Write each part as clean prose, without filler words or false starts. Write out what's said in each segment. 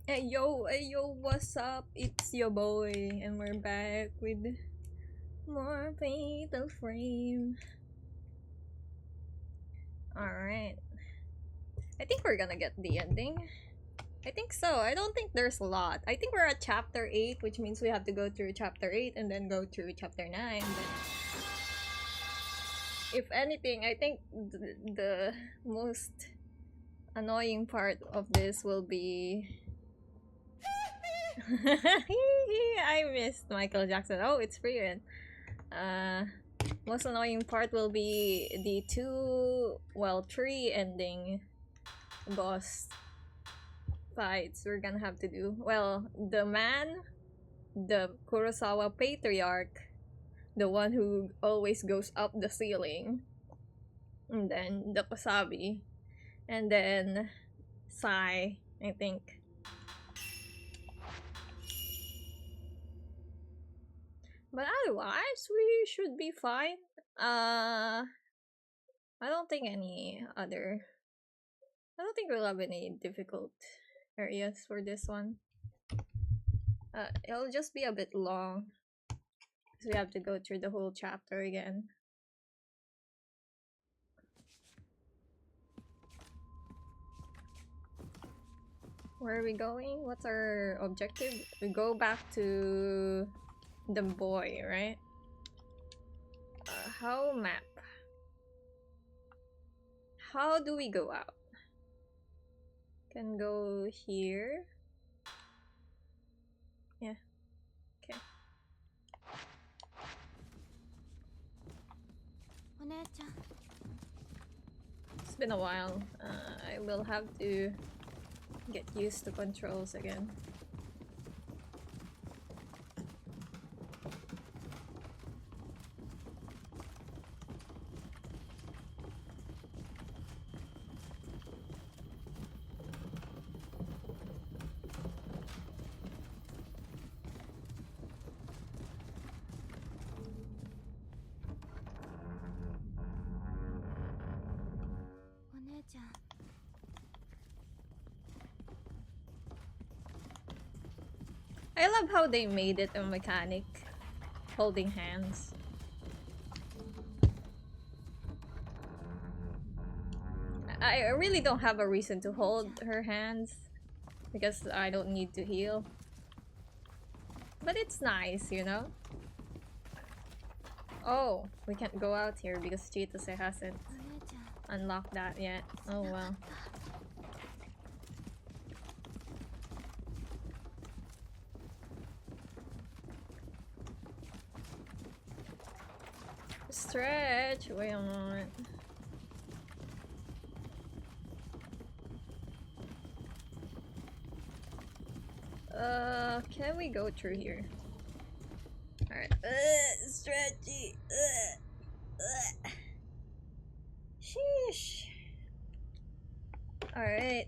Hey yo, what's up? It's your boy, and we're back with more Fatal Frame. Alright. I think we're gonna get the ending. I think so. I don't think there's a lot. I think we're at chapter 8, which means we have to go through chapter 8 and then go through chapter 9. But if anything, I think the most annoying part of this will be I missed Michael Jackson. Oh, it's Frieren. Most annoying part will be the three ending boss fights we're gonna have to do. Well, the man, the Kurosawa patriarch, the one who always goes up the ceiling, and then the Kosabi, and then Sai, I think. But otherwise, we should be fine. I don't think any other. I don't think we'll have any difficult areas for this one. It'll just be a bit long, because we have to go through the whole chapter again. Where are we going? What's our objective? We go back to the boy, right? How map? How do we go out? Can go here. Yeah. Okay. It's been a while. I will have to get used to controls again. I love how they made it a mechanic, holding hands. I really don't have a reason to hold her hands, because I don't need to heal. But it's nice, you know? Oh, we can't go out here because Chitose hasn't unlocked that yet. Oh well. Stretch! Wait a moment. Can we go through here? Alright. Stretchy! Sheesh! Alright.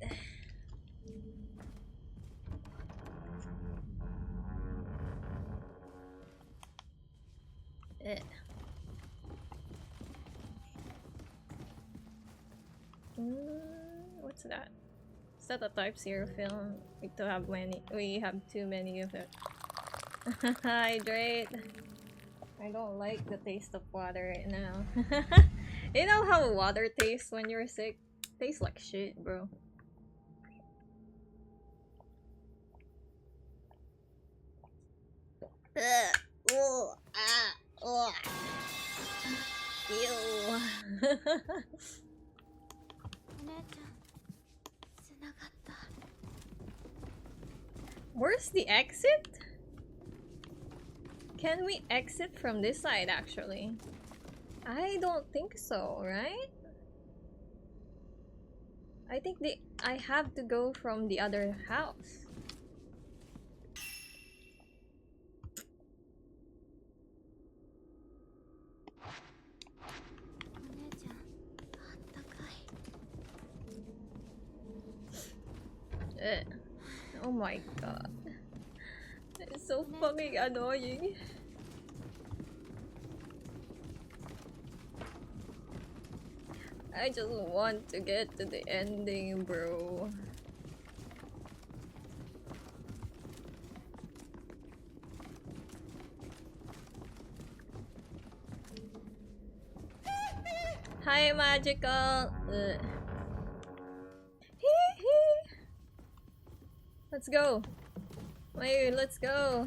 What's that? Is that a Type 0 film? We have too many of it. Hydrate. I don't like the taste of water right now. You know how water tastes when you're sick? Tastes like shit, bro. Ew. Where's the exit? Can we exit from this side, actually? I don't think so, right? I think I have to go from the other house. Oh my god. It's so fucking annoying. I just want to get to the ending, bro. Hi, magical. Let's go. Wait, let's go.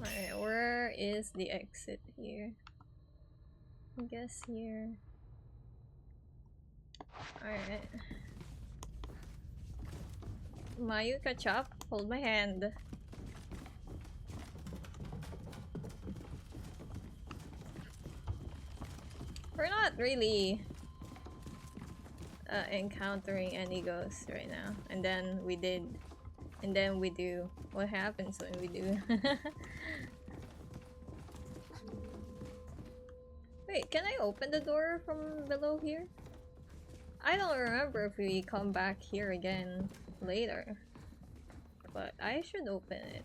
Alright, where is the exit here? I guess here. Alright. Mayu, catch up. Hold my hand. We're not really encountering any ghosts right now. And then we did. And then we do. What happens when we do? Wait, can I open the door from below here? I don't remember if we come back here again later. But I should open it.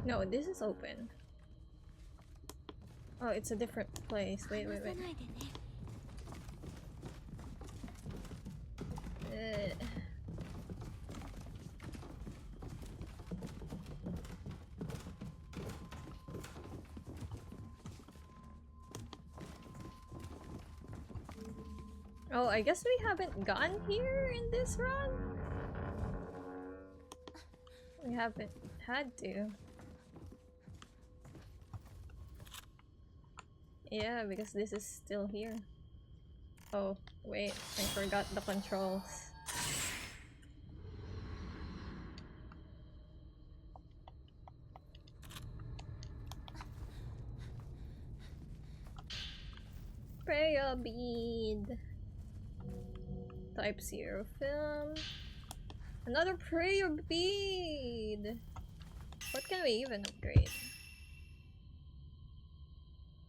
No, this is open. Oh, it's a different place. Wait. Oh, I guess we haven't gone here in this run? We haven't had to. Yeah, because this is still here. Oh, wait, I forgot the controls. Prayer bead. Type 0 film. Another prayer bead! What can we even upgrade?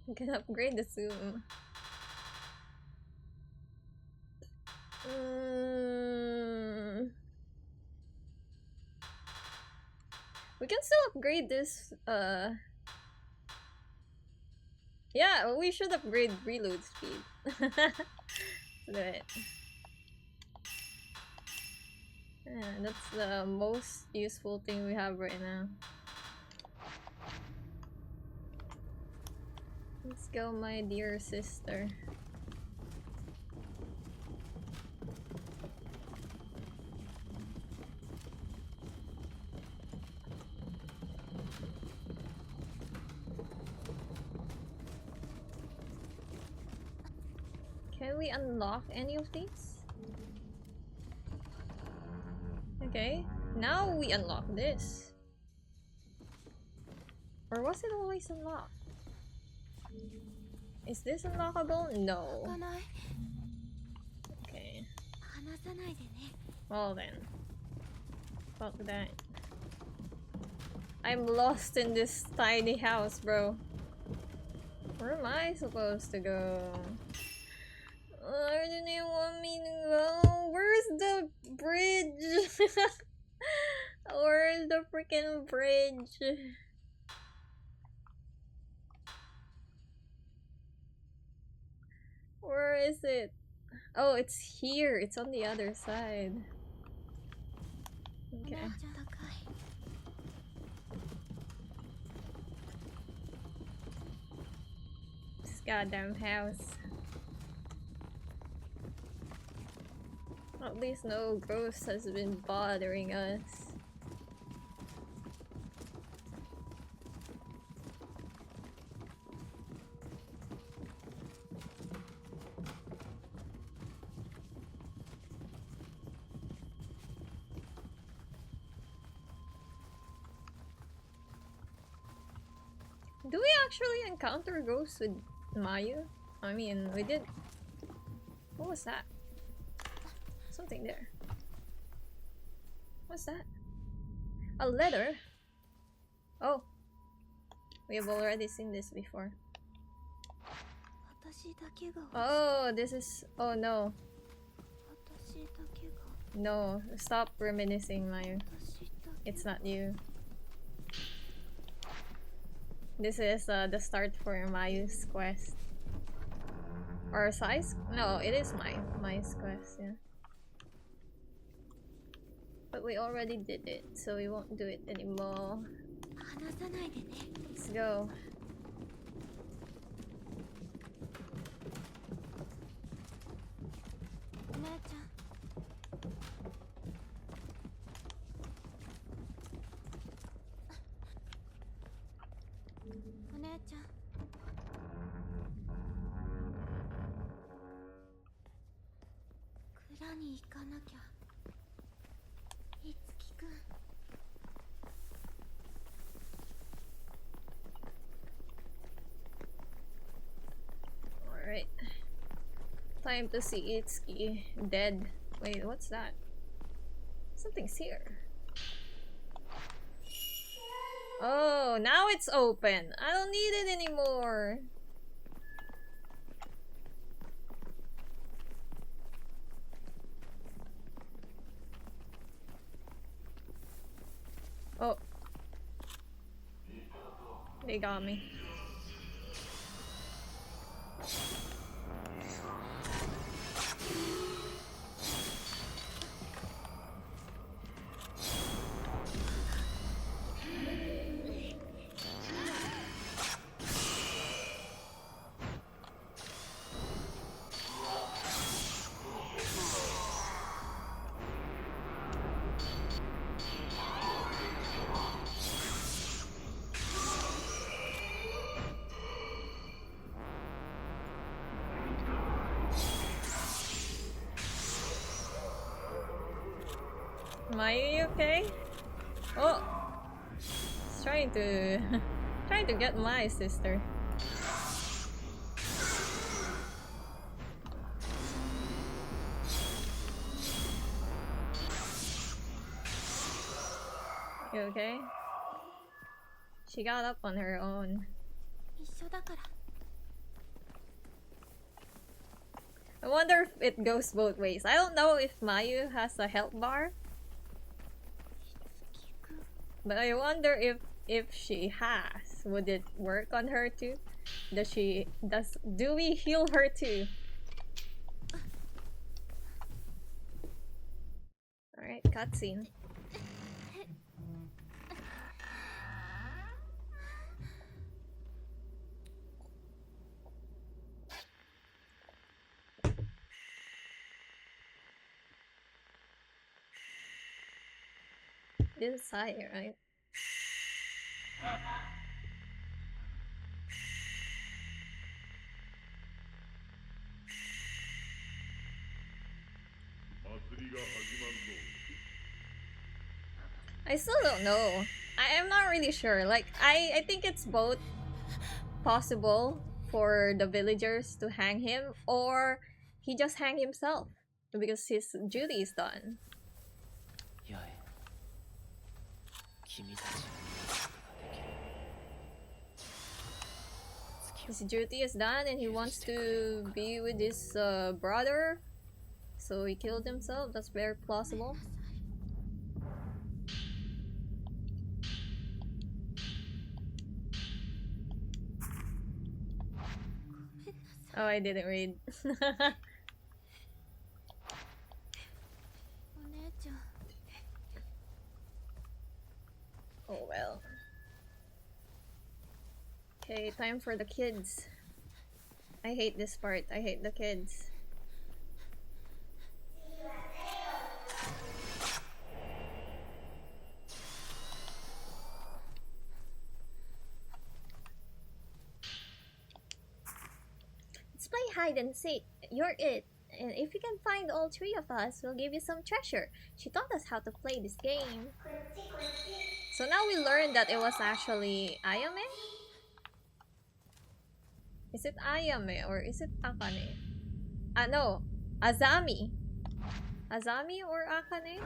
We can upgrade the zoom. We can still upgrade this, yeah, we should upgrade reload speed. Do it. Yeah, that's the most useful thing we have right now. Let's go, my dear sister. Can we unlock any of these? Okay, now we unlock this. Or was it always unlocked? Is this unlockable? No. Okay. Well then. Fuck that. I'm lost in this tiny house, bro. Where am I supposed to go? Where do they want me to go? Where's the bridge? Where's the freaking bridge? Where is it? Oh, it's here. It's on the other side. Okay. This goddamn house. At least no ghost has been bothering us. Do we actually encounter ghosts with Mayu? I mean, we did. What was that? Something there. What's that? A letter? Oh. We have already seen this before. Oh, this is... Oh no. No, stop reminiscing, Mayu. It's not you. This is the start for Mayu's quest. Or size? No, it is Mice quest, yeah. But we already did it, so we won't do it anymore. Let's go. Alright. Time to see Itsuki dead. Wait, what's that? Something's here. Oh, now it's open. I don't need it anymore. Oh. They got me. Maya, you okay? Oh, he's trying to trying to get my sister. You okay? She got up on her own. I wonder if it goes both ways. I don't know if Mayu has a health bar. But I wonder if she has, would it work on her too? Do we heal her too? Alright, cutscene. This is higher, right? I still don't know. I am not really sure. Like, I think it's both possible for the villagers to hang him, or he just hang himself because his duty is done. His duty is done and he wants to be with his brother, so he killed himself. That's very plausible. Oh, I didn't read. Oh well. Okay, time for the kids. I hate this part. I hate the kids. Let's play hide and seek. You're it. And if you can find all three of us, we'll give you some treasure. She taught us how to play this game. So now we learned that it was actually Ayame? Is it Ayame or is it Akane? Ah, no. Azami. Azami or Akane?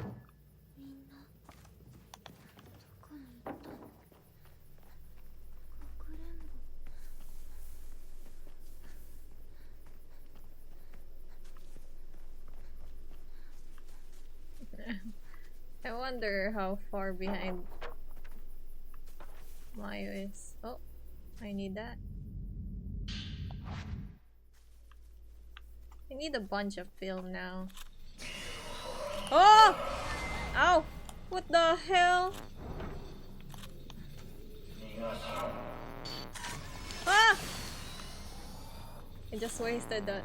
I wonder how far behind Mayu is. Oh, I need that. I need a bunch of film now. Oh! Ow! What the hell? Ah! I just wasted that.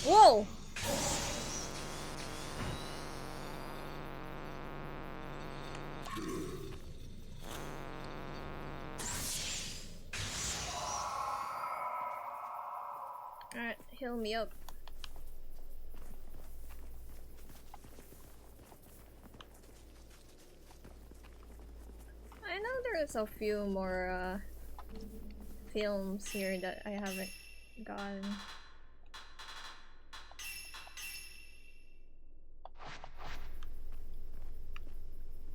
Whoa! Alright, heal me up. I know there's a few more films here that I haven't gotten.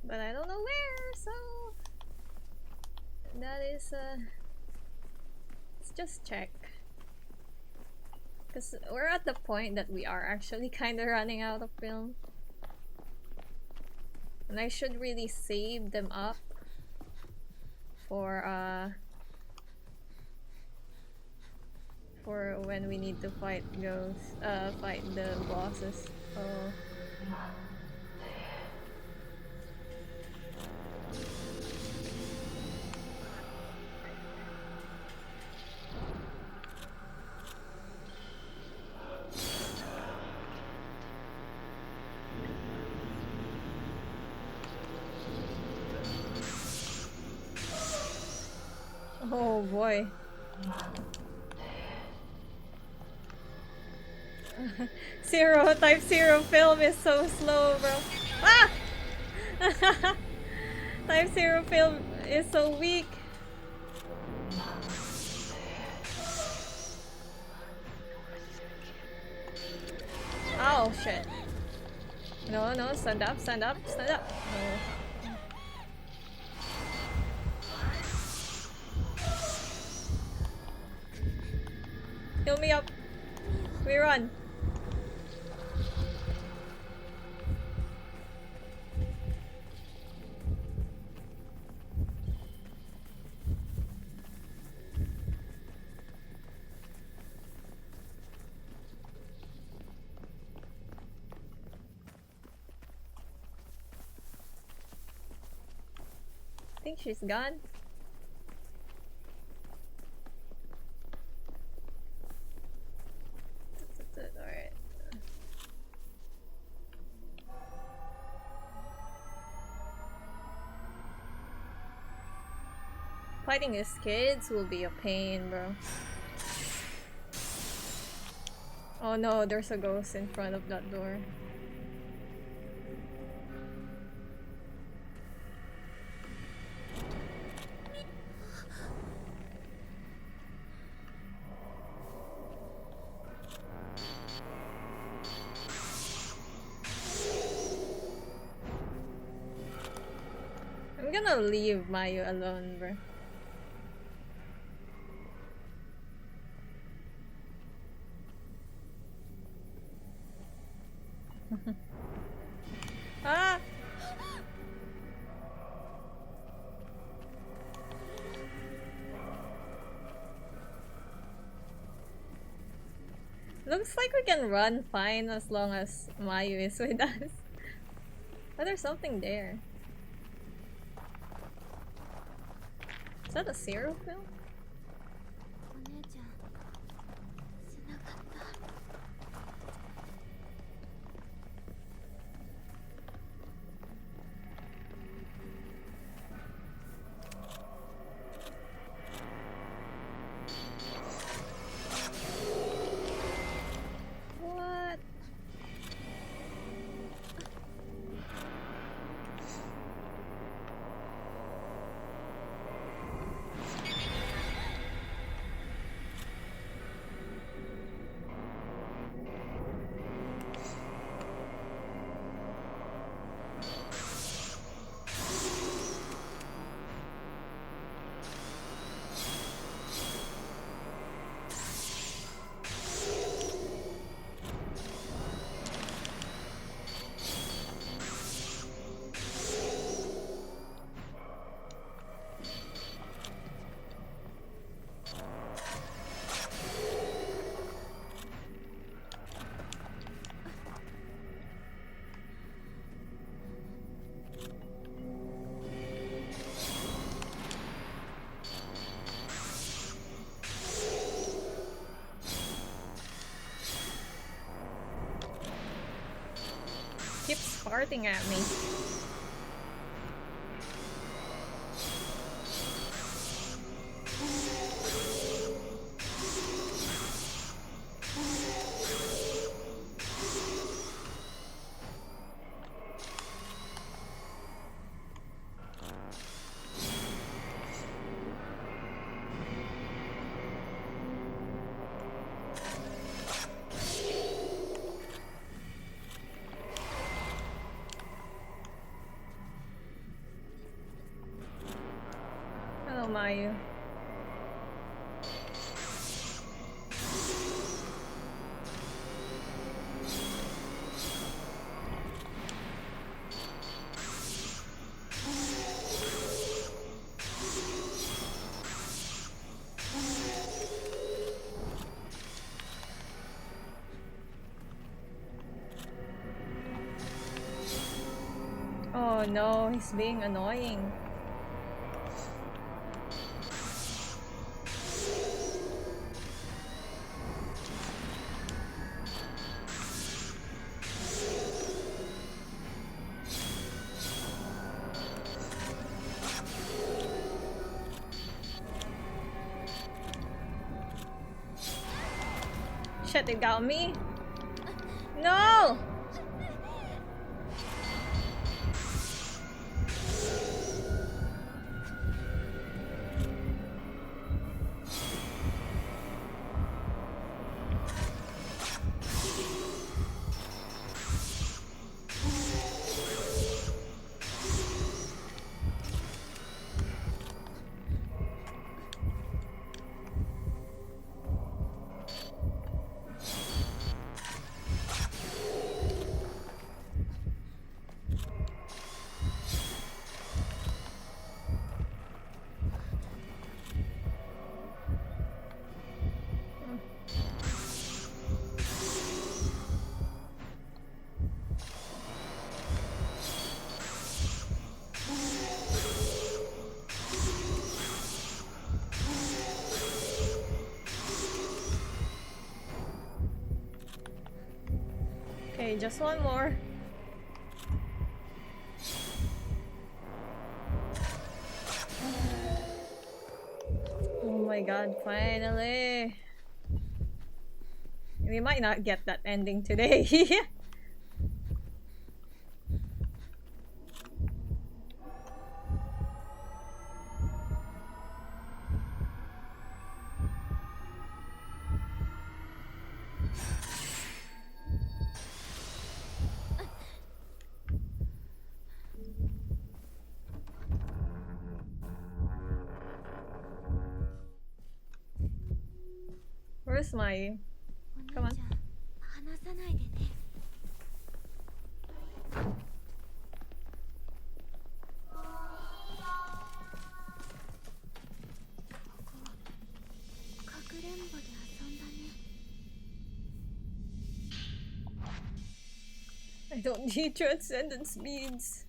But I don't know where, so that is let's just check. Because we're at the point that we are actually kind of running out of film. And I should really save them up for when we need to fight fight the bosses. Oh. Oh boy. Type 0 film is so slow, bro. Ah! Type 0 film is so weak. Oh shit. No, no, stand up, stand up, stand up. No. Heal me up. We run. I think she's gone. Alright. Fighting his kids will be a pain, bro. Oh no, there's a ghost in front of that door. I'm gonna leave Mayu alone, bro. Ah! Looks like we can run fine as long as Mayu is with us. But there's something there. Is that a zero film? What? farting at me. Hello, Mayu. Oh no, he's being annoying. Shit, they got me. No! Okay, just one more. Oh my god, finally. We might not get that ending today. Where's my... Come on. I don't need transcendence beads.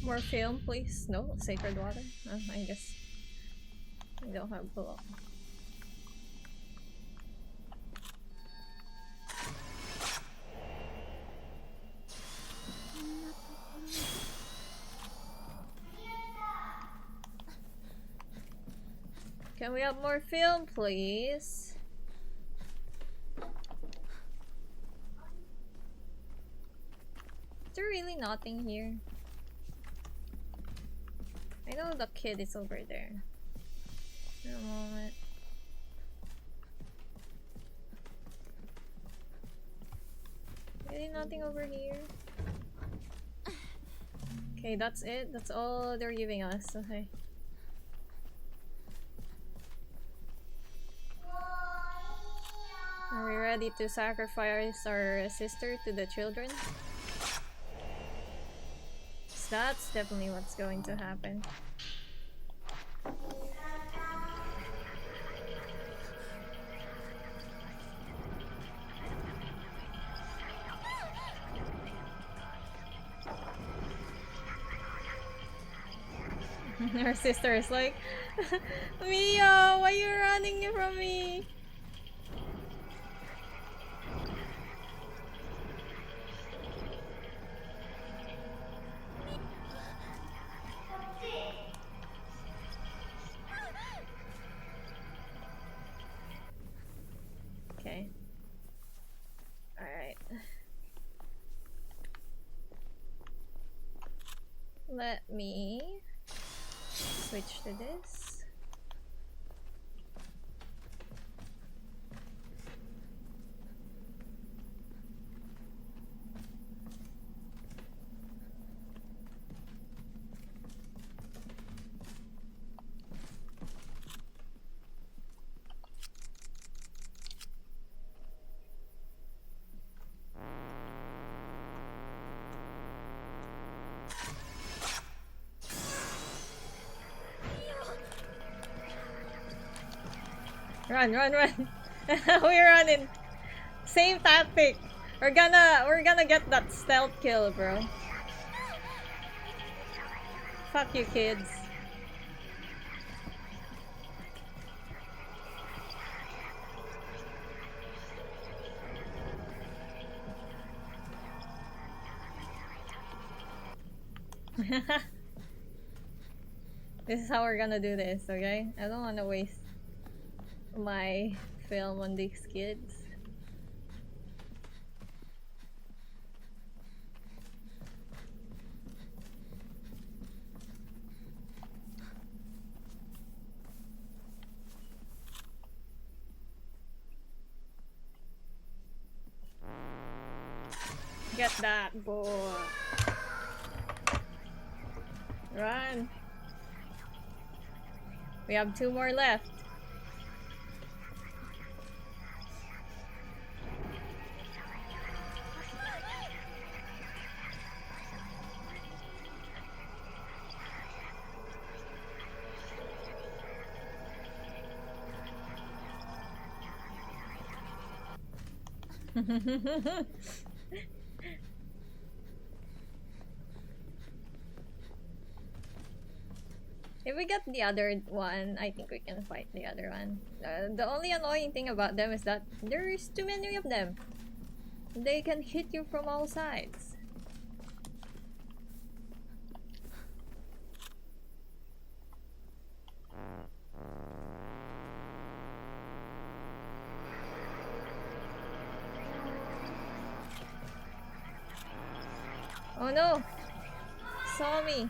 More film, please. No, sacred water. I guess I don't have blood. Can we have more film, please? Is there really nothing here? I know the kid is over there. In a moment. Really nothing over here? Okay, that's it. That's all they're giving us. Okay. ready to sacrifice our sister to the children. So that's definitely what's going to happen. Her sister is like, Mia, why are you running from me? Okay. Alright. Let me switch to this. Run, run, run. We're running. Same tactic. We're gonna get that stealth kill, bro. Fuck you, kids. This is how we're gonna do this, okay? I don't wanna waste my film on these kids. Get that boy. Run. We have 2 more left. If we get the other one, I think we can fight the other one. The only annoying thing about them is that there is too many of them. They can hit you from all sides. Oh no! Saw me!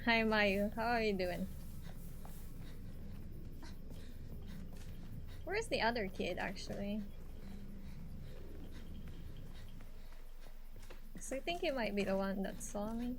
Hi Mayu, how are you doing? Where's the other kid actually? So I think he might be the one that saw me.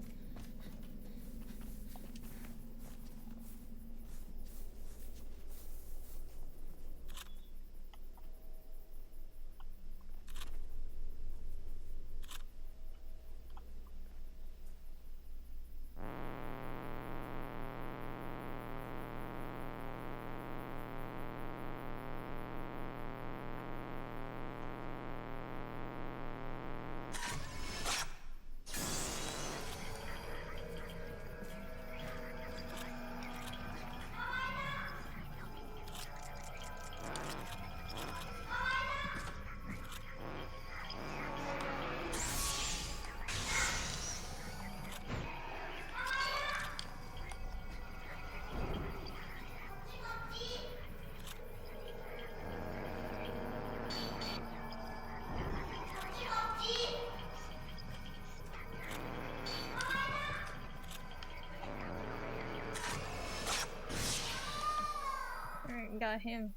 got him.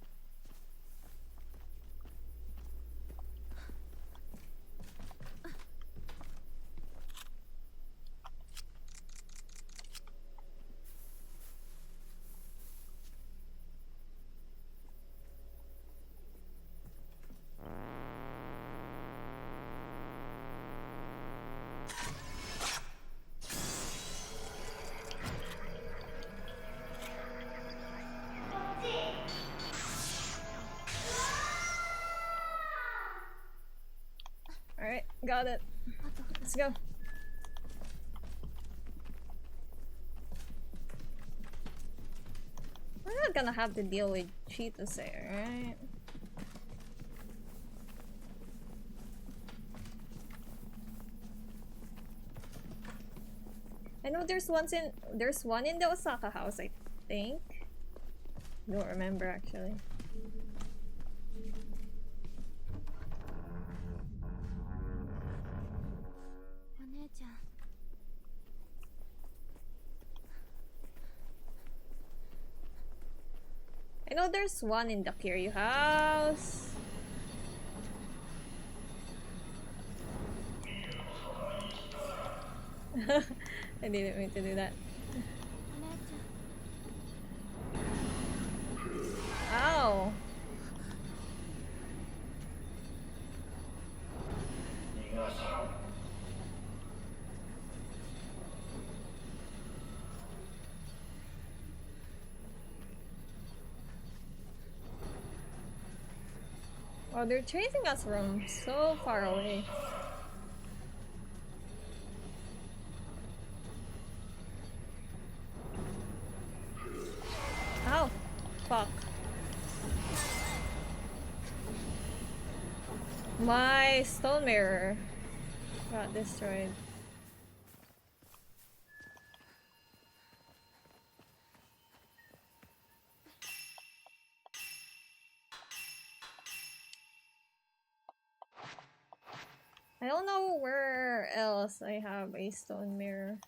Alright, got it. Let's go. We're not gonna have to deal with cheetahs there, right? I know there's one in the Osaka house, I think. Don't remember actually. I know there's one in the Kiryu house. I didn't mean to do that. Ow! Oh, they're chasing us from so far away. Ow! Fuck. My stone mirror got destroyed. I don't know where else I have a stone mirror.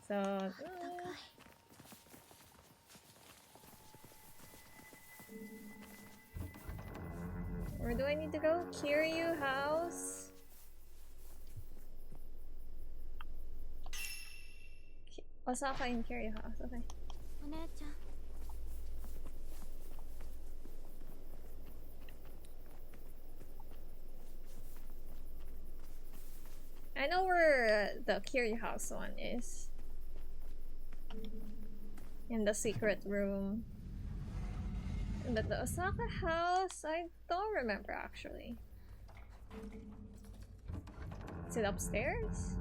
So... where do I need to go? Kiryu house? Osaka in Kiryu house, okay. I know where the Kiryu house one is. In the secret room. But the Osaka house, I don't remember actually. Is it upstairs?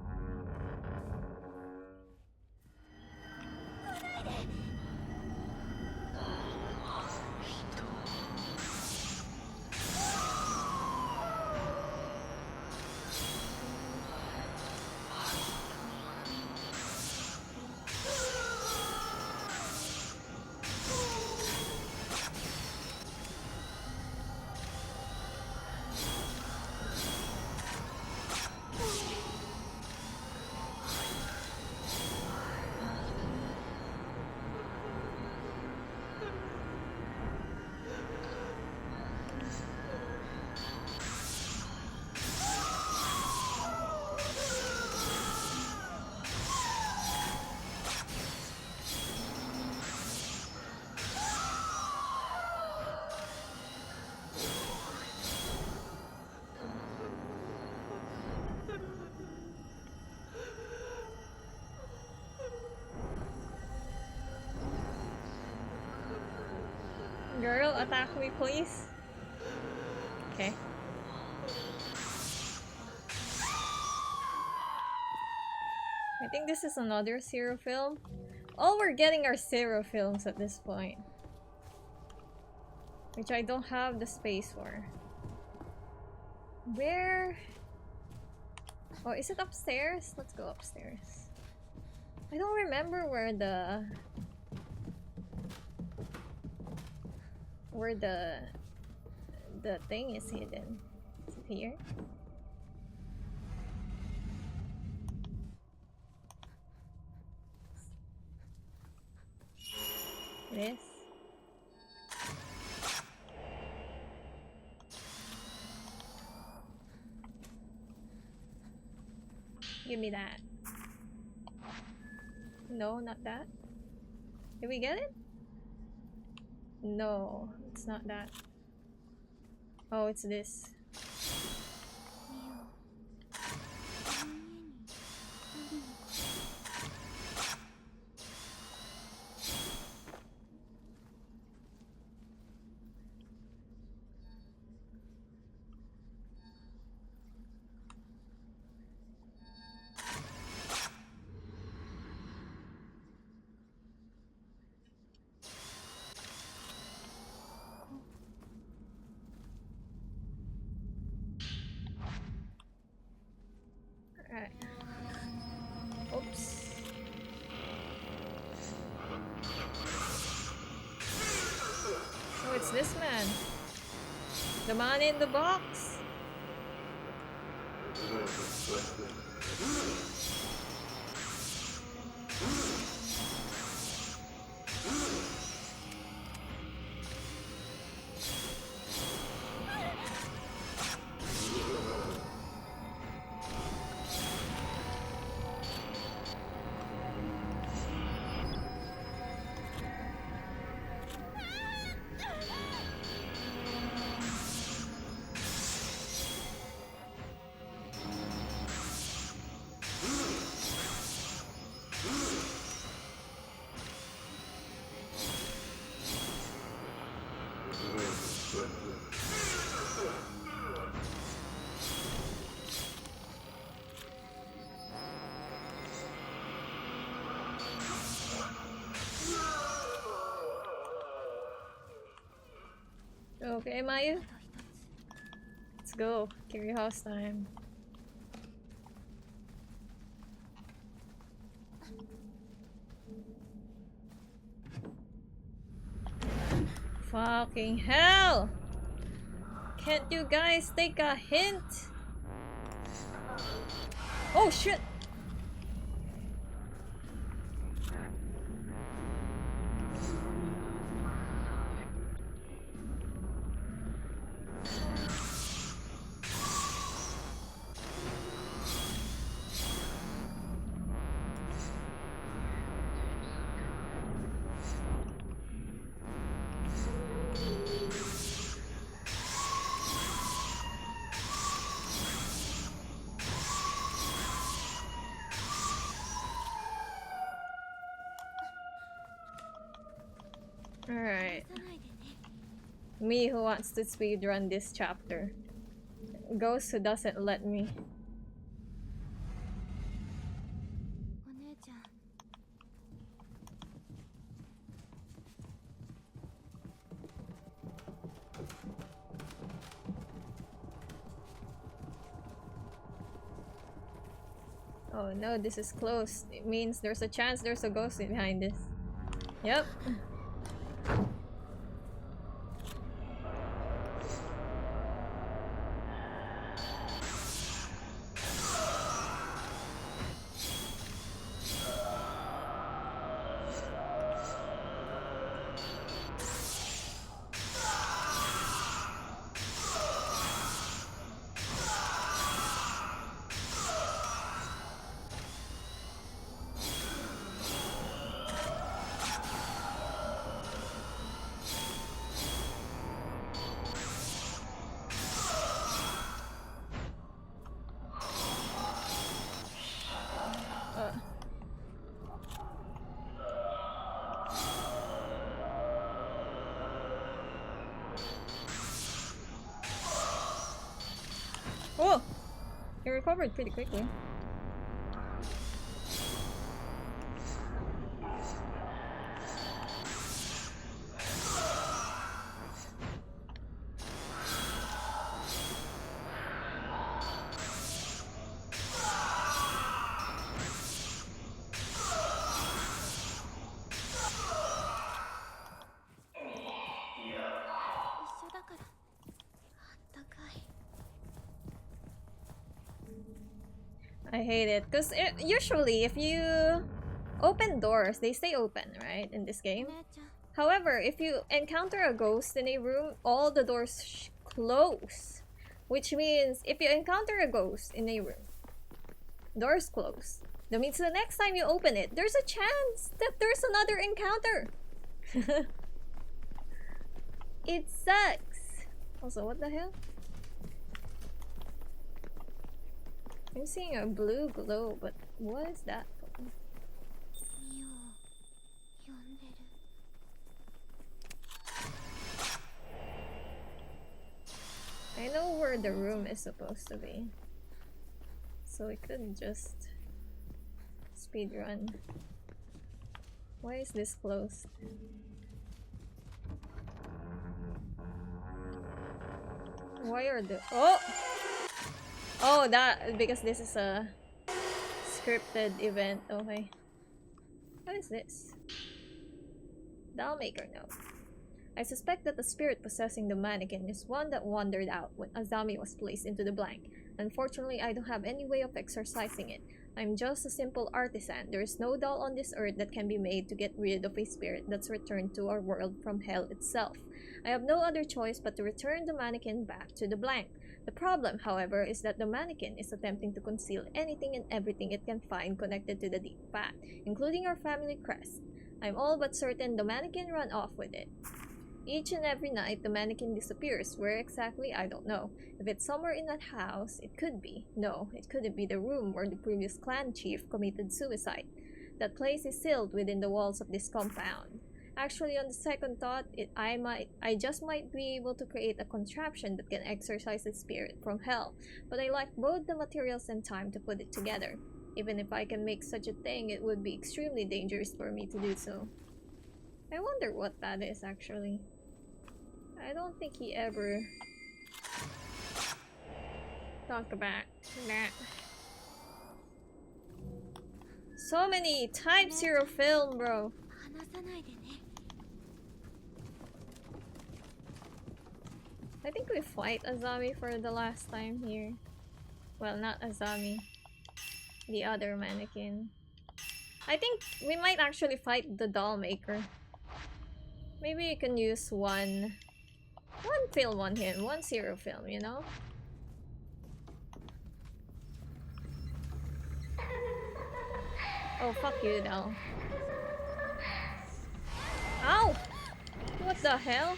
Girl, attack me please. Okay. I think this is another Zero film. All we're getting are Zero films at this point. Which I don't have the space for. Where? Oh, is it upstairs? Let's go upstairs. I don't remember where the thing is hidden. Is it here? It is. Give me that. No, not that. Did we get it? No, it's not that. Oh, it's this. Alright. Oops. Oh, it's this man. The man in the box. Okay, Maya. Let's go. Carry house time. Fucking hell! Can't you guys take a hint? Oh shit! Alright. Me who wants to speedrun this chapter. Ghost who doesn't let me. Oh no, this is closed. It means there's a chance there's a ghost behind this. Yep. Oh! He recovered pretty quickly. I hate it because usually if you open doors, they stay open, right, in this game. However, if you encounter a ghost in a room, all the doors close, which means if you encounter a ghost in a room Door's closed. That means the next time you open it, there's a chance that there's another encounter. It sucks. Also, what the hell? I'm seeing a blue glow, but what is that? I know where the room is supposed to be, so we could just speedrun. Why is this closed? Why are the— oh! Oh, that— because this is a scripted event. Okay. What is this? Dollmaker note. I suspect that the spirit possessing the mannequin is one that wandered out when Azami was placed into the blank. Unfortunately, I don't have any way of exorcising it. I'm just a simple artisan. There is no doll on this earth that can be made to get rid of a spirit that's returned to our world from hell itself. I have no other choice but to return the mannequin back to the blank. The problem, however, is that the mannequin is attempting to conceal anything and everything it can find connected to the deep path, including our family crest. I'm all but certain the mannequin ran off with it. Each and every night, the mannequin disappears. Where exactly, I don't know. If it's somewhere in that house, it could be. No, it couldn't be the room where the previous clan chief committed suicide. That place is sealed within the walls of this compound. Actually, on the second thought, I just might be able to create a contraption that can exorcise the spirit from hell, but I lack both the materials and time to put it together. Even if I can make such a thing, it would be extremely dangerous for me to do so. I wonder what that is, actually. I don't think he ever talked about that. So many Type 0 film, bro. I think we fight Azami for the last time here. Well, not Azami. The other mannequin. I think we might actually fight the doll maker. Maybe you can use one film on him, 1-0 film, you know? Oh, fuck you, doll. Ow! What the hell?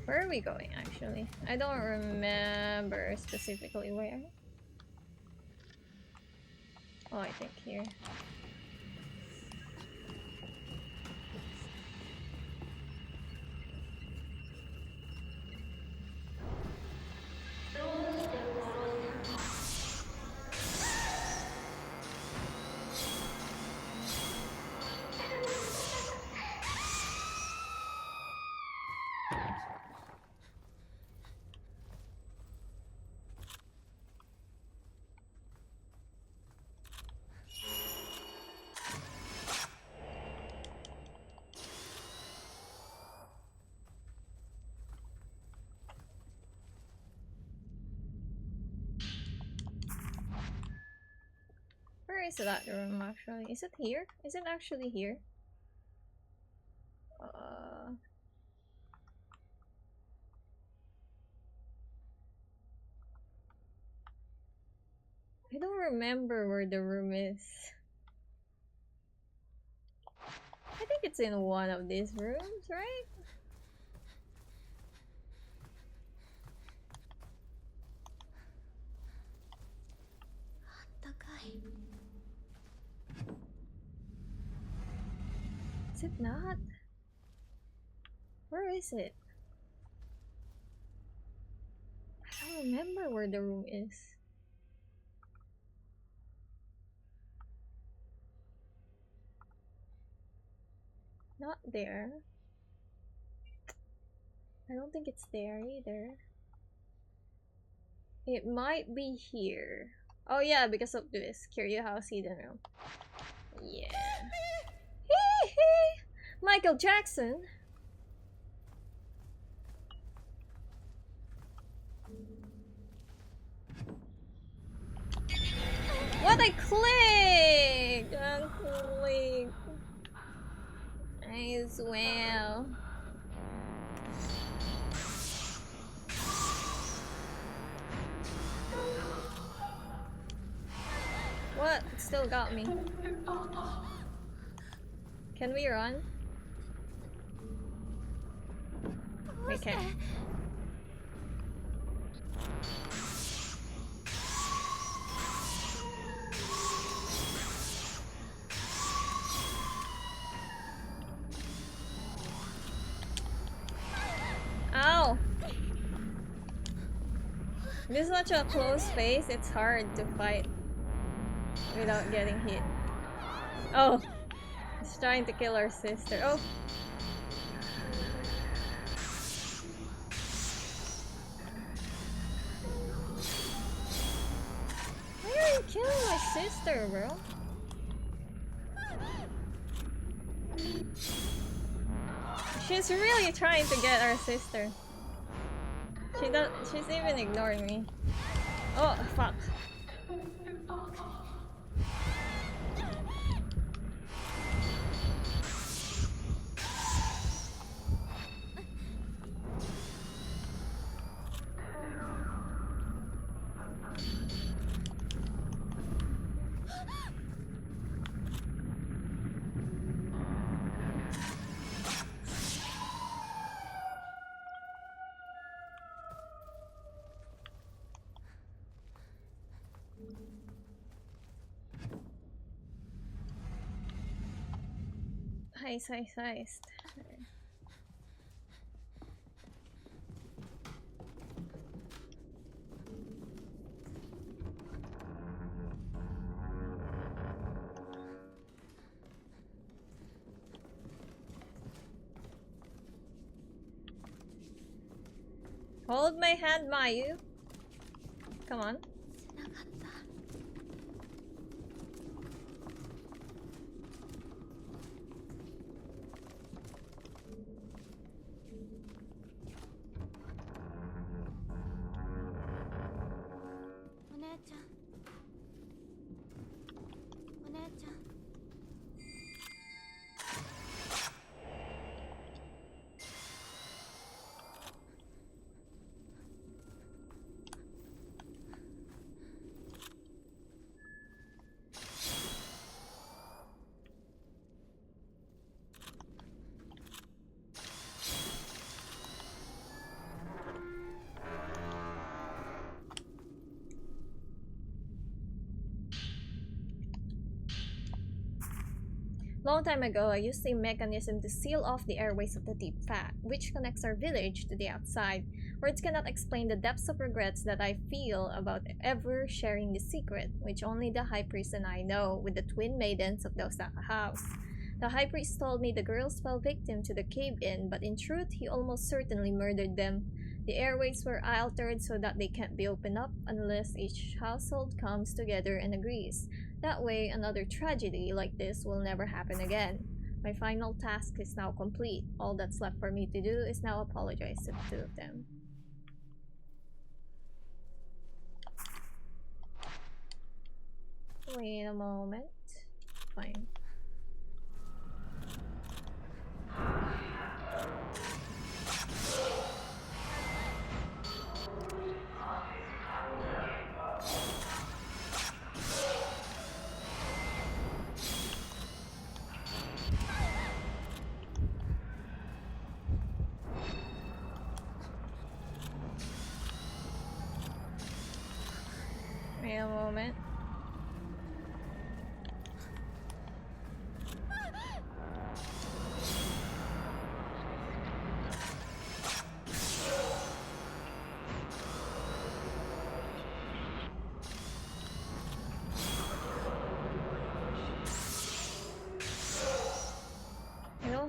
Where are we going, actually? I don't remember specifically where. Oh, I think here. Where is that room, actually? Is it here? Is it actually here? I don't remember where the room is. I think it's in one of these rooms, right? Is it not? Where is it? I don't remember where the room is. Not there. I don't think it's there either. It might be here. Oh yeah, because of this Curio House hidden room. Yeah. Michael Jackson. What I clicked! Unclick. I swear. What? It still got me. Can we run? We can. Ow! This is such a close space, it's hard to fight without getting hit. Oh! He's trying to kill our sister. Oh! Why are you killing my sister, bro? She's really trying to get our sister. She's even ignoring me. Oh, fuck. Heist. Hold my hand, Mayu. Come on. Long time ago, I used a mechanism to seal off the airways of the deep pack, which connects our village to the outside. Words cannot explain the depths of regrets that I feel about ever sharing this secret, which only the High Priest and I know, with the twin maidens of the Osaka house. The High Priest told me the girls fell victim to the cave-in, but in truth, he almost certainly murdered them. The airways were altered so that they can't be opened up unless each household comes together and agrees. That way, another tragedy like this will never happen again. My final task is now complete. All that's left for me to do is now apologize to the two of them. Wait a moment. Fine. Wait a moment.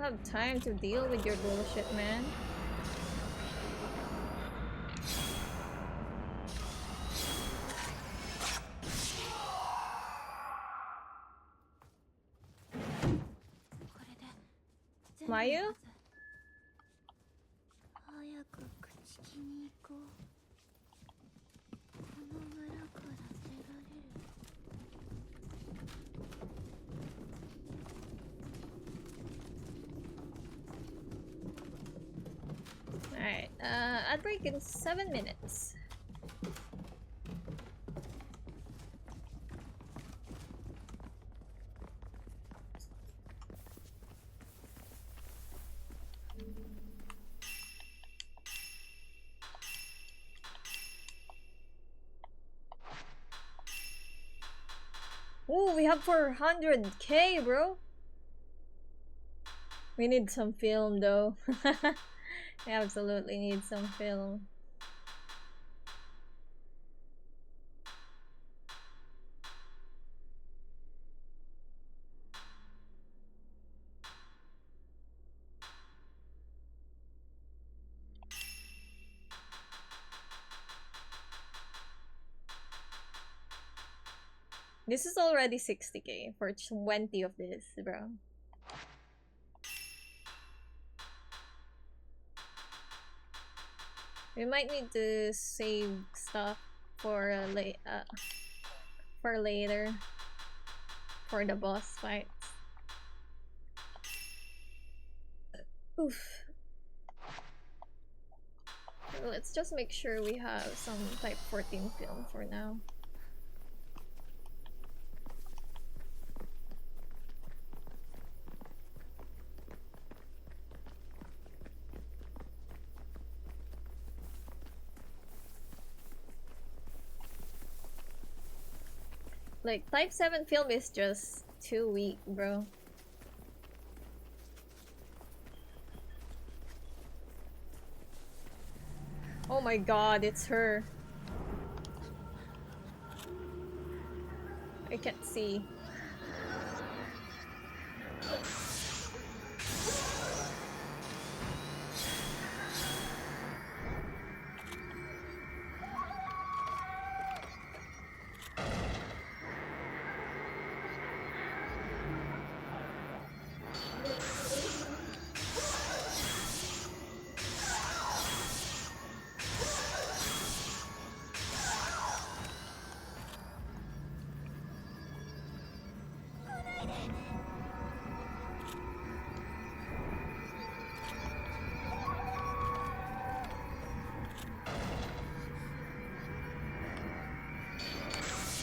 have time to deal with your bullshit, man. Mayu? Alright, ad break in 7 minutes. Ooh, we have 400k, bro. We need some film, though. We absolutely need some film. This is already 60k for 20 of this, bro. We might need to save stuff for for later, for the boss fights. Oof. Let's just make sure we have some type 14 film for now. Like, type 7 film is just too weak, bro. Oh my god, it's her. I can't see.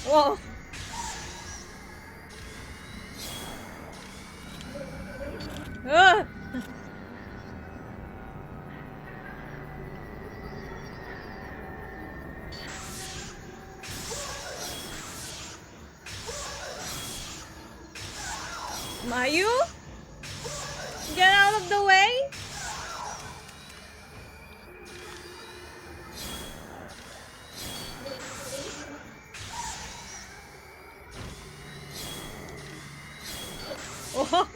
Whoa! Ah! Mayu? Get out of the way! Oh!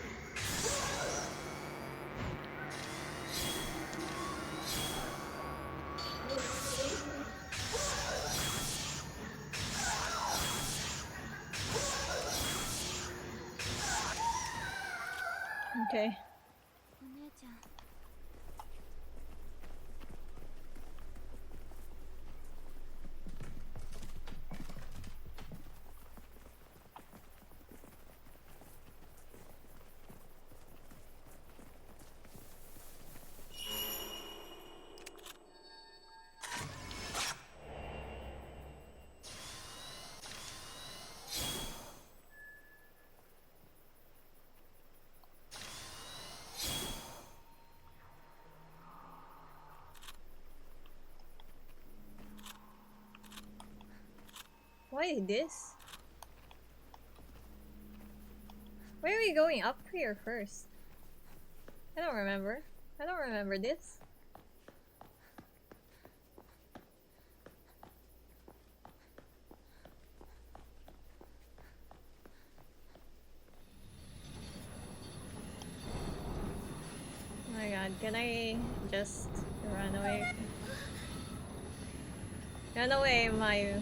Okay. Why this? Where are we going? Up here first. I don't remember. I don't remember this. Can I just run away? Run away, Mayu.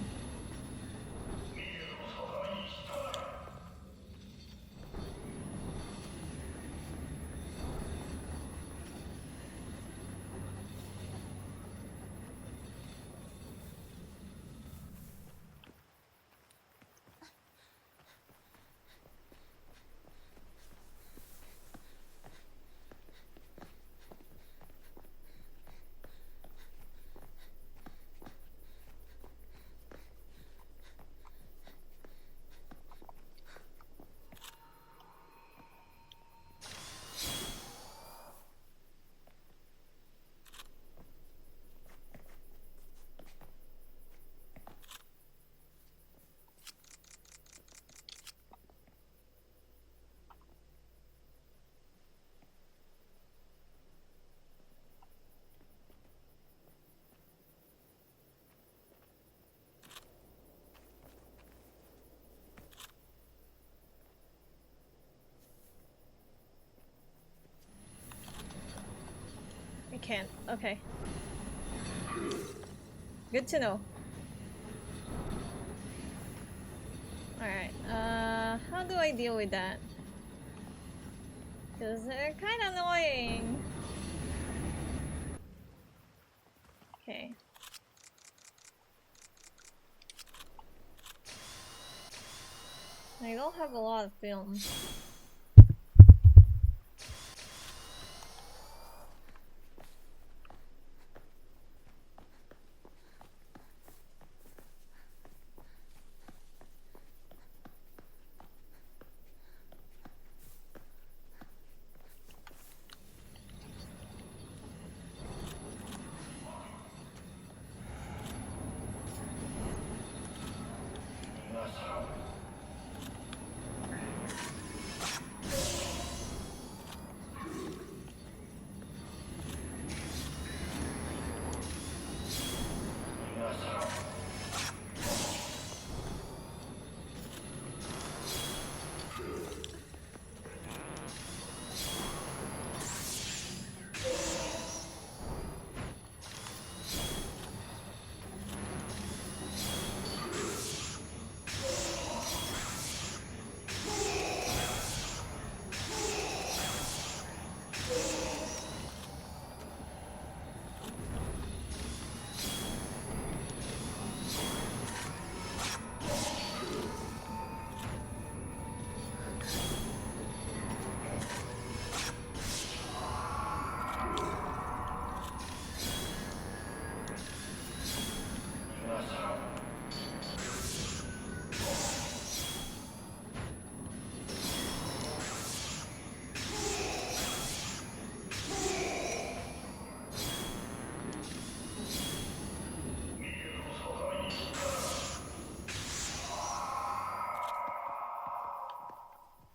I can't. Okay. Good to know. Alright, how do I deal with that? Because they're kind of annoying. Okay. I don't have a lot of film.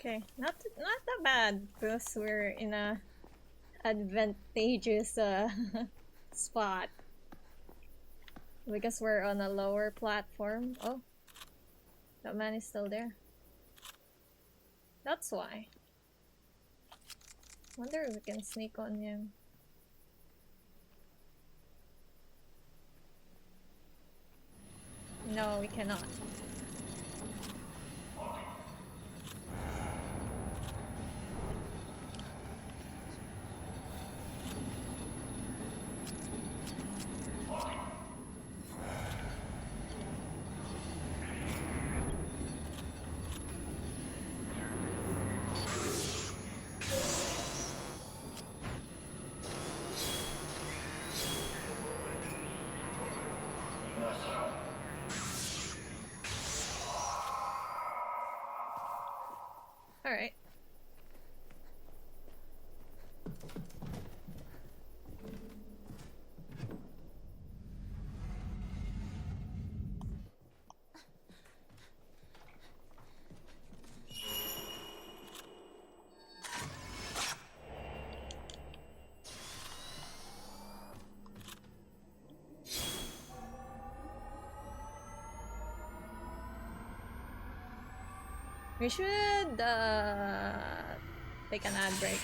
Okay, not that bad because we're in a advantageous spot because we're on a lower platform. Oh, that man is still there. That's why. Wonder if we can sneak on him. No, we cannot. Alright. We should take an ad break.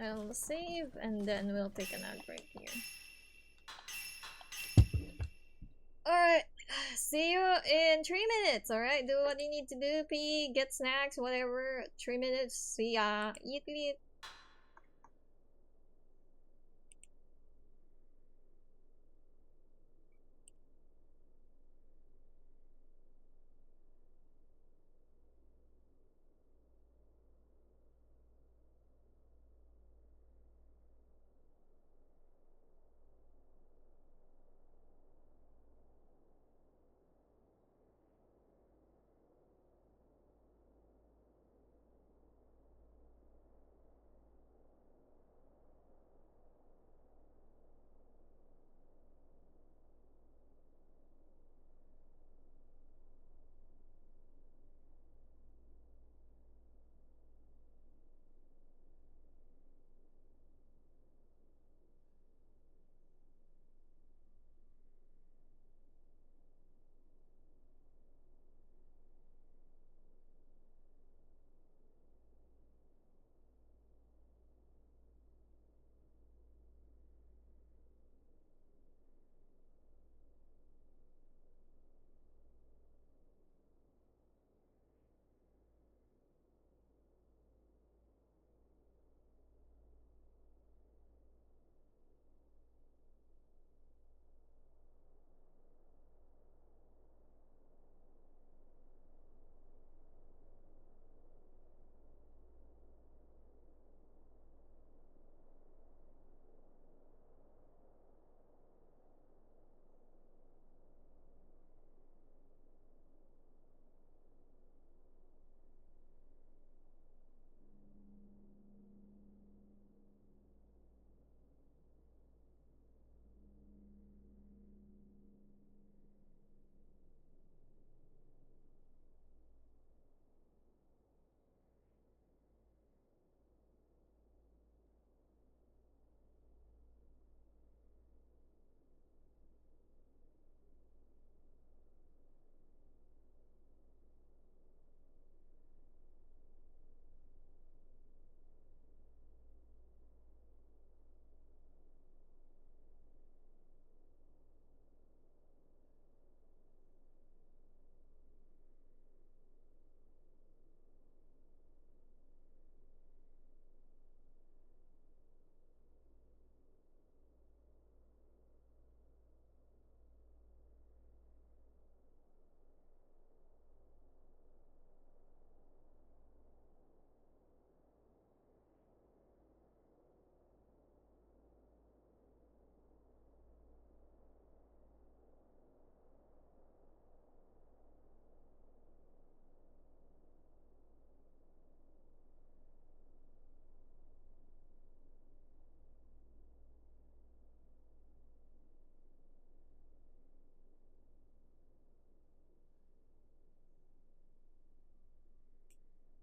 I'll save and then we'll take an ad break here. Alright, see you in 3 minutes, alright? Do what you need to do, pee, get snacks, whatever. 3 minutes, see ya. Eat, eat.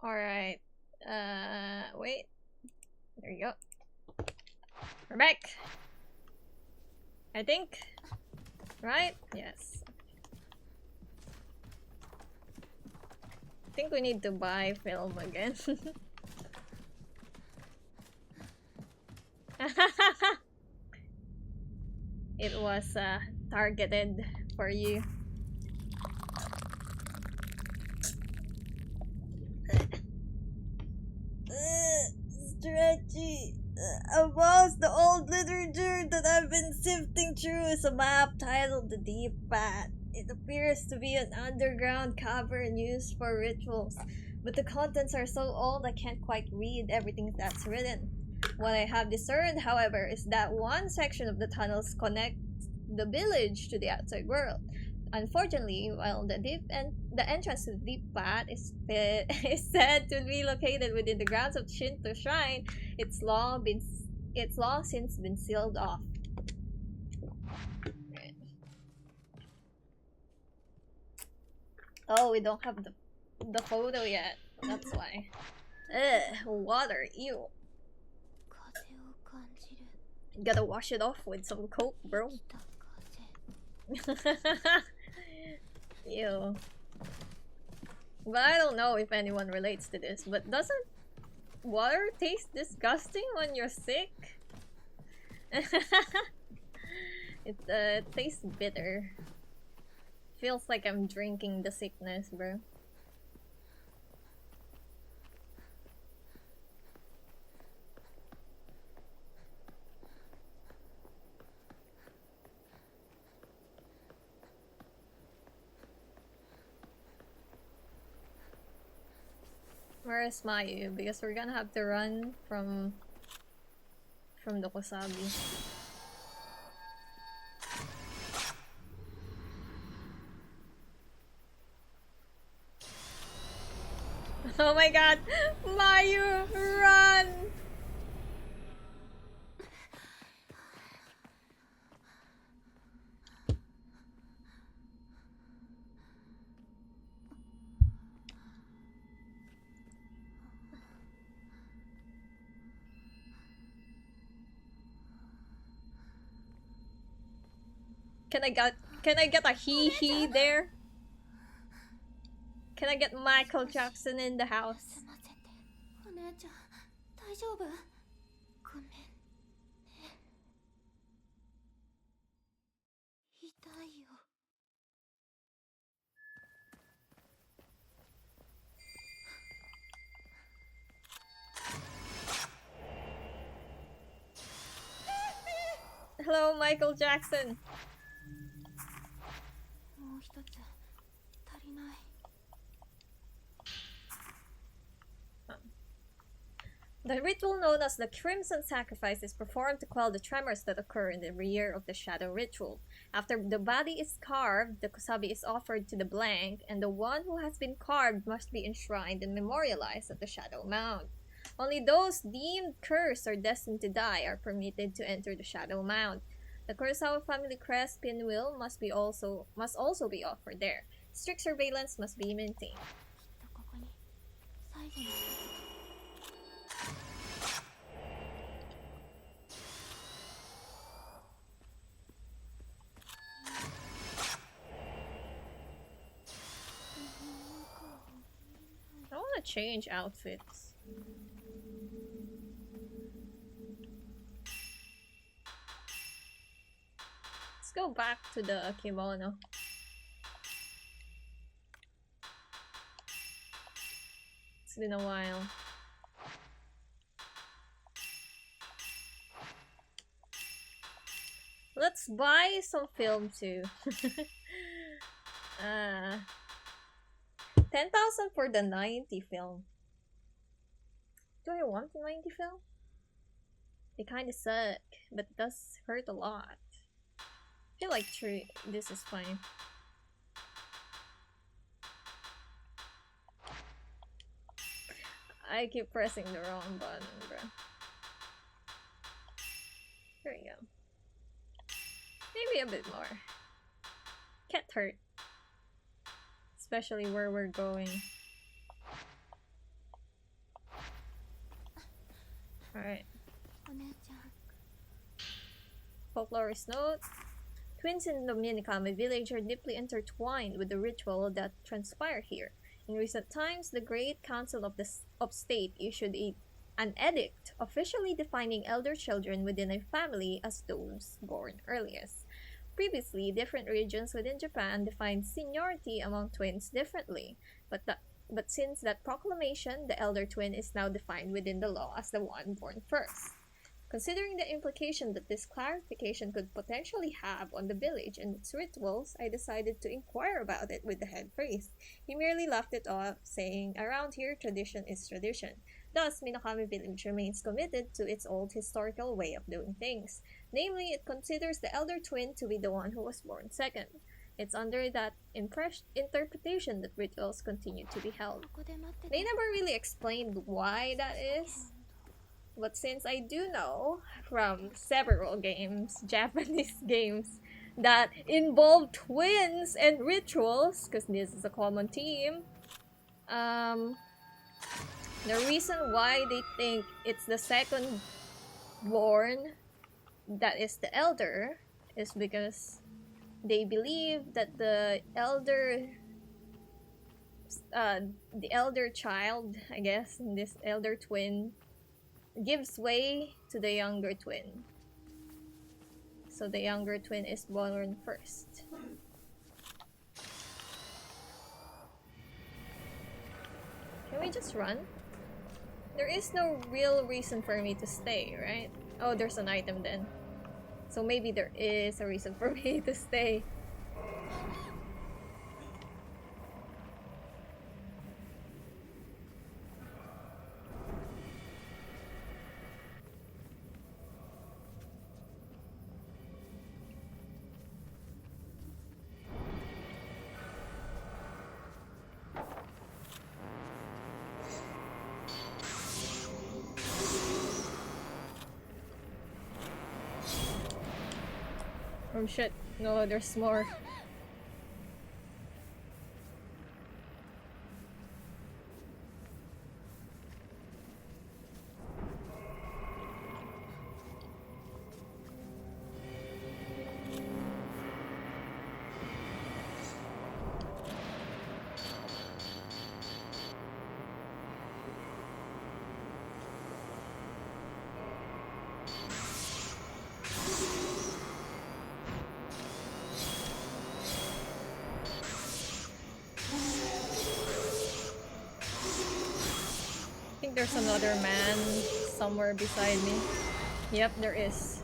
Alright. Wait. There you go. We're back. I think. Right? Yes. I think we need to buy film again. It was targeted for you. Stretchy. Amongst the old literature that I've been sifting through is a map titled The Deep Path. It appears to be an underground cavern used for rituals, but the contents are so old I can't quite read everything that's written. What I have discerned, however, is that one section of the tunnels connects the village to the outside world. Unfortunately, while the entrance to the deep path is is said to be located within the grounds of Shinto Shrine, it's long since been sealed off. Oh, we don't have the photo yet. That's why. Water, ew. Gotta wash it off with some coke, bro. Ew. But I don't know if anyone relates to this, but doesn't water tastes disgusting when you're sick? It tastes bitter. Feels like I'm drinking the sickness, bro. Where is Mayu? Because we're gonna have to run from the Kosabi. Oh my god! Mayu, run! Can I get a hee there? Can I get Michael Jackson in the house? Hello, Michael Jackson. The ritual known as the Crimson Sacrifice is performed to quell the tremors that occur in the rear of the Shadow Ritual. After the body is carved, the kusabi is offered to the blank, and the one who has been carved must be enshrined and memorialized at the Shadow Mound. Only those deemed cursed or destined to die are permitted to enter the Shadow Mound. The Kurosawa family crest pinwheel must also be offered there. Strict surveillance must be maintained. I want to change outfits. Let's go back to the kimono. It's been a while. Let's buy some film too. 10,000 for the 90 film. Do I want the 90 film? They kinda suck, but it does hurt a lot. I feel like this is fine. I keep pressing the wrong button, bro. There we go. Maybe a bit more. Can't hurt. Especially where we're going. Alright. Folklorist note. Twins in the Minikami village are deeply intertwined with the ritual that transpired here. In recent times, the Great Council of State issued an edict officially defining elder children within a family as those born earliest. Previously, different regions within Japan defined seniority among twins differently, but since that proclamation, the elder twin is now defined within the law as the one born first. Considering the implication that this clarification could potentially have on the village and its rituals, I decided to inquire about it with the head priest. He merely laughed it off, saying, "Around here, tradition is tradition." Thus, Minakami Village remains committed to its old historical way of doing things. Namely, it considers the elder twin to be the one who was born second. It's under that interpretation that rituals continue to be held. They never really explained why that is. But since I do know from several games, Japanese games, that involve twins and rituals, because this is a common theme, the reason why they think it's the second born that is the elder is because they believe that the elder the elder child, I guess, in this elder twin, gives way to the younger twin. So the younger twin is born first. Can we just run? There is no real reason for me to stay, right? Oh, there's an item then. So maybe there is a reason for me to stay. Oh shit, no, there's more. I think there's another man somewhere beside me. Yep, there is.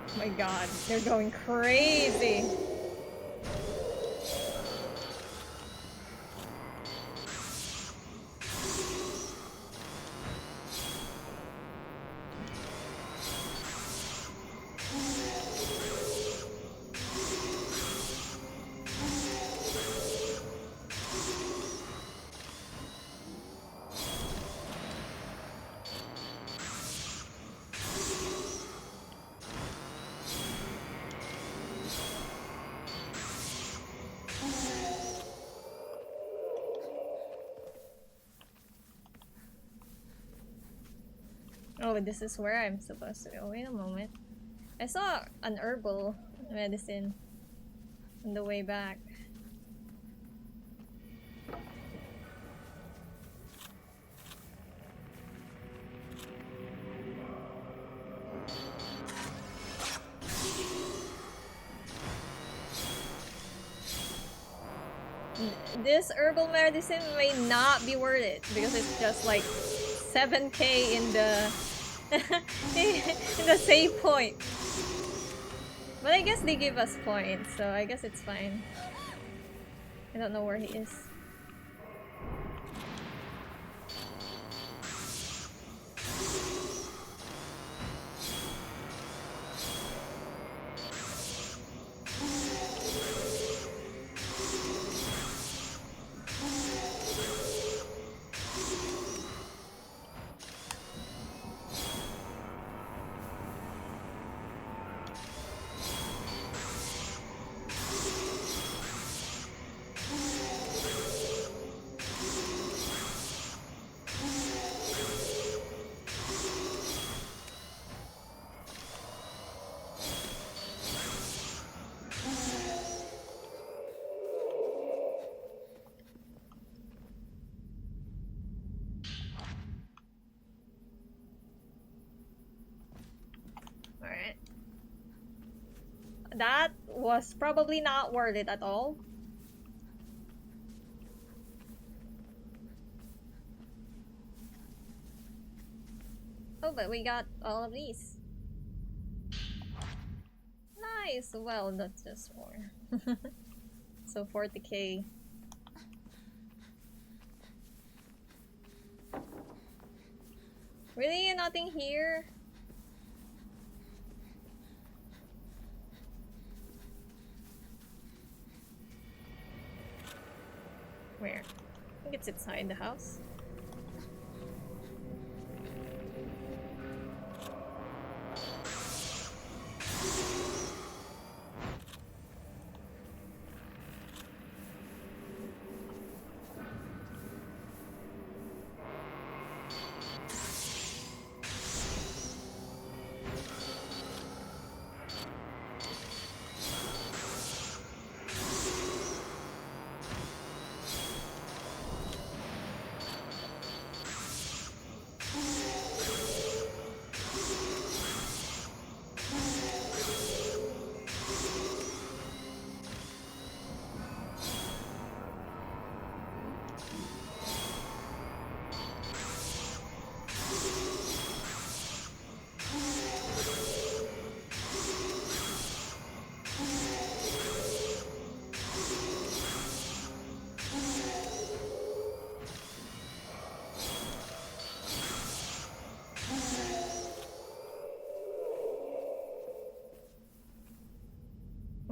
Oh my god, they're going crazy. Oh, this is where I'm supposed to go. Wait a moment. I saw an herbal medicine on the way back. This herbal medicine may not be worth it because it's just like 7k in the in the save point. But I guess they give us points, so I guess it's fine. I don't know where he is. That was probably not worth it at all. Oh, but we got all of these. Nice! Well, that's just more. So 40k. Really? Nothing here? Where? I think it's inside the house.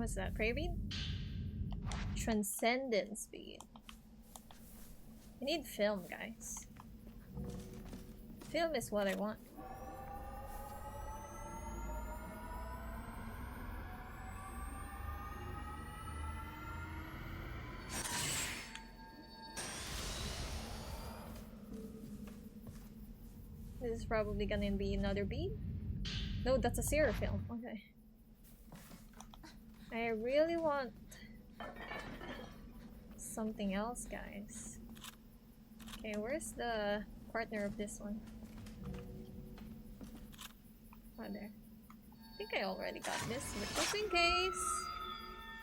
What's that? Prayer? Transcendence speed. I need film, guys. Film is what I want. This is probably gonna be another bead. No, that's a zero film. Okay. I really want something else, guys. Okay, where's the partner of this one? Oh, there. I think I already got this, but just in case.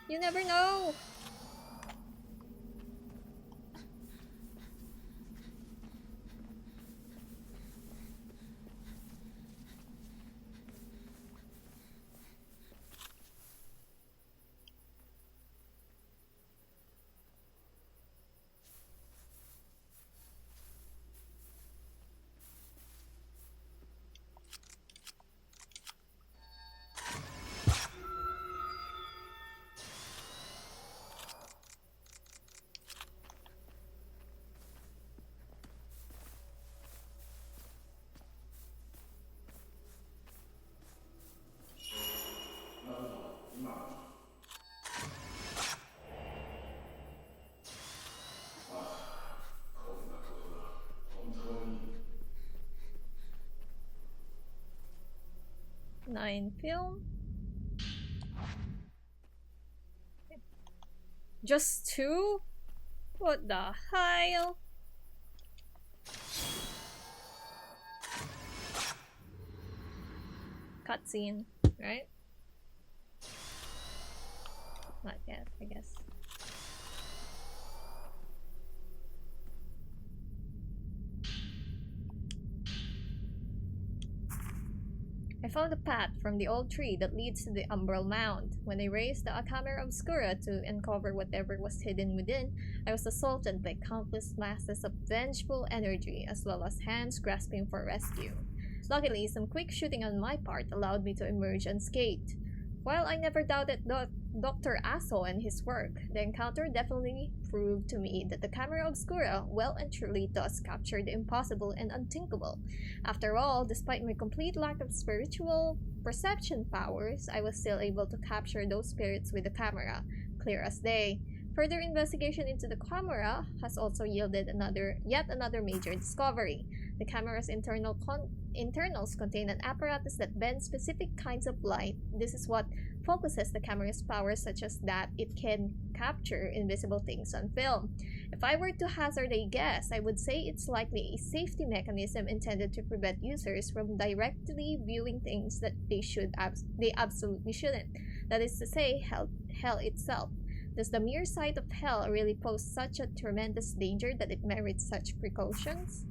You never know! Nine film. Just two? What the hell? Cutscene, right? Not yet, I guess. I found a path from the old tree that leads to the umbral mound. When I raised the camera obscura to uncover whatever was hidden within, I was assaulted by countless masses of vengeful energy, as well as hands grasping for rescue. Luckily, some quick shooting on my part allowed me to emerge unscathed. While I never doubted Dr. Aso and his work, the encounter definitely proved to me that the camera obscura well and truly does capture the impossible and unthinkable. After all, despite my complete lack of spiritual perception powers, I was still able to capture those spirits with the camera, clear as day. Further investigation into the camera has also yielded yet another major discovery. The camera's internals contain an apparatus that bends specific kinds of light. This is what focuses the camera's power, such as that it can capture invisible things on film. If I were to hazard a guess, I would say it's likely a safety mechanism intended to prevent users from directly viewing things that they absolutely shouldn't. That is to say, hell itself. Does the mere sight of hell really pose such a tremendous danger that it merits such precautions?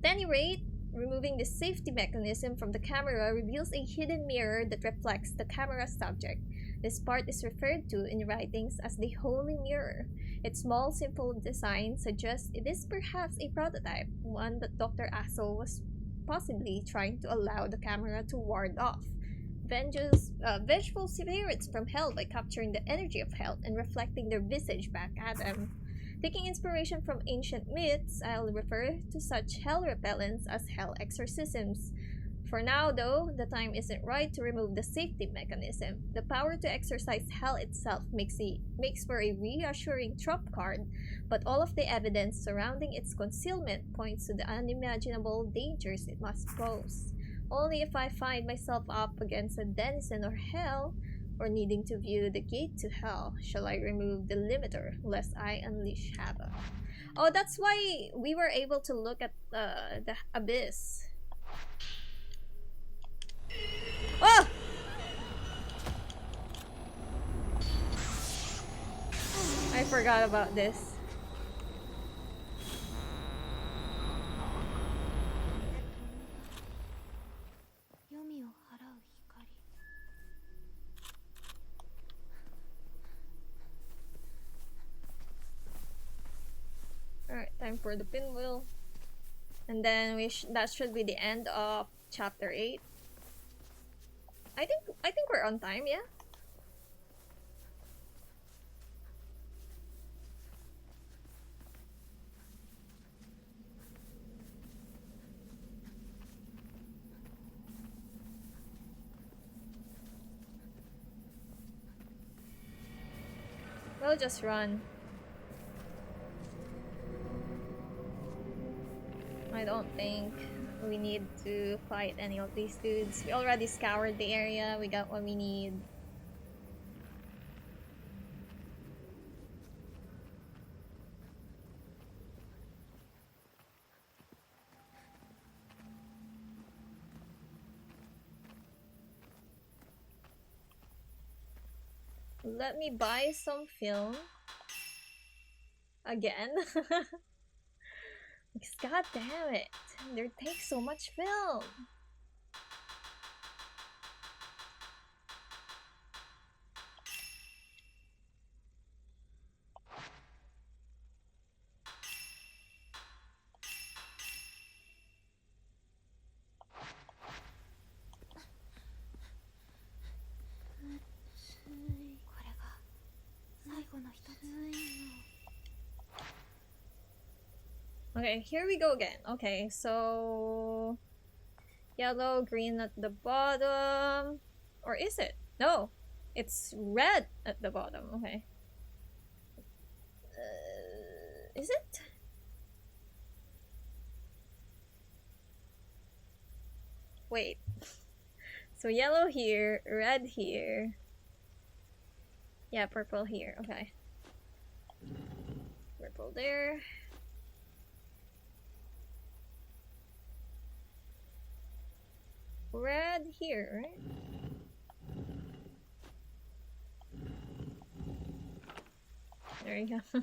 At any rate, removing the safety mechanism from the camera reveals a hidden mirror that reflects the camera's subject. This part is referred to in writings as the Holy Mirror. Its small, simple design suggests it is perhaps a prototype, one that Dr. Aso was possibly trying to allow the camera to ward off vengeful spirits from hell by capturing the energy of hell and reflecting their visage back at them. Taking inspiration from ancient myths, I'll refer to such hell repellents as hell exorcisms. For now, though, the time isn't right to remove the safety mechanism. The power to exorcise hell itself makes for a reassuring trump card, but all of the evidence surrounding its concealment points to the unimaginable dangers it must pose. Only if I find myself up against a denizen of hell, or needing to view the gate to hell, shall I remove the limiter, lest I unleash havoc. Oh, that's why we were able to look at the abyss. Oh! I forgot about this. Alright, time for the pinwheel. And then that should be the end of chapter 8. I think we're on time, yeah? We'll just run. I don't think we need to fight any of these dudes. We already scoured the area. We got what we need. Let me buy some film. Again? Because god damn it. There takes so much film. Okay, here we go again. Okay, so yellow, green at the bottom. Or is it? No, it's red at the bottom. Okay. Is it? Wait. So yellow here, red here. Yeah, purple here. Okay. Purple there. Red here, right? There you go.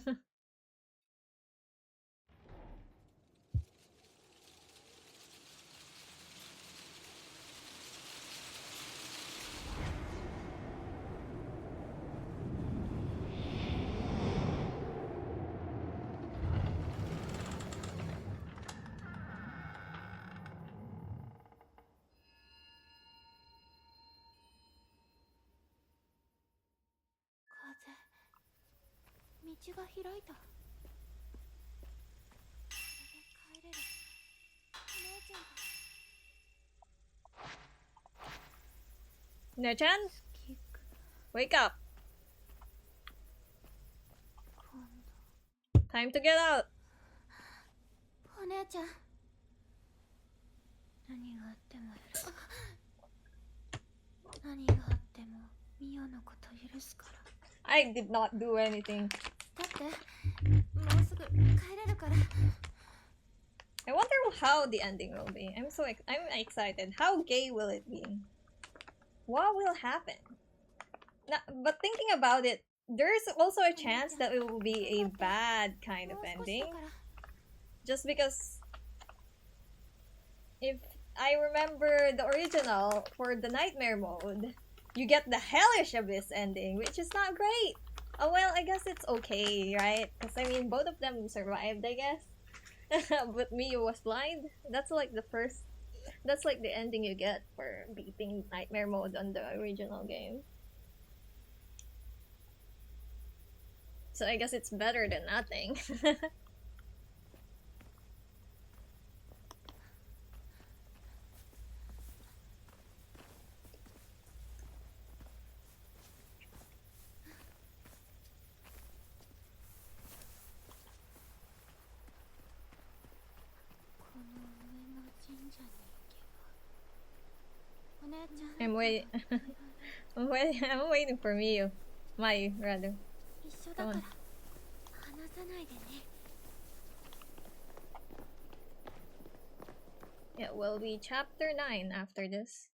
Ne-chan? Wake up! Time to get out! お姉ちゃん何があっても何があってもミオのこと許すから I did not do anything. だってもうすぐ帰れるから I wonder how the ending will be. I'm excited. How gay will it be? What will happen? Now, but thinking about it, there's also a chance that it will be a bad kind of ending. Just because if I remember the original for the nightmare mode, you get the hellish abyss ending, which is not great. Oh well, I guess it's okay, right? Because I mean, both of them survived, I guess. But Miyu was blind. That's like the ending you get for beating nightmare mode on the original game. So I guess it's better than nothing. I'm waiting. I'm waiting for Miyu. Mayu, rather. Come on. It will be chapter 9 after this.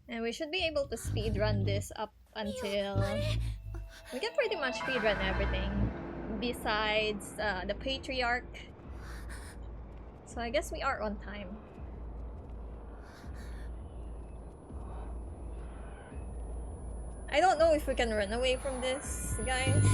And we should be able to speedrun this up until... We can pretty much speedrun everything. Besides the Patriarch. So I guess we are on time. I don't know if we can run away from this, guys.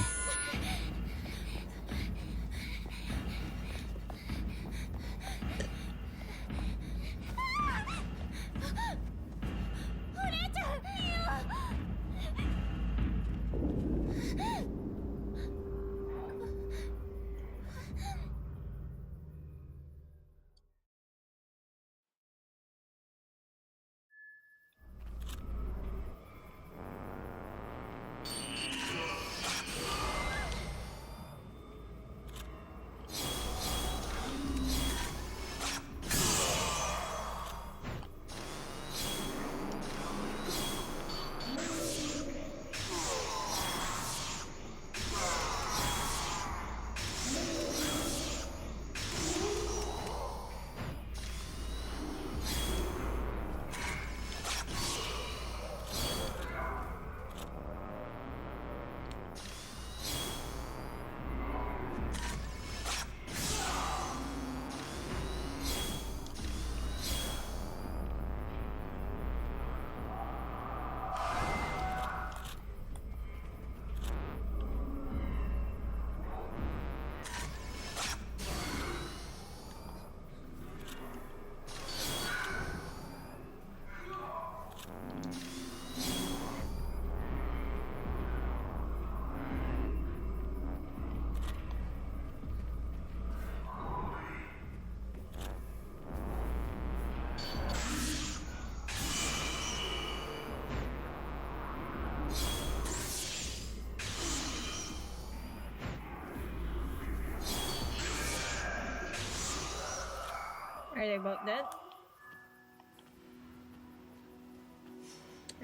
about that.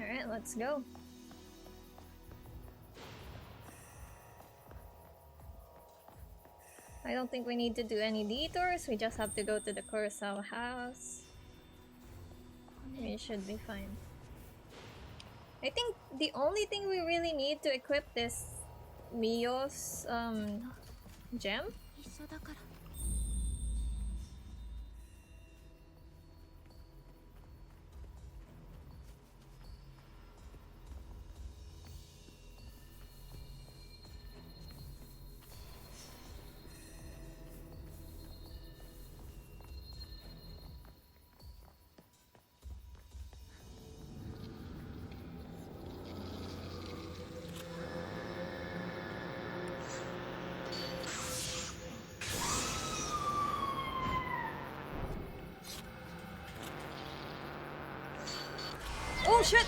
Alright, let's go. I don't think we need to do any detours, we just have to go to the Kurosawa house. We should be fine. I think the only thing we really need to equip this Mio's gem. 一緒だから Oh shit!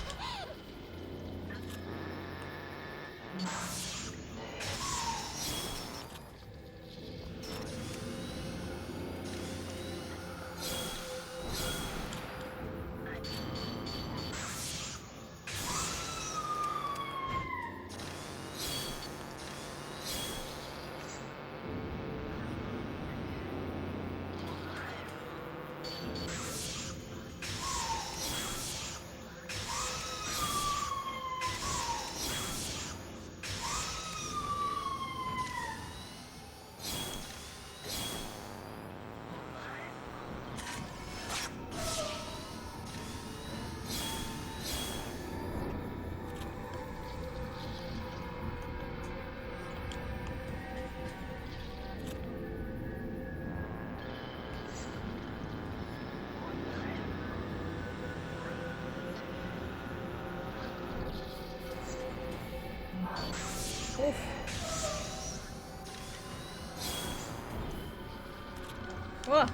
Oof. Whoa.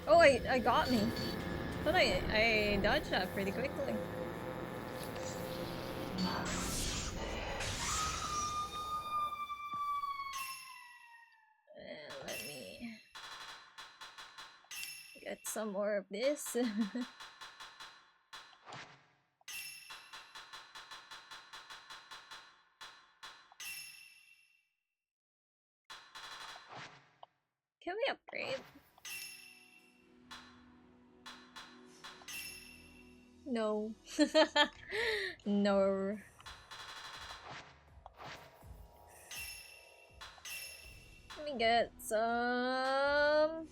Oh, I got me. But I dodged that pretty quickly. Let me get some more of this. Can we upgrade? No. No. Let me get some.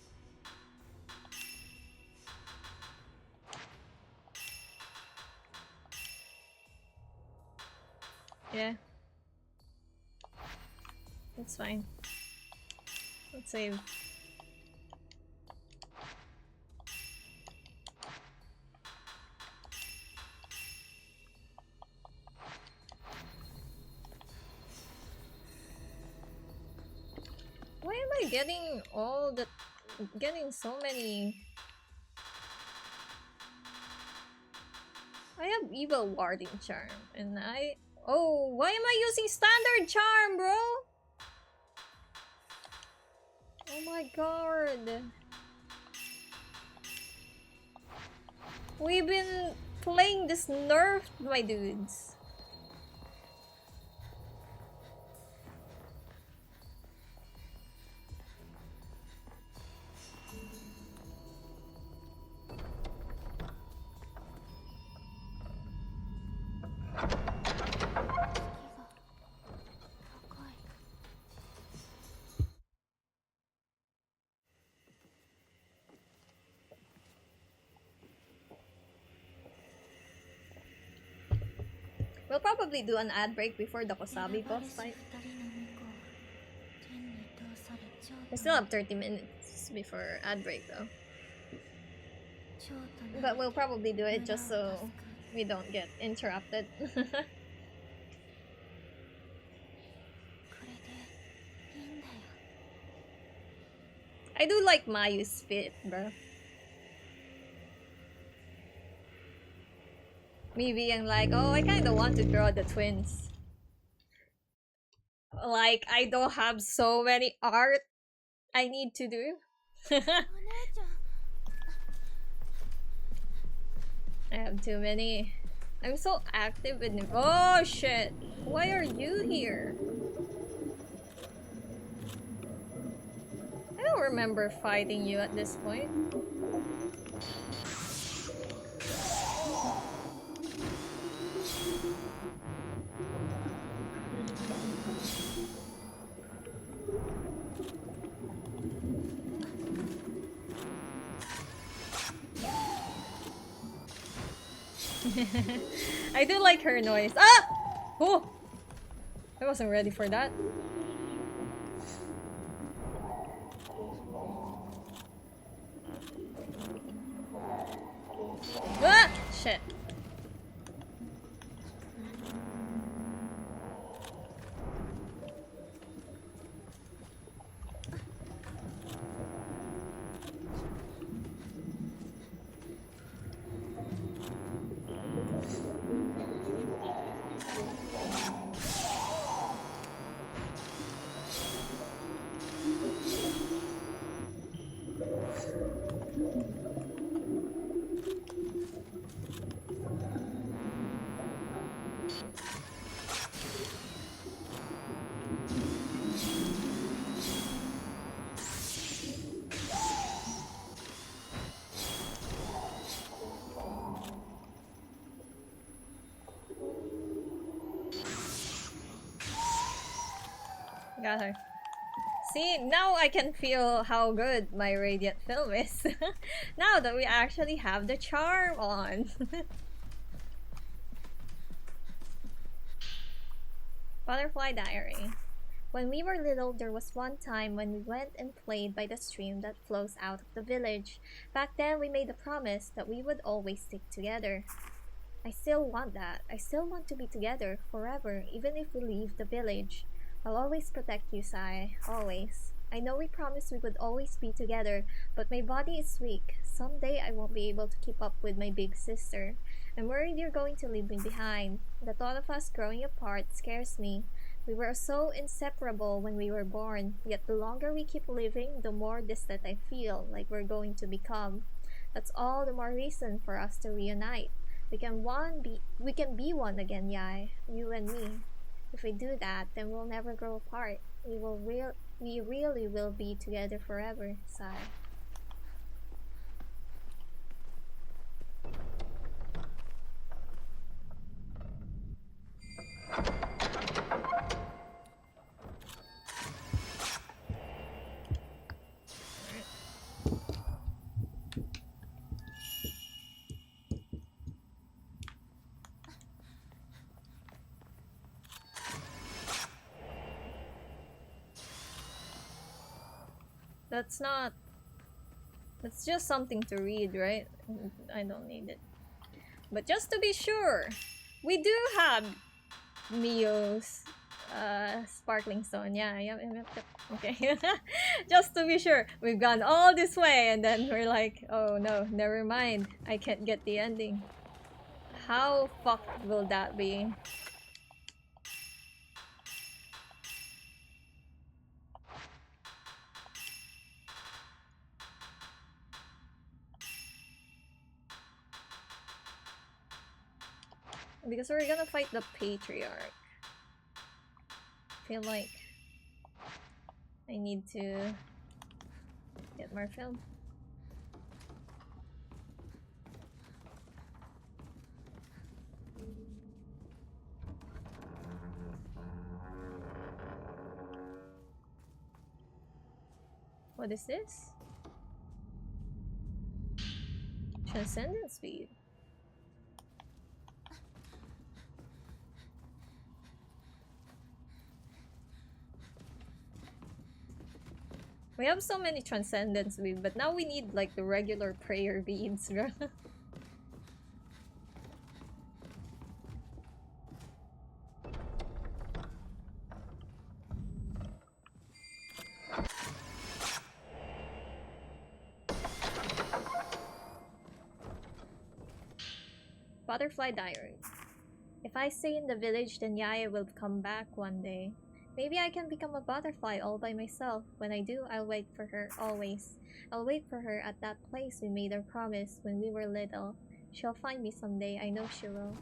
Yeah. That's fine. Let's save. Why am I getting getting so many? I have evil warding charm and oh, why am I using standard charm, bro? Oh my god. We've been playing this nerfed, my dudes. We'll probably do an ad break before the Kosabi boss fight. We still have 30 minutes before ad break though. But we'll probably do it just so we don't get interrupted. これでいいんだよ。 I do like Mayu's fit, bro. Me being like, oh, I kind of want to draw the twins. Like, I don't have so many art I need to do. お姉ちゃん I have too many. I'm so active in. Oh shit! Why are you here? I don't remember fighting you at this point. I do like her noise. Ah! Oh! I wasn't ready for that. Ah! Shit. Got her. See, now I can feel how good my radiant film is. Now that we actually have the charm on. Butterfly Diary. When we were little, there was one time when we went and played by the stream that flows out of the village. Back then, we made a promise that we would always stick together. I still want that. I still want to be together forever, even if we leave the village. I'll always protect you, Sai. Always. I know we promised we would always be together, but my body is weak. Someday I won't be able to keep up with my big sister. I'm worried you're going to leave me behind. The thought of us growing apart scares me. We were so inseparable when we were born, yet the longer we keep living, the more distant I feel like we're going to become. That's all the more reason for us to reunite. We can be one again, Yai. You and me. If we do that, then we'll never grow apart. We really will be together forever, Sai. That's just something to read, right? I don't need it. But just to be sure, we do have Mio's sparkling stone. Yeah. Okay. Just to be sure, we've gone all this way and then we're like, oh no, never mind. I can't get the ending. How fucked will that be? Because we're gonna fight the patriarch. Feel like I need to get more film. What is this? Transcendent speed. We have so many transcendence beads, but now we need like the regular prayer beads. Butterfly Diary. If I stay in the village, then Yaya will come back one day. Maybe I can become a butterfly all by myself. When I do, I'll wait for her, always. I'll wait for her at that place we made our promise when we were little. She'll find me someday, I know she will.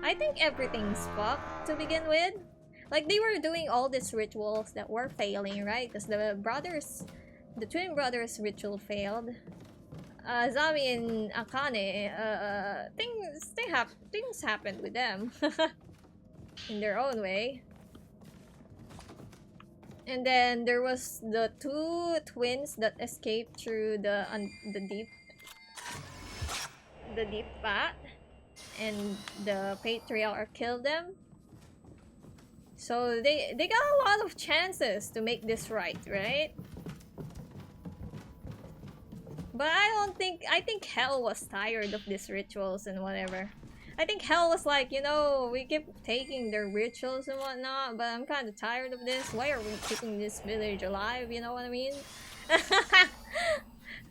I think everything's fucked to begin with. Like, they were doing all these rituals that were failing, right? Because the twin brothers ritual failed. Zami and Akane, things happened with them. In their own way. And then there was the two twins that escaped through the deep vat, and the patriarch killed them. So they got a lot of chances to make this right? But I think Hell was tired of these rituals and whatever. I think Hell was like, you know, we keep taking their rituals and whatnot, but I'm kind of tired of this. Why are we keeping this village alive? You know what I mean?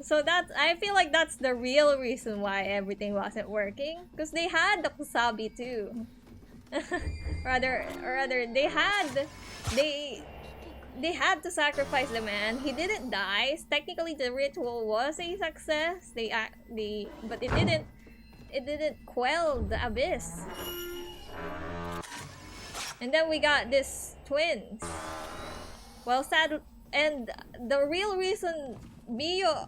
So I feel like that's the real reason why everything wasn't working. Because they had the Kusabi too. rather, they had to sacrifice the man. He didn't die. Technically, the ritual was a success. But it didn't quell the abyss. And then we got these twins. Well, sad, and the real reason Yae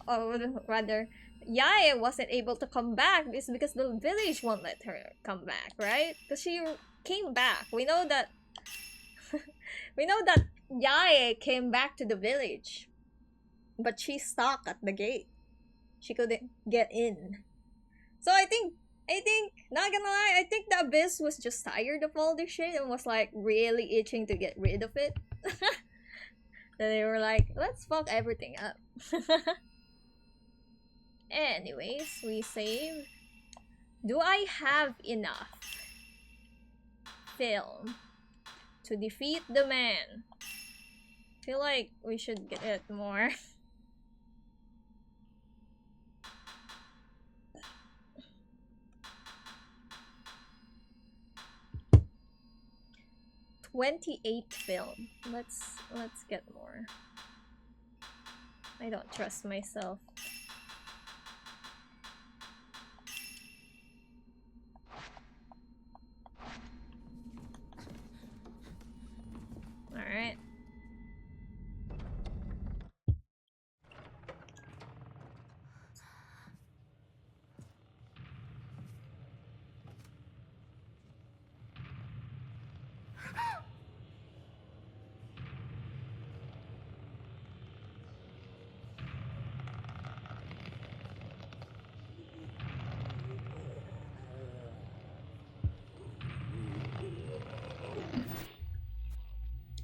wasn't able to come back is because the village won't let her come back, right? Because she came back. We know that Yae came back to the village, but she's stuck at the gate. She couldn't get in. So I think, not gonna lie, I think the Abyss was just tired of all this shit and was like really itching to get rid of it. So they were like, let's fuck everything up. Anyways, we save. Do I have enough film to defeat the man? Feel like we should get more. $28 film. Let's get more. I don't trust myself. Alright.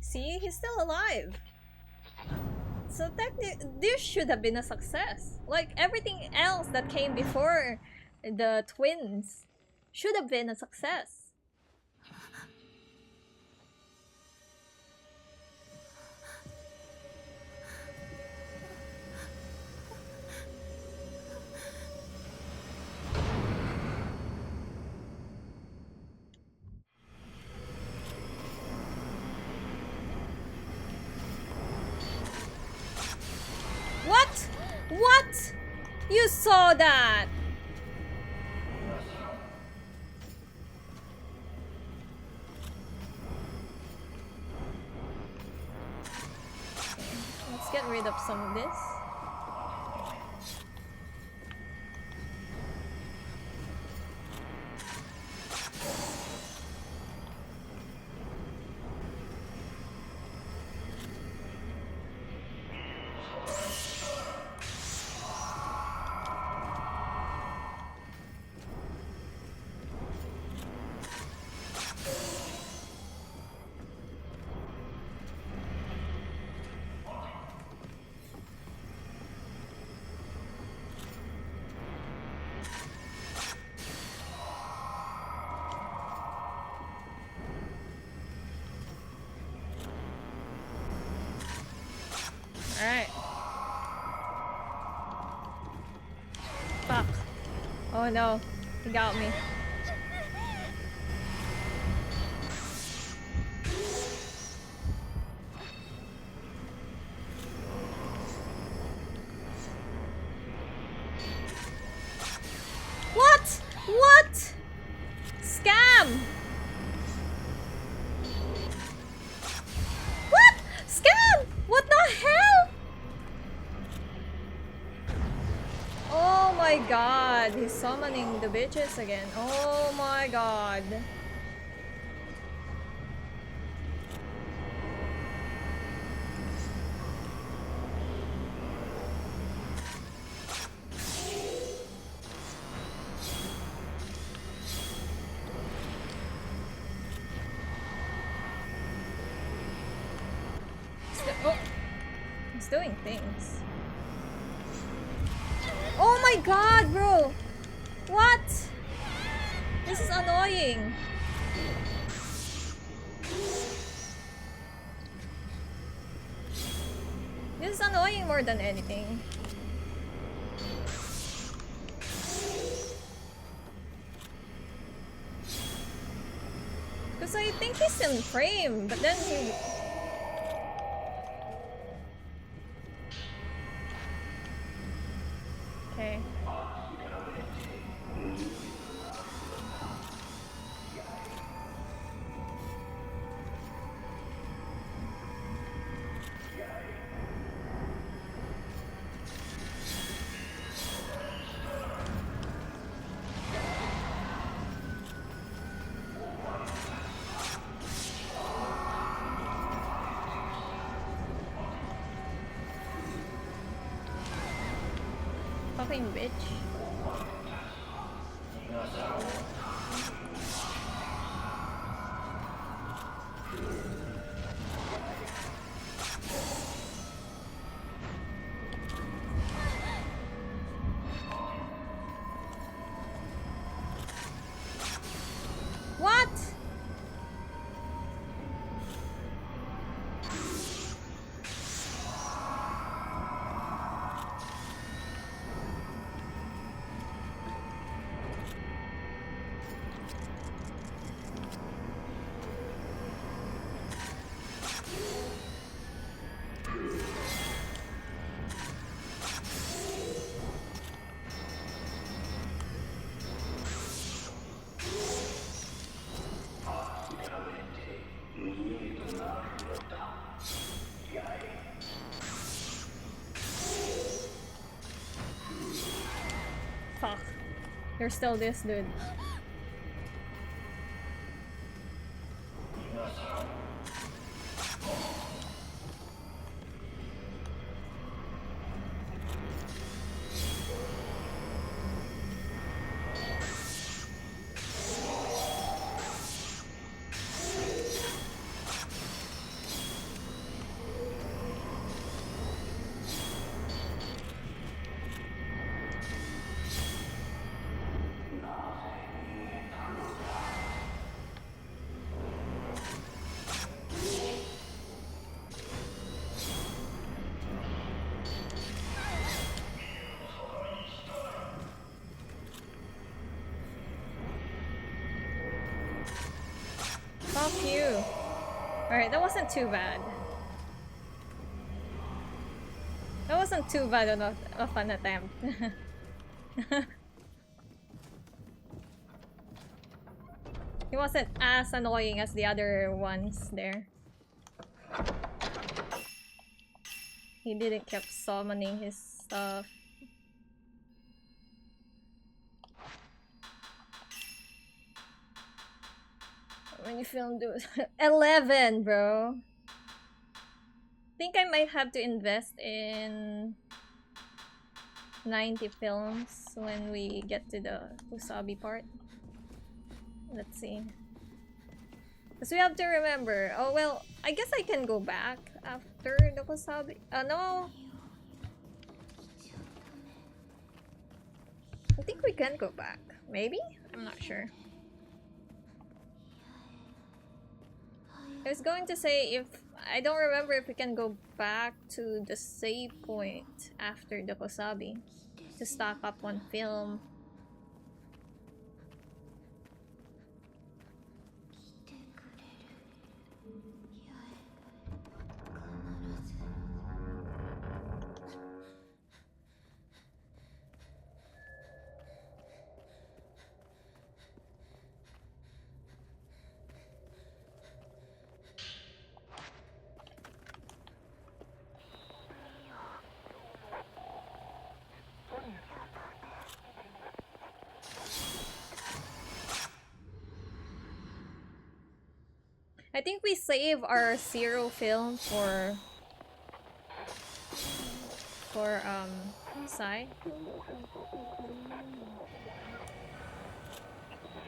See, he's still alive. So technically, this should have been a success. Like, everything else that came before the twins should have been a success. What? What? You saw that? Okay, let's get rid of some of this. Fuck. Oh no. He got me. What? What? Scam! What? Scam! What the hell? Oh my god, he's summoning the bitches again. Oh my god. Oh, he's doing things. Oh my god, bro! What? This is annoying. This is annoying more than anything. Because I think he's in frame, but then he... Okay. Fucking bitch. What? Fuck. You're still this dude. Fuck you. Alright, that wasn't too bad. That wasn't too bad of an attempt. He wasn't as annoying as the other ones there. He didn't keep summoning his stuff. When you film do 11, bro. Think I might have to invest in 90 films when we get to the Usabi part. Let's see. Because we have to remember. Oh well, I guess I can go back after the Wasabi. No. I think we can go back. Maybe? I'm not sure. I was going to say if I don't remember if we can go back to the save point after the Wasabi. to stock up on film. 来てくれる八重必ず I think we save our zero film for Sai.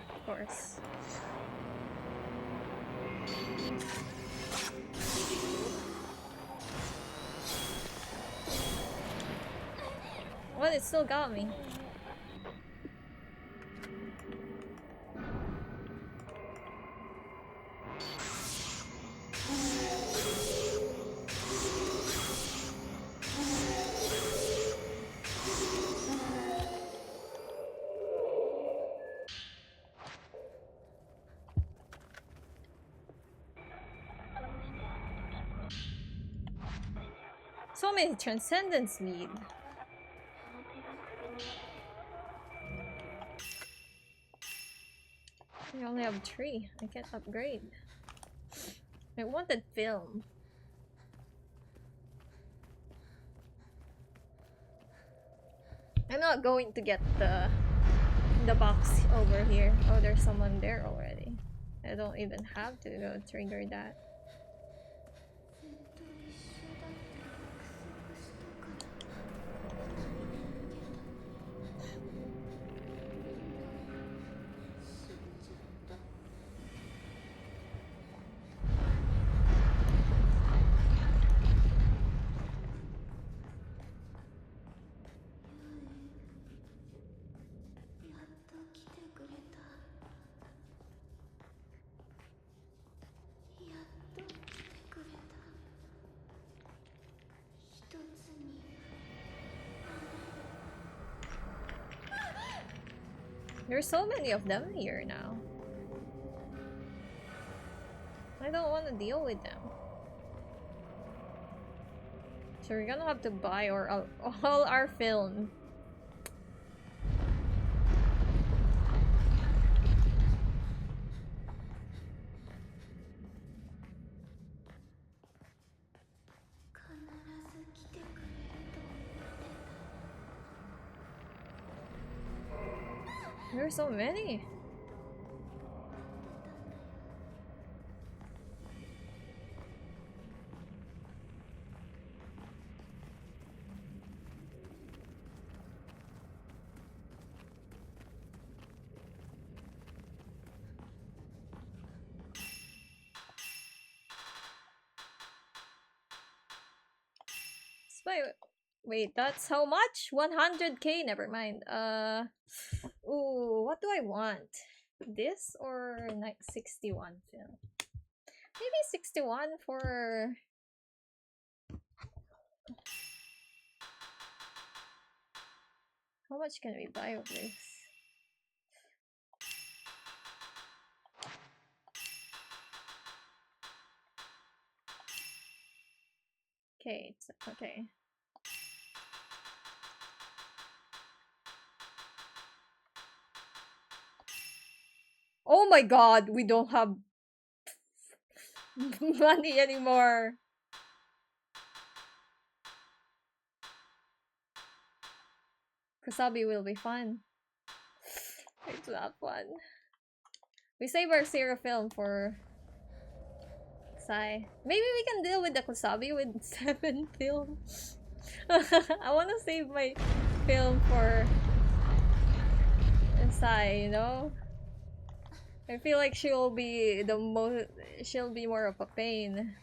Of course. Well, it still got me. So many transcendence lead. I only have 3. I can't upgrade. I wanted film. I'm not going to get the box over here. Oh, there's someone there already. I don't even have to go trigger that. ずっと一緒だって約束したから逃げた死んじゃったやっと来てくれたやっと来てくれた一つに There's so many of them here now. I don't want to deal with them. So we're gonna have to buy all our film. There are so many. Wait, that's how much? 100k, never mind. Ooh, what do I want? This or 61 film? Maybe 61 for... How much can we buy of this? Okay, it's okay. Oh my god, we don't have money anymore. Kusabi will be fun. It's not fun. We save our zero film for Sai. Maybe we can deal with the Kusabi with 7 film. I want to save my film for Sai, you know? I feel like she'll be more of a pain.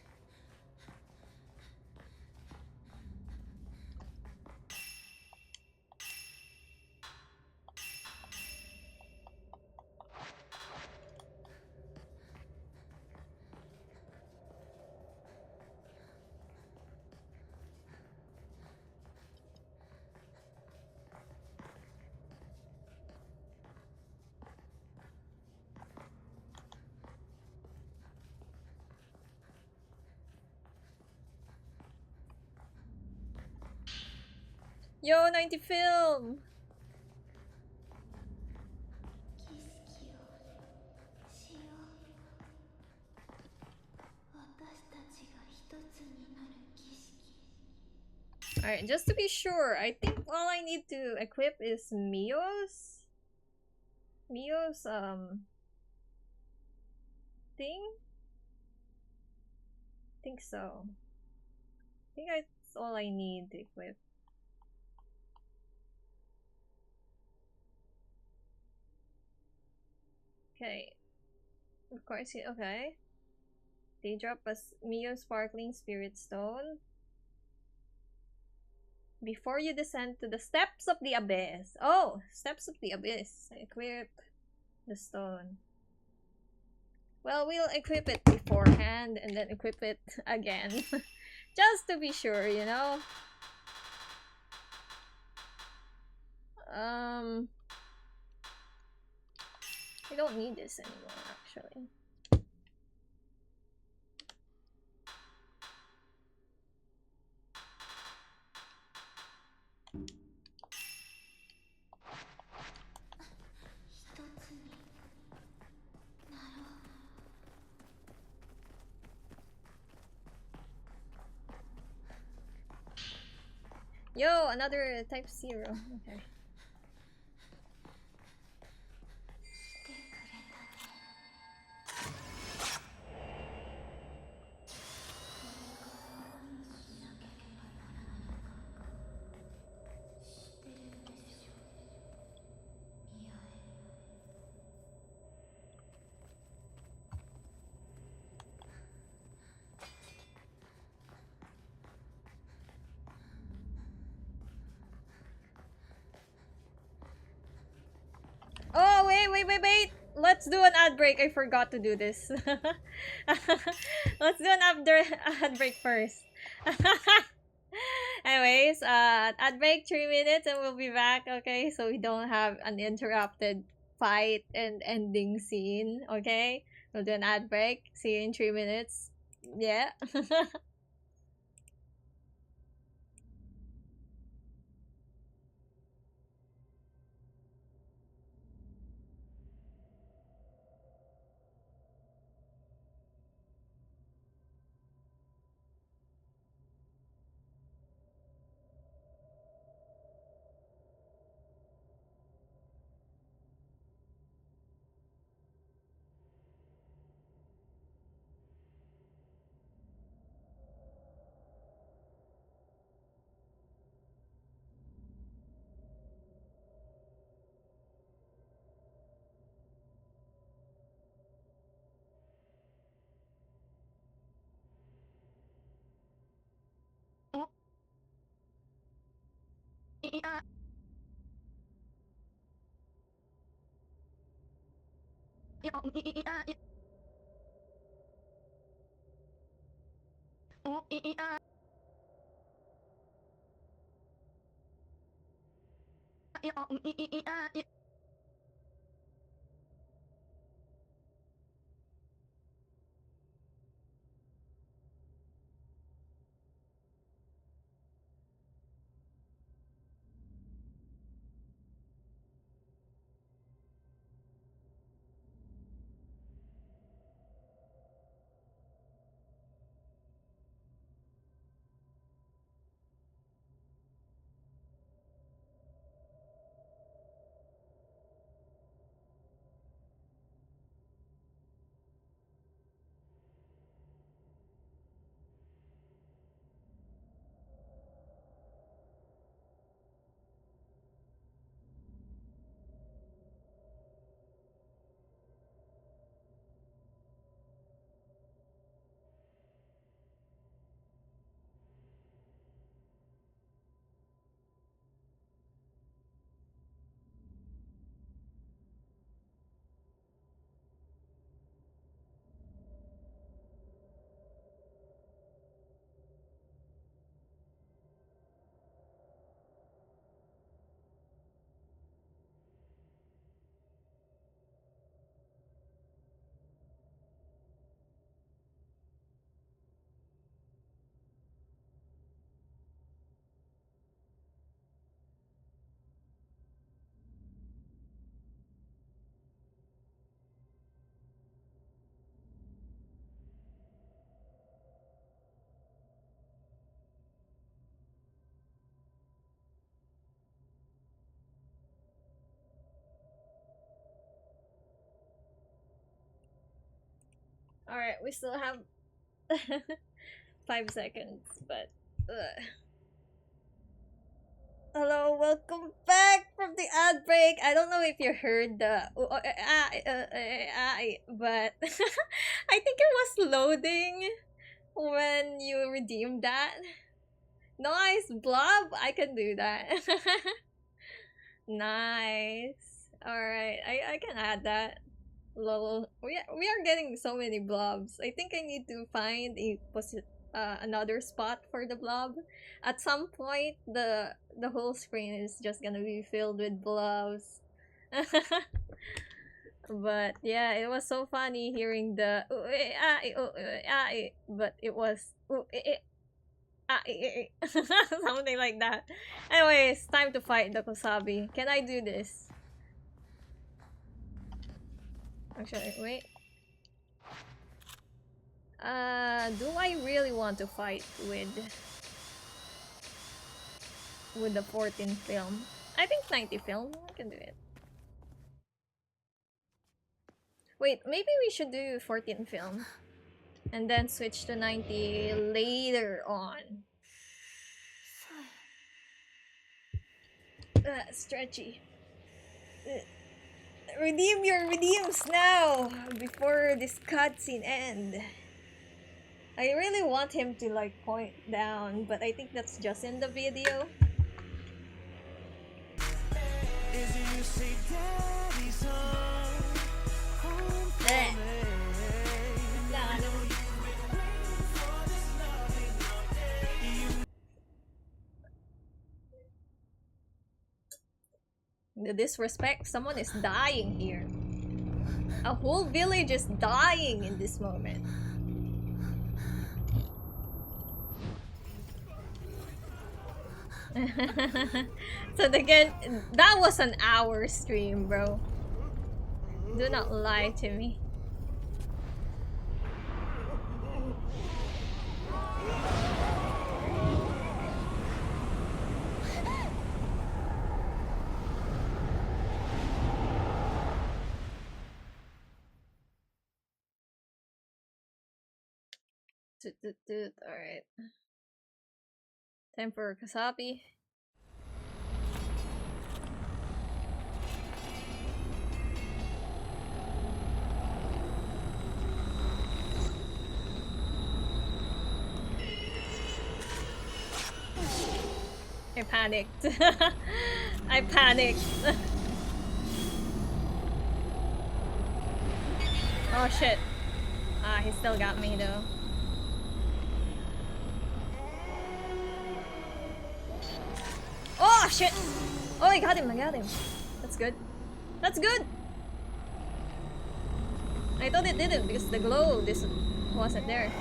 Yo, 90 film! 儀式をしよう。私たちが一つになる儀式。 Alright, just to be sure, I think all I need to equip is Mio's thing? Think so. I think that's all I need to equip. Okay. Of course, okay. They drop us Mio Sparkling Spirit Stone. Before you descend to the Steps of the Abyss. Oh, Steps of the Abyss. Equip the stone. Well, we'll equip it beforehand and then equip it again. Just to be sure, you know? We don't need this anymore, actually. Yo, another type 0. Okay. Oh, wait. Let's do an ad break. I forgot to do this. Let's do an ad break first. Anyways, ad break 3 minutes and we'll be back, okay? So we don't have an interrupted fight and ending scene, okay? We'll do an ad break. See you in 3 minutes. Yeah. Alright, we still have 5 seconds, but hello, welcome back from the ad break. I don't know if you heard the but I think it was loading when you redeemed that. Nice, Blob. I can do that. Nice. Alright, I can add that. Lol. We are getting so many blobs. I think I need to find another spot for the blob. At some point, the whole screen is just gonna be filled with blobs. But yeah, it was so funny hearing the but it was something like that. Anyways, time to fight the Kosabi. Can I do this? Actually, wait. Do I really want to fight with the 14 film? I think 90 film. I can do it. Wait, maybe we should do 14 film and then switch to 90 later on. Stretchy. Redeem your redeems now before this cutscene end. I really want him to like point down, but I think that's just in the video. The disrespect, someone is dying here. A whole village is dying in this moment. So again, that was an hour stream, bro. Do not lie to me. Alright. Time for Kasapi. I panicked. I panicked. Oh shit. Ah, he still got me though. Oh shit! Oh, I got him, I got him. That's good. That's good! I thought it didn't because the glow this wasn't there.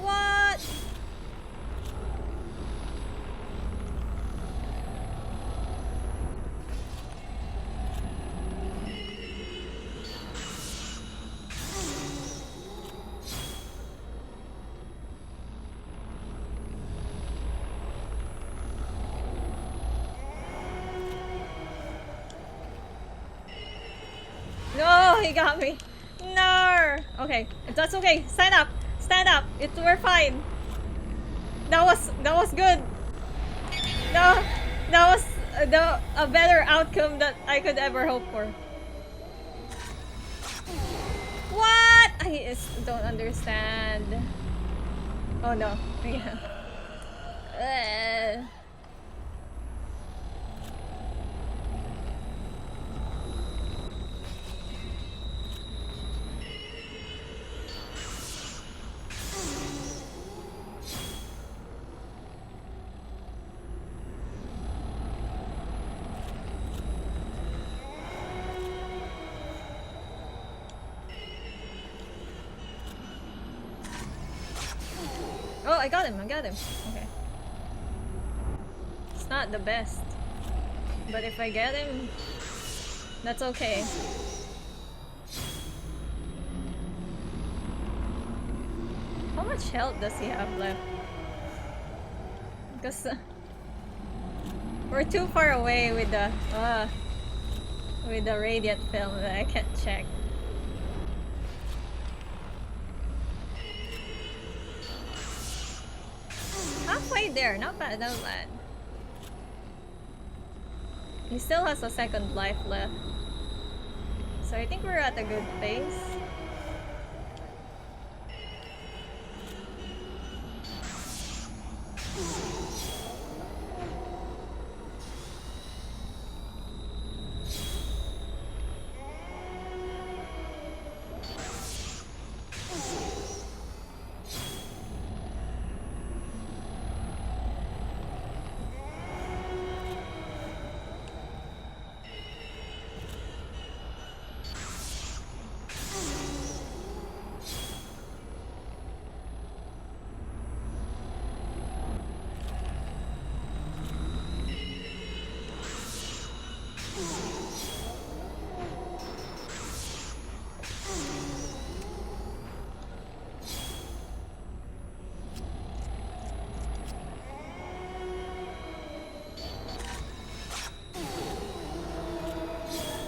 What? No, he got me. No. Okay, that's okay. Stand up. Stand up. We're fine. That was good. No, that was a better outcome that I could ever hope for. What? I just don't understand. Oh no. Yeah. Oh, I got him. Okay. It's not the best. But if I get him, that's okay. much health does he have left? Because we're too far away with the radiant film that I can't check. Halfway there, not bad, not bad. He still has a second life left. So I think we're at a good pace.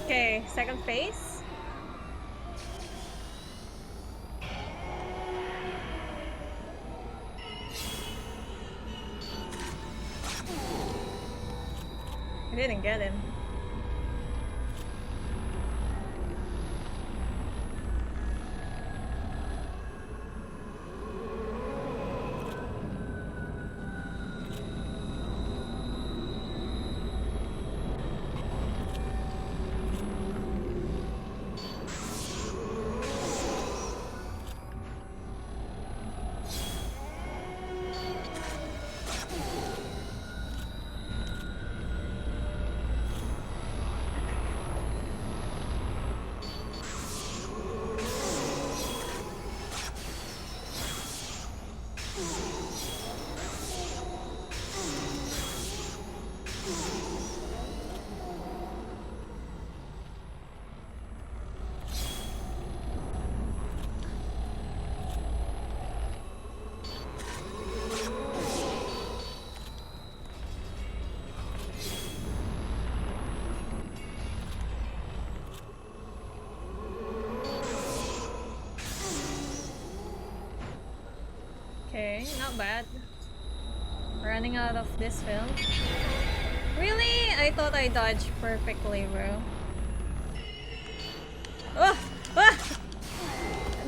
Okay, second phase. I didn't get him. Okay, not bad. Running out of this film. Really? I thought I dodged perfectly, bro. Oh! Ah!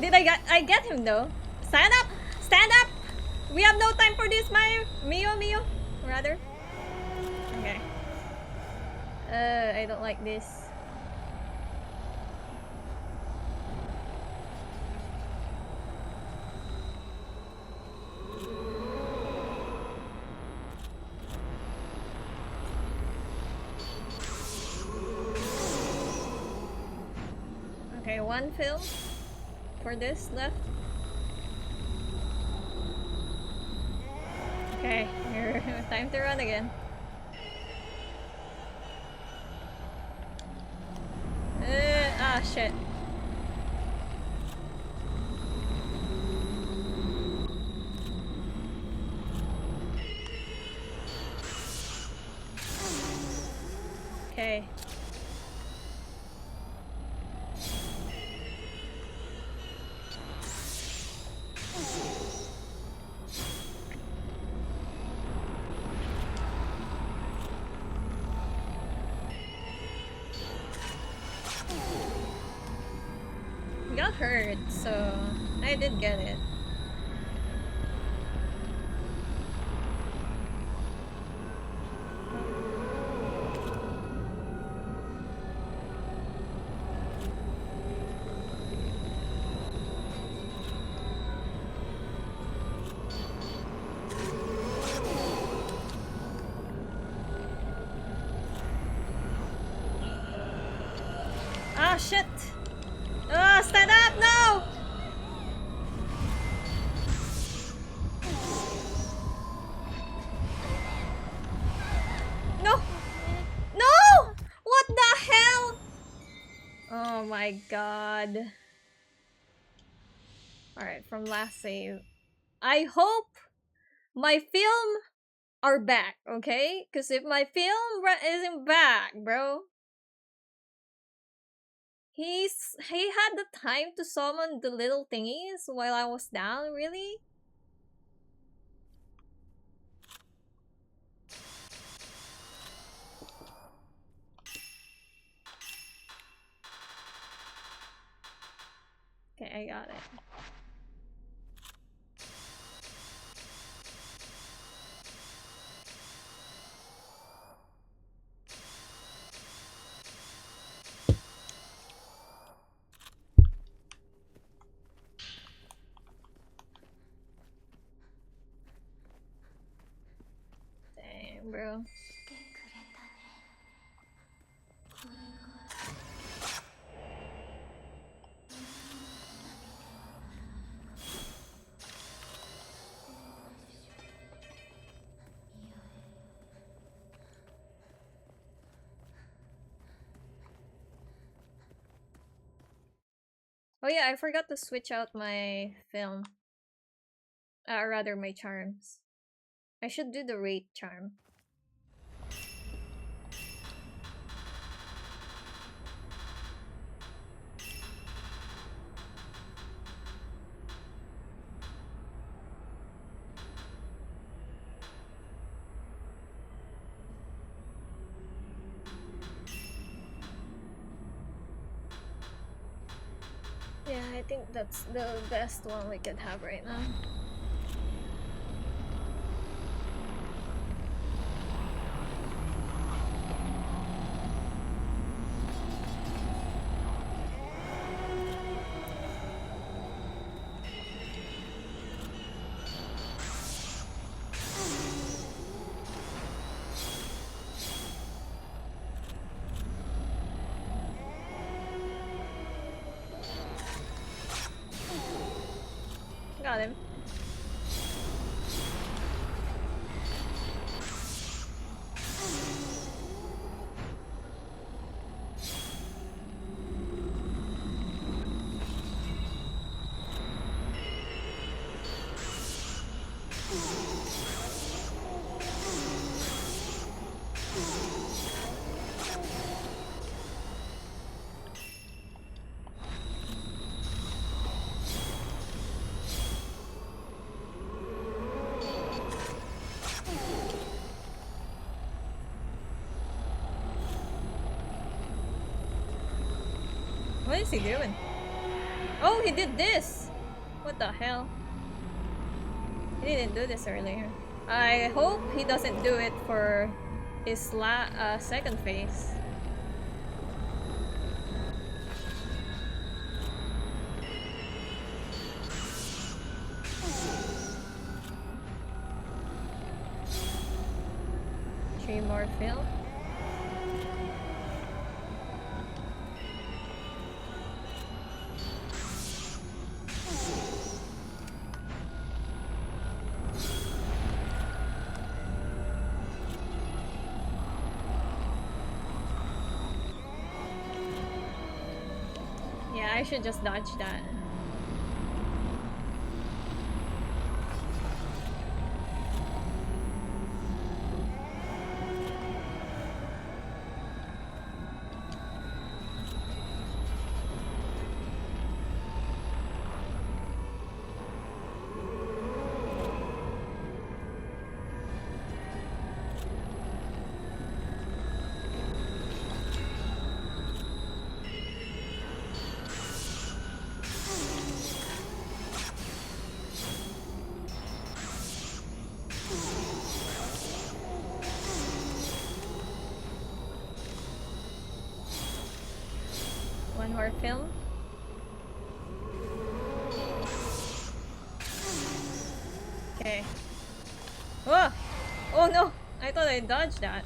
Did I get him though? Stand up! Stand up! We have no time for this, Mio, rather. Okay. I don't like this. Okay, one film for this left. Okay, here, time to run again. Shit. Okay. Got hurt, so I did get it. Ah, shit! Ah, stand up! No! No! No! What the hell? Oh my god. Alright, from last save. I hope my film are back, okay? Because if my film isn't back, bro, he had the time to summon the little thingies while I was down, really? Okay, I got it. Dang, bro. してくれたね。これが Oh yeah, I forgot to switch out my film. Rather my charms. I should do the rate charm. Yeah, I think that's the best one we could have right now. Got him. What is he doing? Oh, he did this! What the hell? He didn't do this earlier. I hope he doesn't do it for his second phase. Three more film. Yeah, I should just dodge that. One more film. Okay. Oh! Oh no! I thought I dodged that.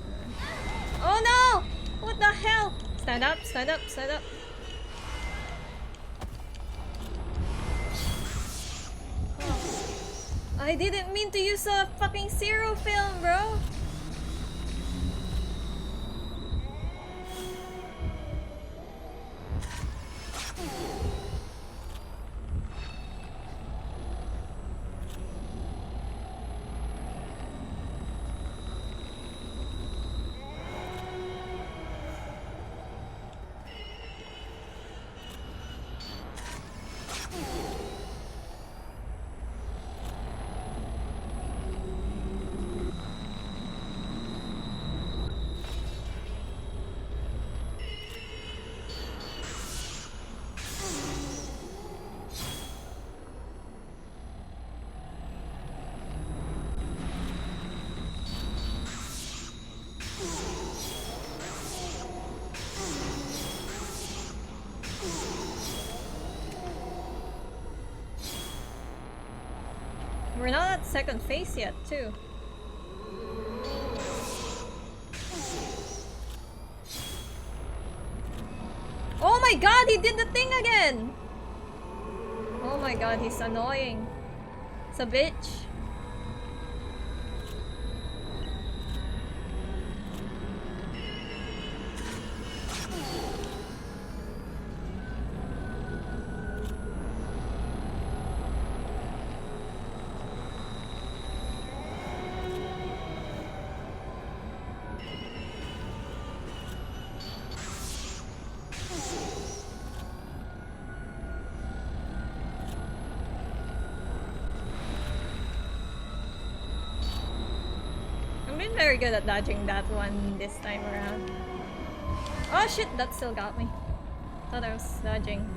Oh no! What the hell? Stand up, stand up, stand up. Oh. I didn't mean to use a fucking zero film, bro! We're not at second phase yet, too. Oh my god, he did the thing again! Oh my god, he's annoying. It's a bitch. I've been very good at dodging that one this time around. Oh shit, that still got me. Thought I was dodging.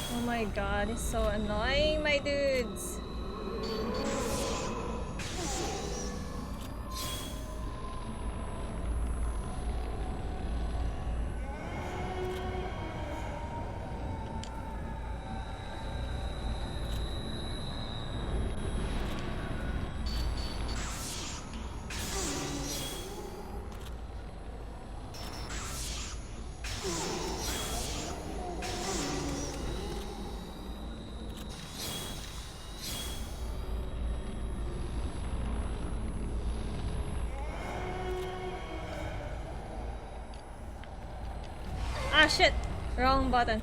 Oh my god, it's so annoying, my dudes. Ah shit! Wrong button.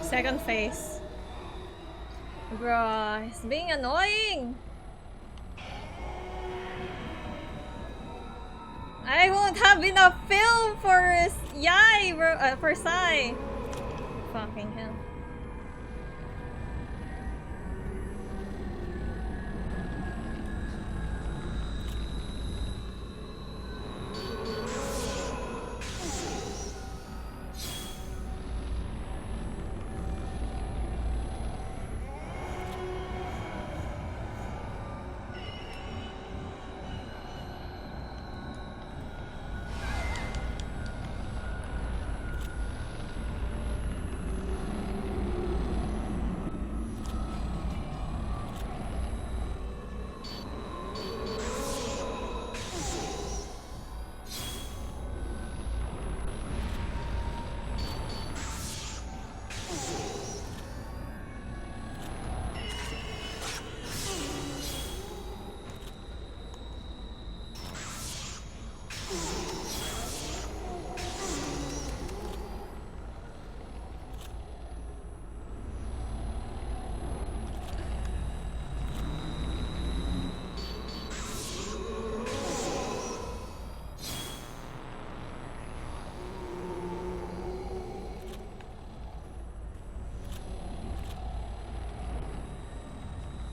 Second phase. Bruh, it's being annoying! I won't have enough film for Yai, bro, for Sai. Fucking hell.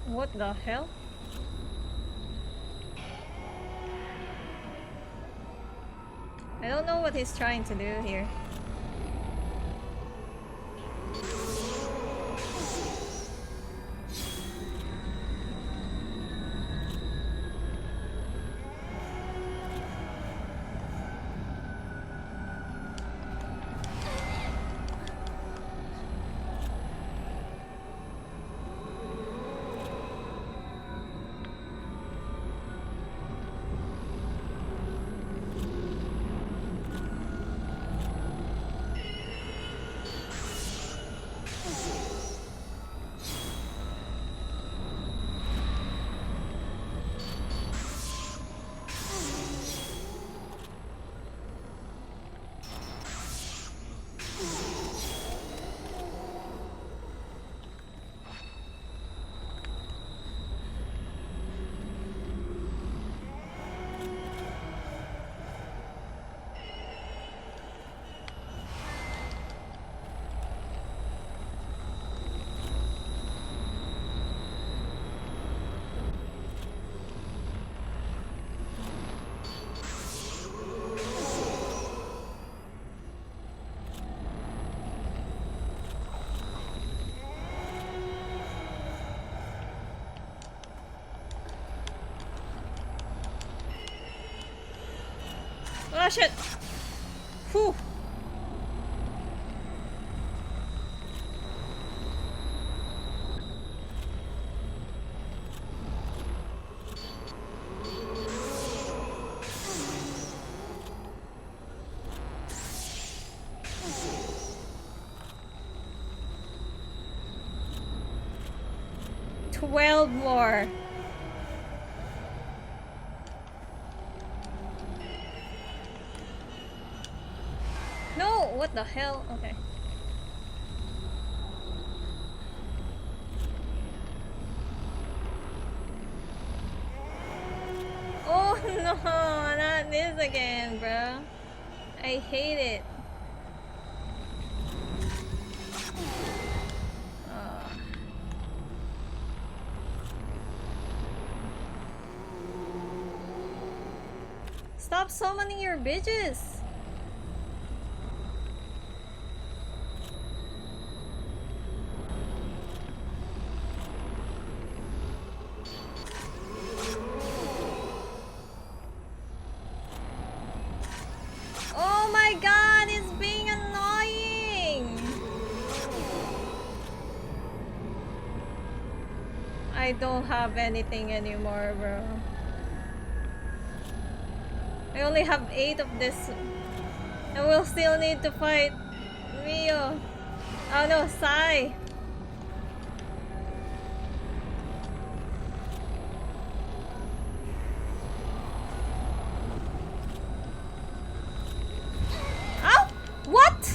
What the hell? I don't know what he's trying to do here. Oh shit! Whew! 12 more. No, what the hell? Okay. Oh no, not this again, bro. I hate it. Uh, Stop summoning your bitches. Oh my god, it's being annoying. I don't have anything anymore, bro. I only have 8 of this. And we'll still need to fight Mio. Oh no, Sai. Ow! What?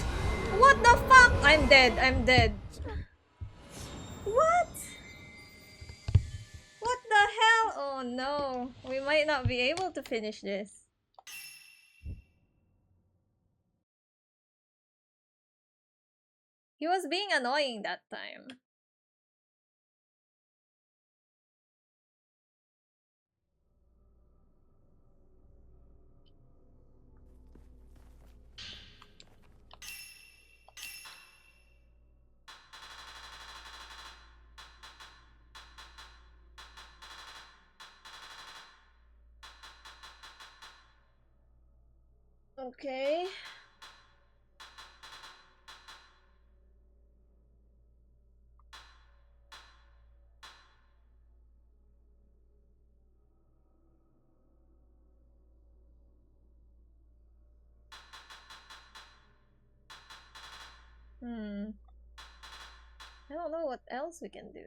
What the fuck? I'm dead. I'm dead. What? What the hell? Oh no. We might not be able to finish this. He was being annoying that time. Okay. Hmm. I don't know what else we can do.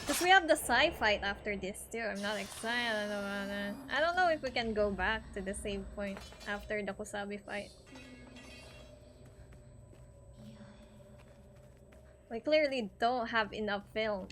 Because we have the Psy fight after this too. I'm not excited about it. I don't know if we can go back to the save point after the Kusabi fight. We clearly don't have enough film.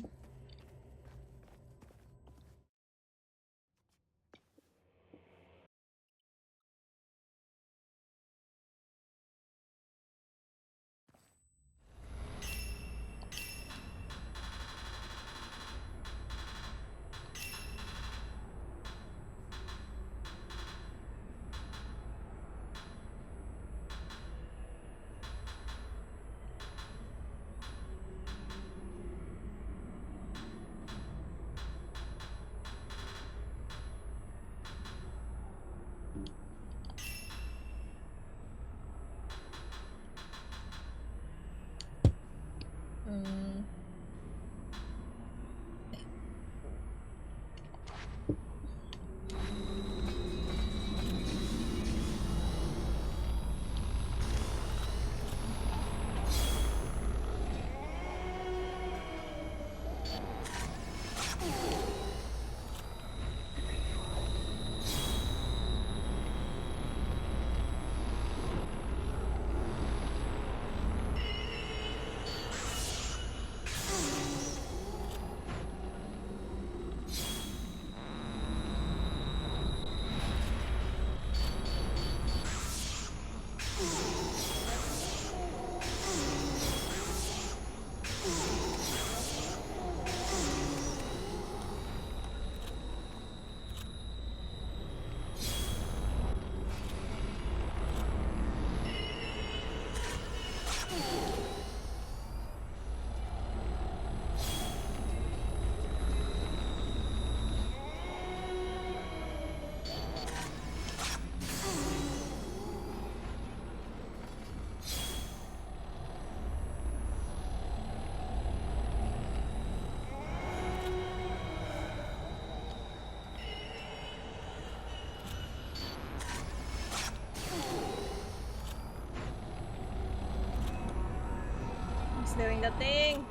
He's doing the thing.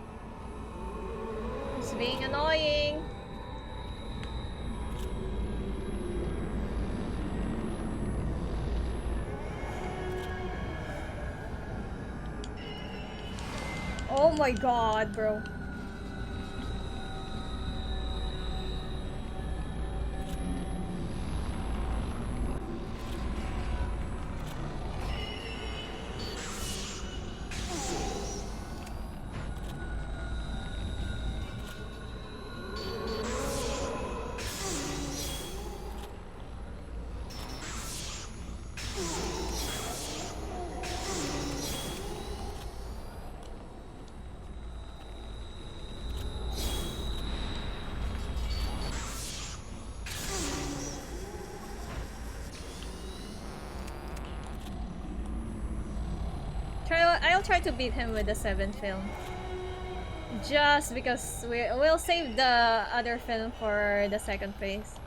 He's being annoying. Oh my god, bro. I'll try to beat him with the 7th film. Just because we'll save the other film for the second phase.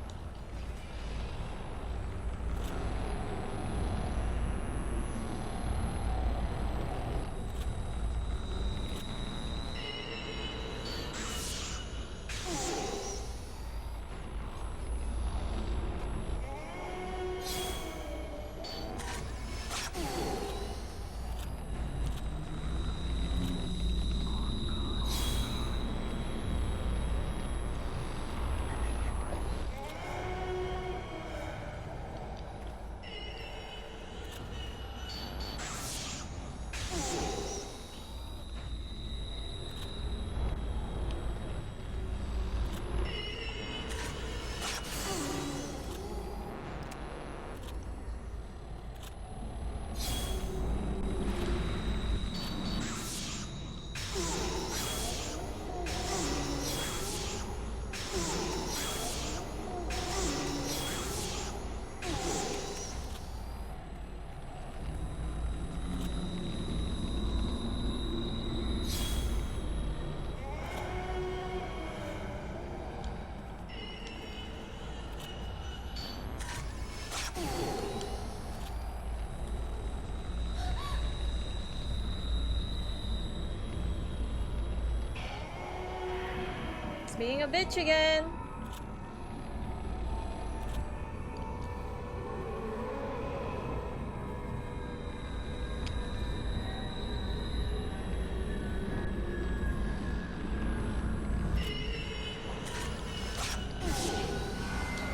It's being a bitch again.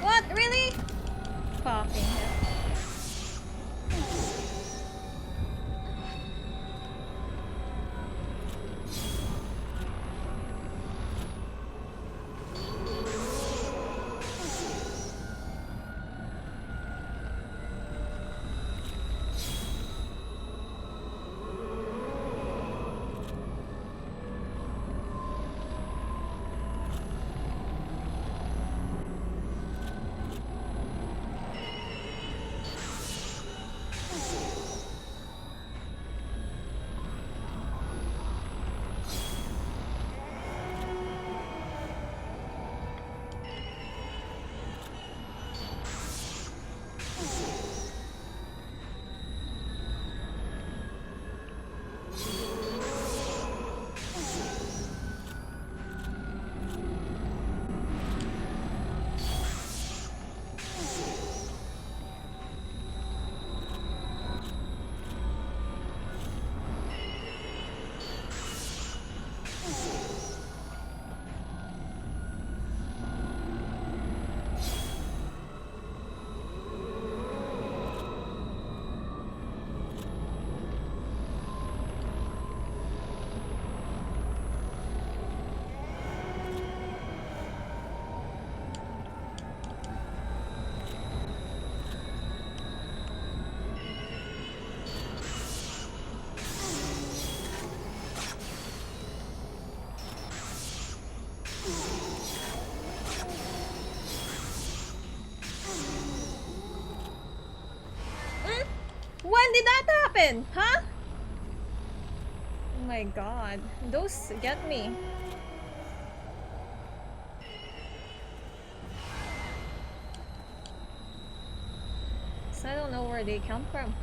What? Really? Fucking hell. did that happen? Huh? Oh my god. Those get me. So I don't know where they come from.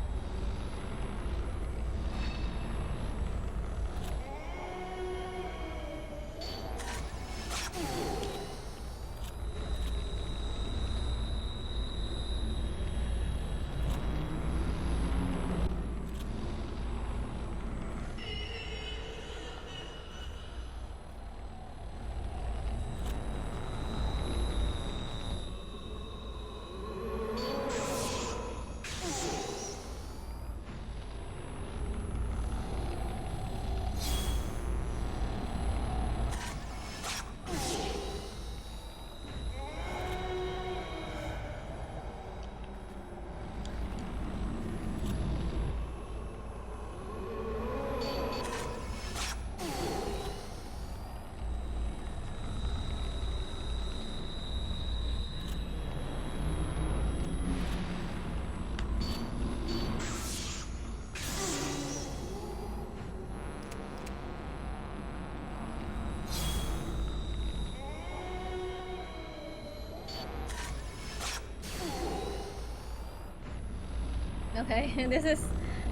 Okay, this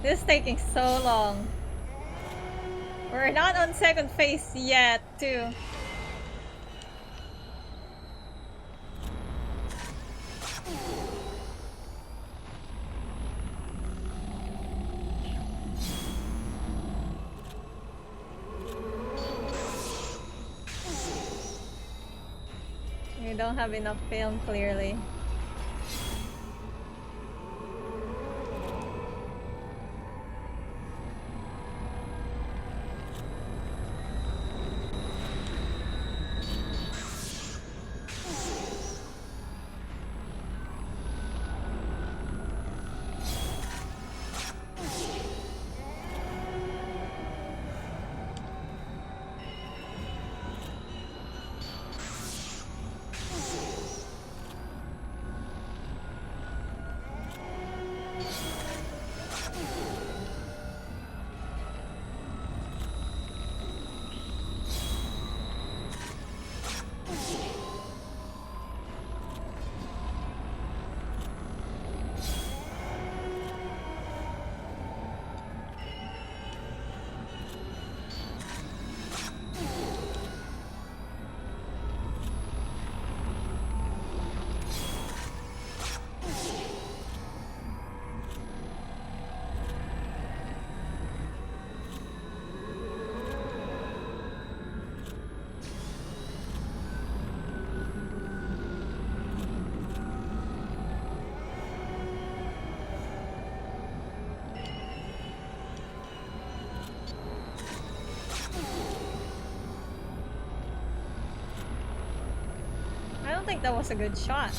is taking so long. We're not on second phase yet, too. We don't have enough film, clearly. I don't think that was a good shot.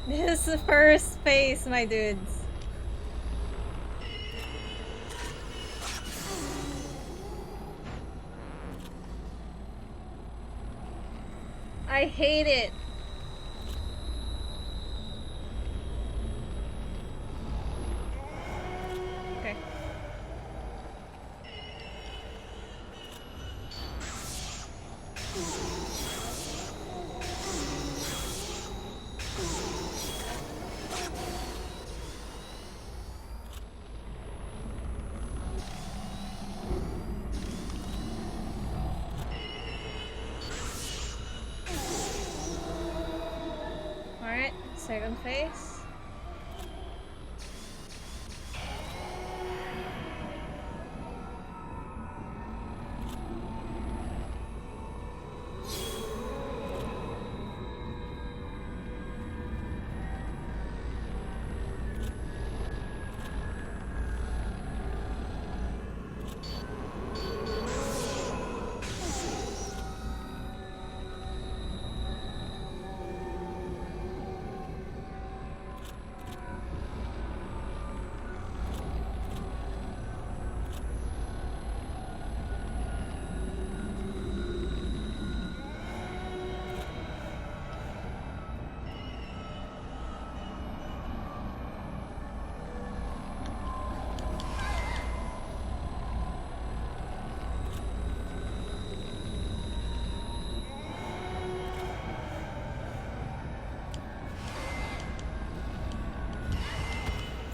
This is the first phase, my dudes. I hate it. Okay. Alright, second phase.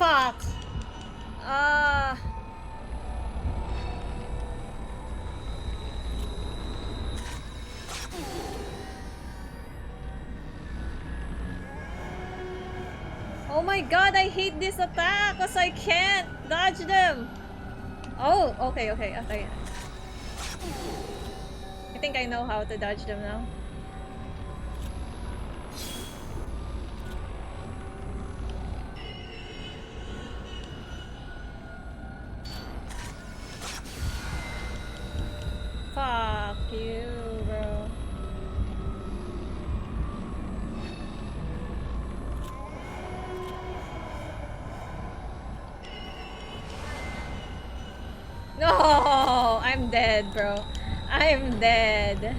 Fuck! Ah. Oh my god, I hate this attack because I can't dodge them. Oh, okay, okay, okay. I think I know how to dodge them now. Fuck you, bro. No, I'm dead, bro. I'm dead.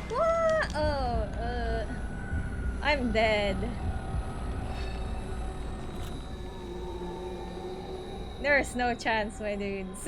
What? Oh, I'm dead. There's no chance, my dudes.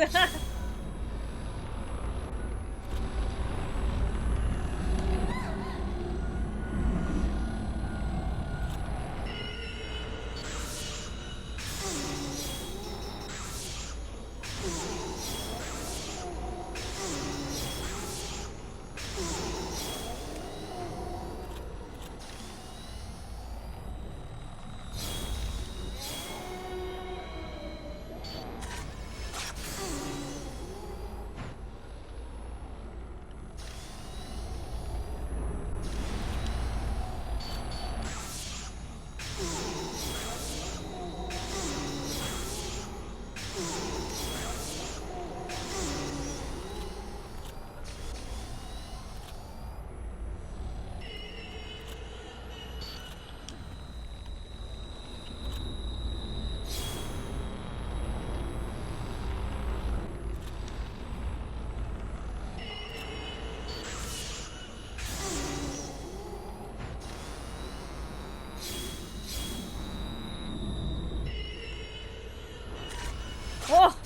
Oh!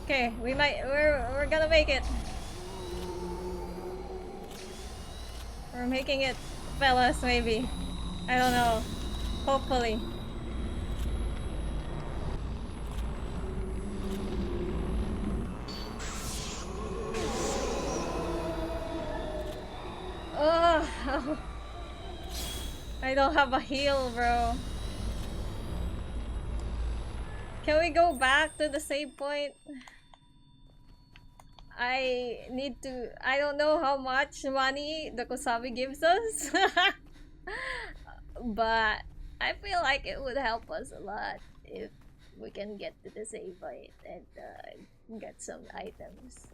Okay, we're gonna make it. We're making it, fellas, maybe. I don't know. Hopefully. Oh, I don't have a heal, bro. Can we go back to the save point? I need to. I don't know how much money the Kosabi gives us, but I feel like it would help us a lot if we can get to the save point and get some items.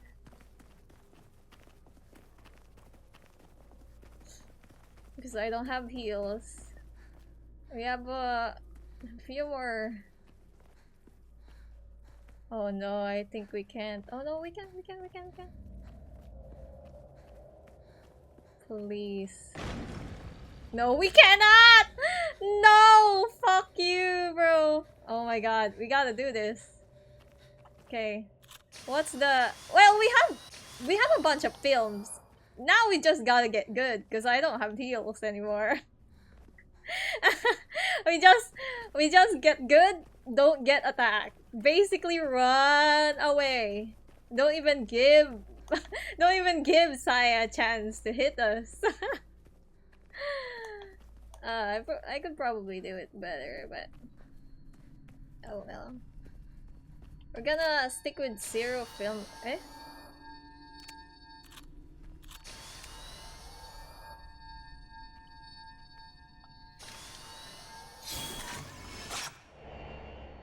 Because I don't have heals. We have a few more. Oh no, I think we can't. Oh no, we can. Please. No, we cannot! No! Fuck you, bro. Oh my god, we gotta do this. Okay. What's the... Well, we have a bunch of films. Now we just gotta get good, because I don't have heals anymore. we just get good, don't get attacked. Basically run away. Don't even give Saya a chance to hit us. I could probably do it better, but oh well. We're gonna stick with zero film. Eh?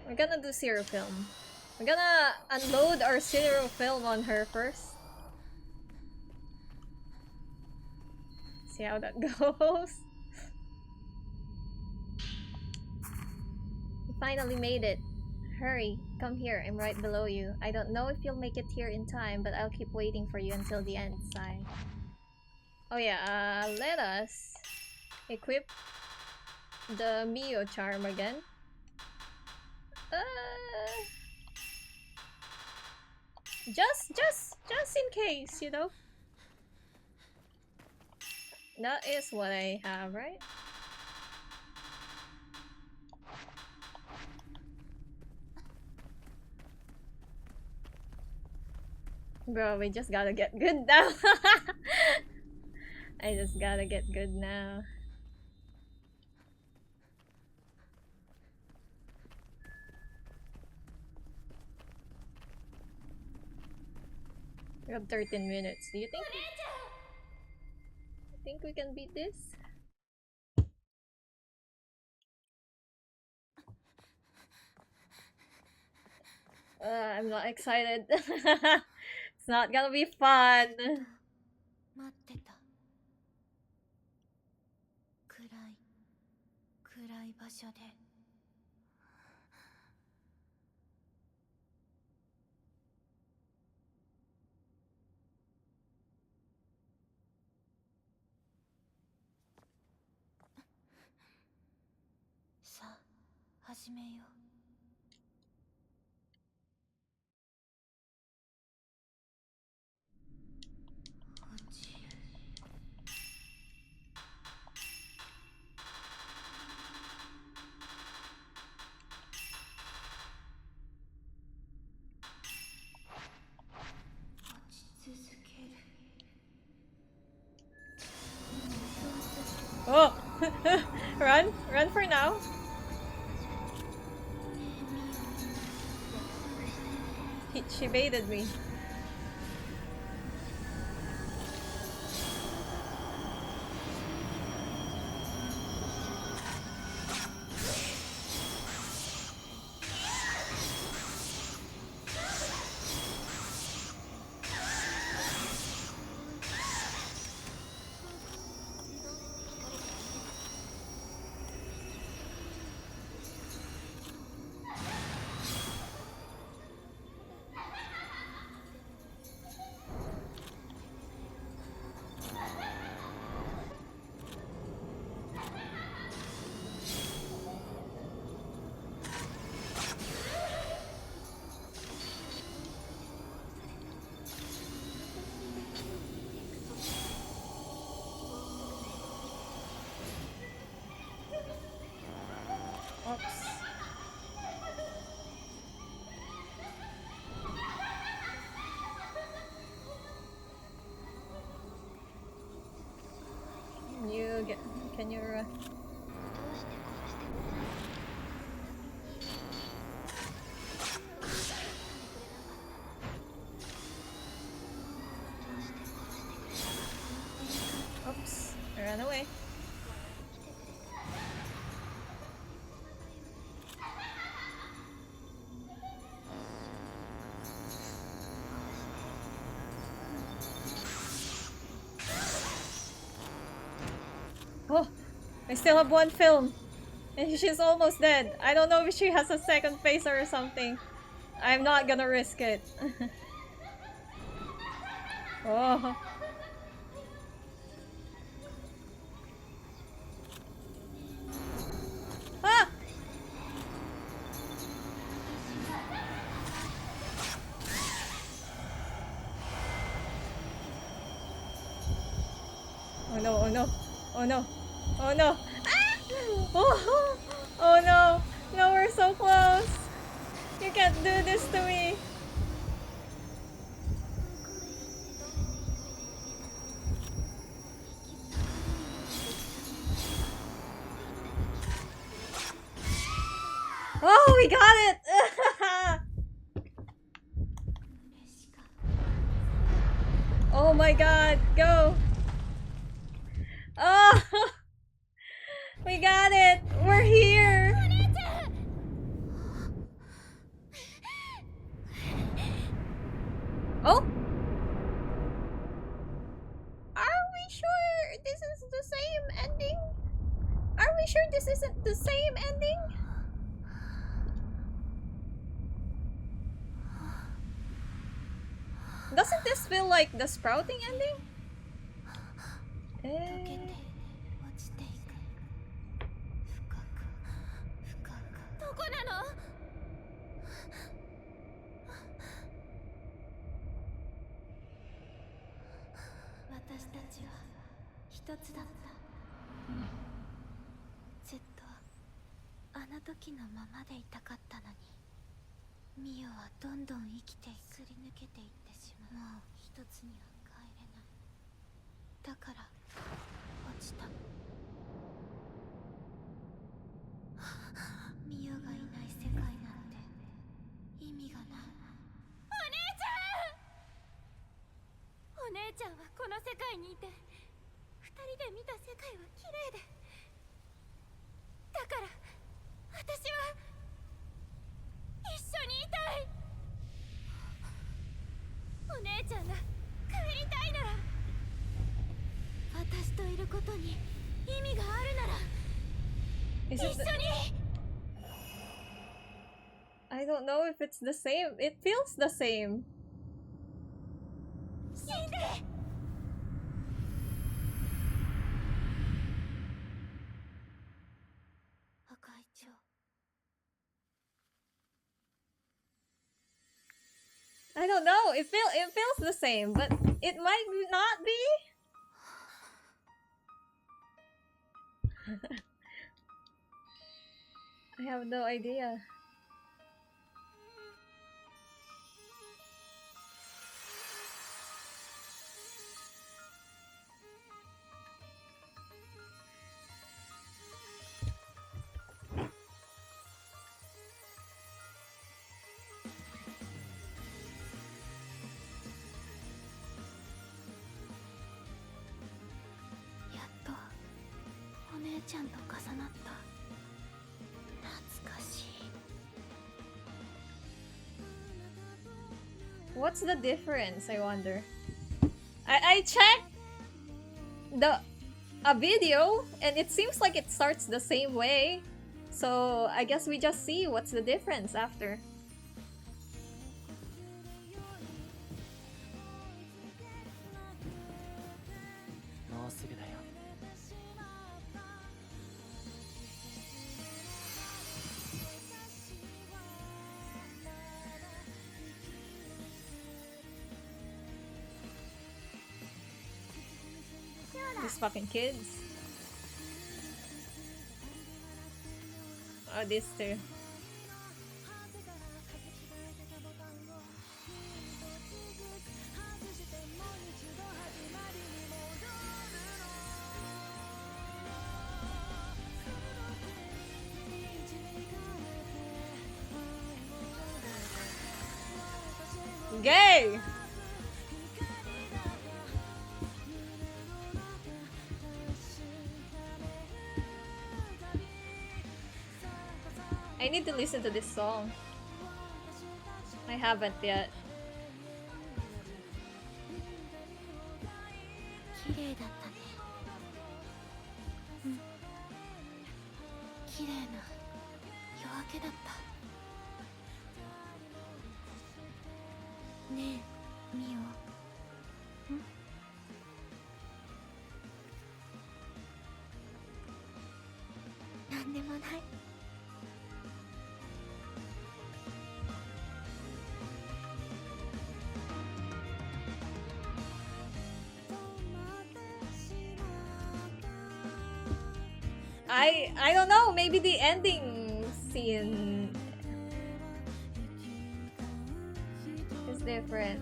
We're gonna do zero film. We're gonna unload our zero film on her first. See how that goes. We finally made it. Hurry, come here, I'm right below you. I don't know if you'll make it here in time, but I'll keep waiting for you until the end, Sai. Oh yeah, let us equip the Mio charm again. Uh, just in case, you know. That is what I have, right? Bro, we just gotta get good now. I just gotta get good now. We have 13 minutes. Do you think we can beat this? I'm not excited. It's not gonna be fun. 待ってた。暗い暗い場所で。さあ始めよう。落ちる。落ち続ける。 Oh! Run for now. She baited me. Oops. Can you Oops, I ran away. Oh, I still have one film. And she's almost dead. I don't know if she has a second face or something. I'm not gonna risk it. Oh. Ah! Oh no, oh no, oh no, oh no. Ah! Oh, oh no, no, we're so close. You can't do this to me. Oh, we got it! Oh my god, go! Oh! We got it! We're here! Oh? Are we sure this is the same ending? Are we sure this isn't the same ending? Doesn't this feel like the sprouting ending? 溶けて落ちていく深一つだった。ずっとあの時のままでいたかったのに、ミオはどんどん生きてすり抜けていってしまう。もう一つには帰れない。だから落ちた。ミオがいない世界なんて意味がない。お姉ちゃん！お姉ちゃんはこの世界にいて、二人で見た世界は綺麗で、だから私は一緒にいたい。お姉ちゃんが帰りたいなら、私といることに意味があるなら一緒に。I don't know if it's the same. It feels the same. 死んで。赤い蝶。I don't know. It feels the same, but it might not be. I have no idea. What's the difference, I wonder? I checked a video and it seems like it starts the same way. So I guess we just see what's the difference after. These fucking kids. Oh, these two. Gay! I need to listen to this song. I haven't yet. 綺麗だったね。うん。綺麗な夜明けだった。ねえ、ミオ。ん？なんでもない。I don't know, maybe the ending scene is different.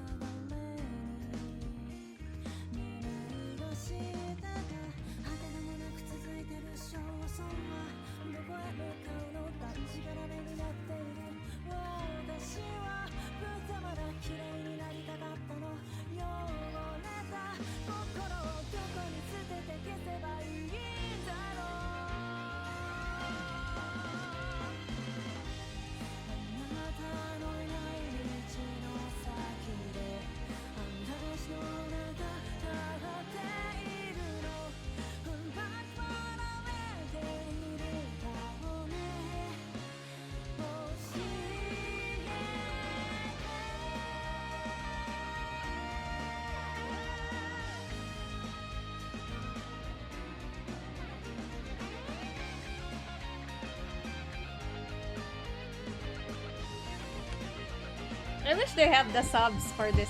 I wish they have the subs for this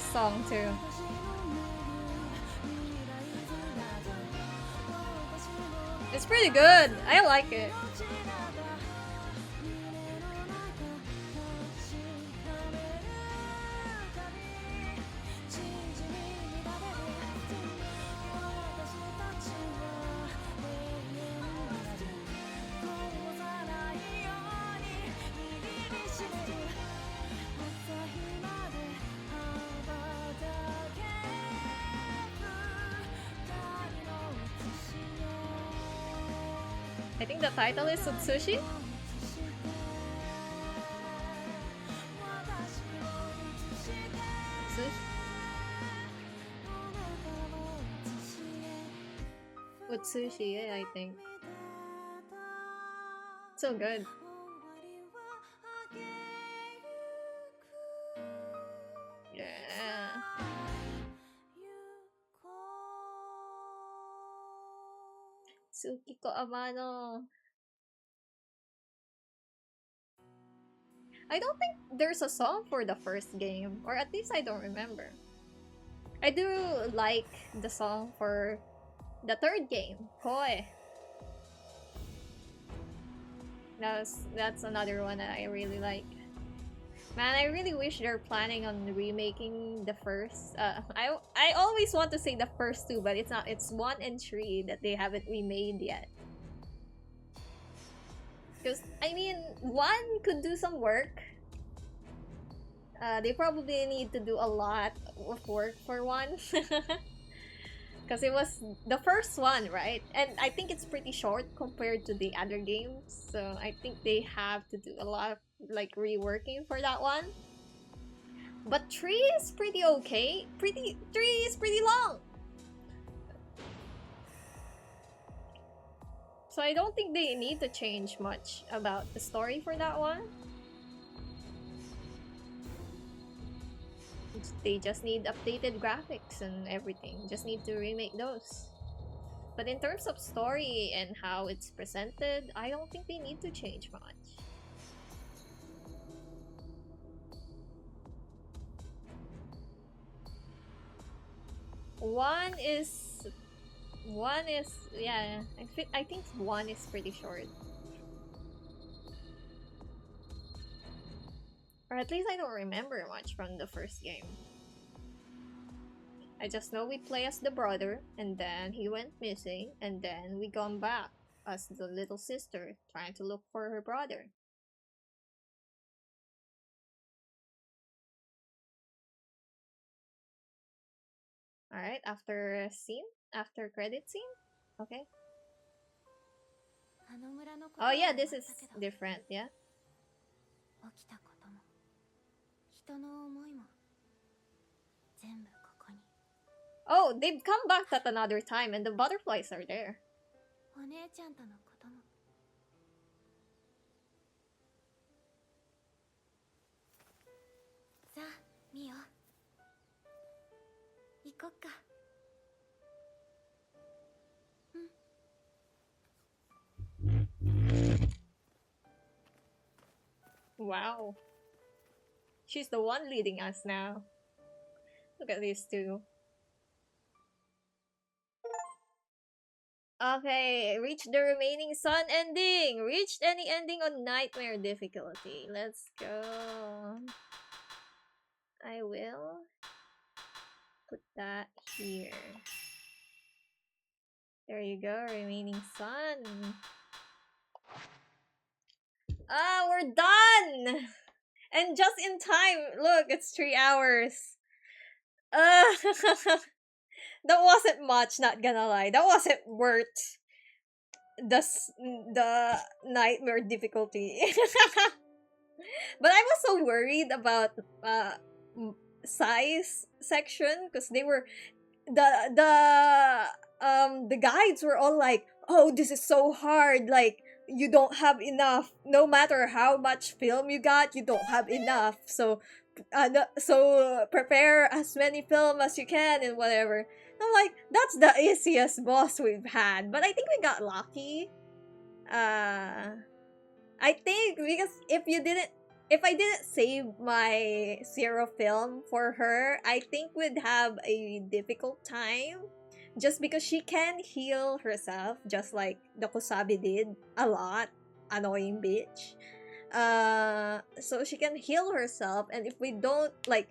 song too. It's pretty good. I like it. I think the title is Utsushi. Utsushi, yeah, I think. So good. Yeah. Tsukiko Amano. I don't think there's a song for the first game, or at least I don't remember. I do like the song for the third game, Koi. That's another one that I really like. Man, I really wish they're planning on remaking the first. I always want to say the first two, but it's not. It's 1 and 3 that they haven't remade yet. Because I mean, 1 could do some work. They probably need to do a lot of work for 1. Because it was the first one, right? And I think it's pretty short compared to the other games. So I think they have to do a lot of like reworking for that one. But 3 is pretty okay. 3 is pretty long. So I don't think they need to change much about the story for that one. They just need updated graphics and everything. Just need to remake those. But in terms of story and how it's presented, I don't think they need to change much. One is yeah, I think 1 is pretty short. Or at least I don't remember much from the first game. I just know we play as the brother, and then he went missing, and then we gone back as the little sister trying to look for her brother. Alright, after credit scene? Okay. Oh yeah, this is different, yeah? Oh, they've come back at another time and the butterflies are there. Wow. She's the one leading us now. Look at these two. Okay, reach the remaining sun ending. Reached any ending on nightmare difficulty. Let's go. I will put that here. There you go, remaining sun. Ah, we're done! And just in time. Look, it's 3 hours. That wasn't much, not gonna lie. That wasn't worth the nightmare difficulty. But I was so worried about size section because they were the guides were all like, oh, this is so hard, like you don't have enough, no matter how much film you got, you don't have enough, so so prepare as many film as you can and whatever. I'm like, that's the easiest boss we've had, but I think we got lucky. I think because if I didn't save my zero film for her, I think we'd have a difficult time just because she can heal herself, just like the Kusabi did a lot. Annoying bitch. So she can heal herself, and if we don't like,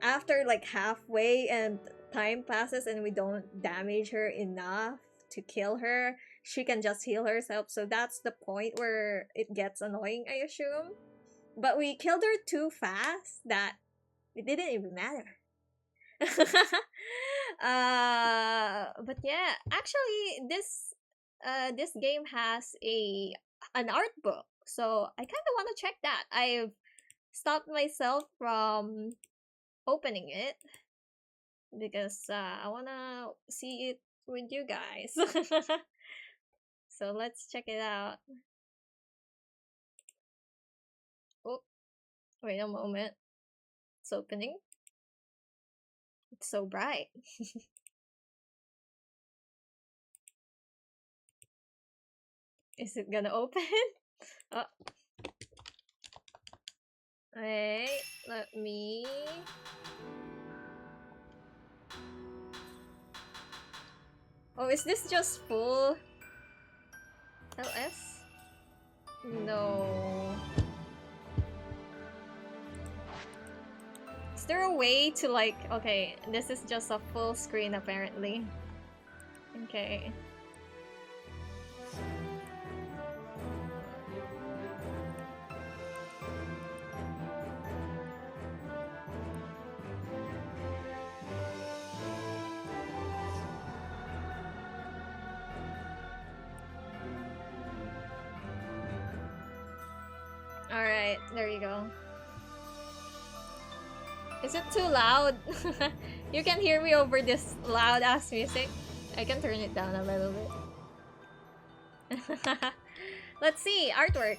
after like halfway and time passes and we don't damage her enough to kill her, she can just heal herself. So that's the point where it gets annoying, I assume. But we killed her too fast that it didn't even matter. But yeah, actually, this game has an art book, so I kind of want to check that. I've stopped myself from opening it because I wanna see it with you guys. So let's check it out. Oh, wait a moment. It's opening. It's so bright. Is it gonna open? Oh, wait. Let me. Oh, is this just full LS? No. Is there a way to like, okay, this is just a full screen apparently. Okay. Alright, there you go. Is it too loud? You can hear me over this loud ass music. I can turn it down a little bit. Let's see, artwork.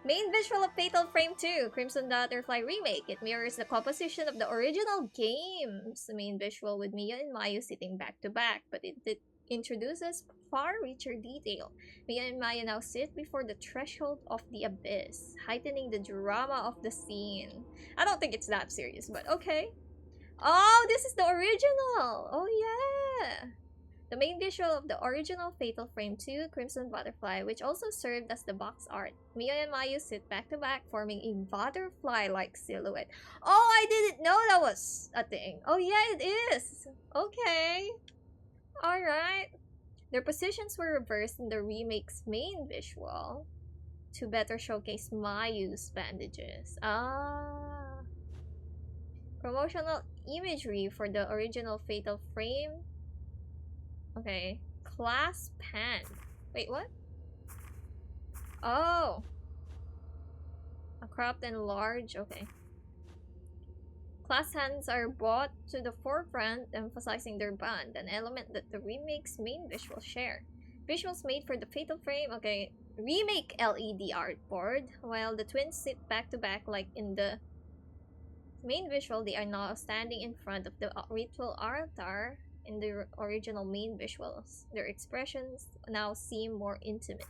Main visual of Fatal Frame 2, Crimson Butterfly Remake. It mirrors the composition of the original game's main visual with Mia and Mayu sitting back to back, but it introduces far richer detail. Mia and Maya now sit before the threshold of the abyss, heightening the drama of the scene. I don't think it's that serious, but okay. Oh, this is the original! Oh yeah! The main visual of the original Fatal Frame 2, Crimson Butterfly, which also served as the box art. Mia and Mayu sit back to back, forming a butterfly-like silhouette. Oh, I didn't know that was a thing. Oh yeah, it is! Okay. Alright. Their positions were reversed in the remake's main visual to better showcase Mayu's bandages. Ah. Promotional imagery for the original Fatal Frame. Okay. Class pen. Wait, what? Oh. A cropped and large. Okay. Class hands are brought to the forefront, emphasizing their bond, an element that the remake's main visuals share. Visuals made for the Fatal Frame. Okay. Remake LED artboard. While the twins sit back to back like in the main visual, they are now standing in front of the ritual altar in the original main visuals. Their expressions now seem more intimate.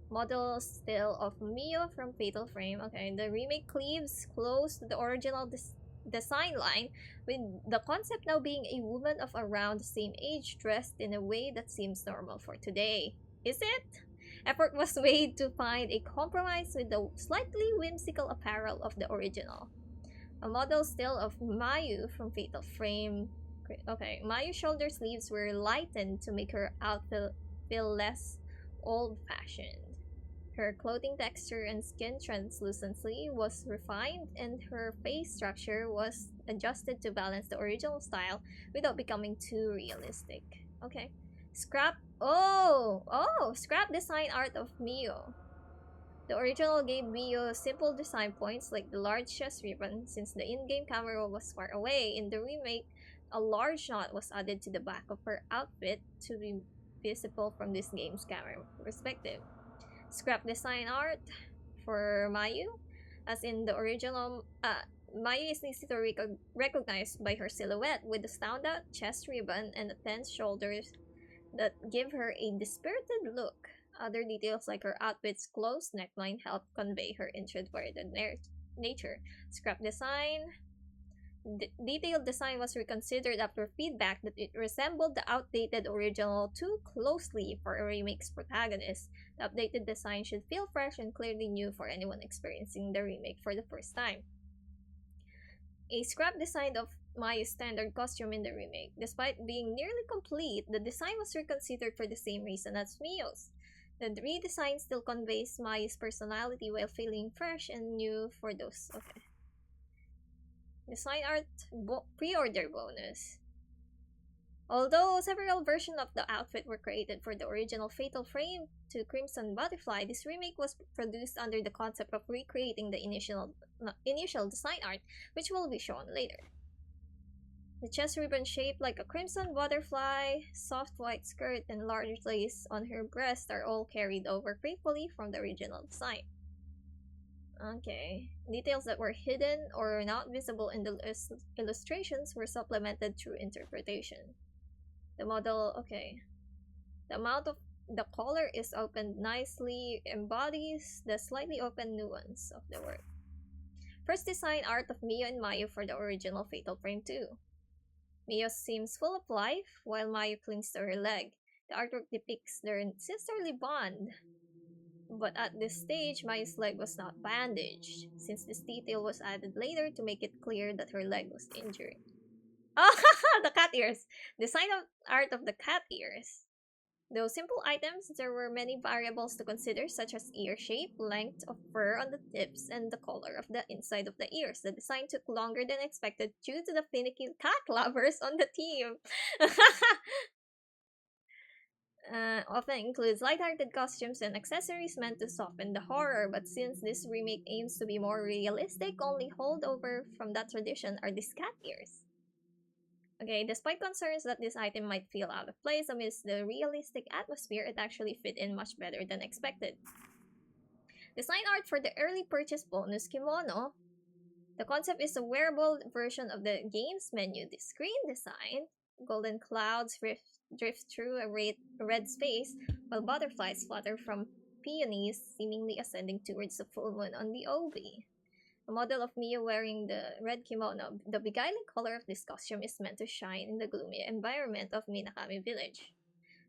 Model still of Mio from Fatal Frame. Okay, the remake cleaves close to the original design line, with the concept now being a woman of around the same age dressed in a way that seems normal for today. Is it? Effort was made to find a compromise with the slightly whimsical apparel of the original. A model still of Mayu from Fatal Frame. Okay, Mayu's shoulder sleeves were lightened to make her outfit feel less old-fashioned. Her clothing texture and skin translucency was refined, and her face structure was adjusted to balance the original style without becoming too realistic. Okay. Scrap design art of Mio. The original gave Mio simple design points like the large chest ribbon, since the in-game camera was far away. In the remake, a large knot was added to the back of her outfit to be visible from this game's camera perspective. Scrap design art for Mayu, as in the original. Mayu is easy to recognize by her silhouette, with the stand-out chest ribbon and the tense shoulders that give her a dispirited look. Other details like her outfit's closed neckline help convey her introverted nature. Scrap design Detailed design was reconsidered after feedback that it resembled the outdated original too closely for a remake's protagonist. The updated design should feel fresh and clearly new for anyone experiencing the remake for the first time. A scrap design of Mayu's standard costume in the remake. Despite being nearly complete, the design was reconsidered for the same reason as Mio's. The redesign still conveys Mayu's personality while feeling fresh and new for those. Okay. Design art pre-order bonus. Although several versions of the outfit were created for the original Fatal Frame to Crimson Butterfly, this remake was produced under the concept of recreating the initial design art, which will be shown later. The chest ribbon shaped like a crimson butterfly, soft white skirt, and large lace on her breast are all carried over faithfully from the original design. Okay. Details that were hidden or not visible in the illustrations were supplemented through interpretation. The model, okay. The amount of the collar is opened nicely embodies the slightly open nuance of the work. First design art of Mio and Mayu for the original Fatal Frame 2. Mio seems full of life while Mayu clings to her leg. The artwork depicts their sisterly bond. But at this stage, Mayu's leg was not bandaged, since this detail was added later to make it clear that her leg was injured. Oh, the cat ears! Design of art of the cat ears. Though simple items, there were many variables to consider, such as ear shape, length of fur on the tips, and the color of the inside of the ears. The design took longer than expected due to the finicky cat lovers on the team. Often includes lighthearted costumes and accessories meant to soften the horror, but since this remake aims to be more realistic, only holdover from that tradition are these cat ears. Okay, despite concerns that this item might feel out of place amidst the realistic atmosphere, it actually fit in much better than expected. Design art for the early purchase bonus kimono. The concept is a wearable version of the game's menu. The screen design, golden clouds drift through a red space, while butterflies flutter from peonies, seemingly ascending towards the full moon on the obi. A model of Mia wearing the red kimono, the beguiling color of this costume is meant to shine in the gloomy environment of Minakami Village.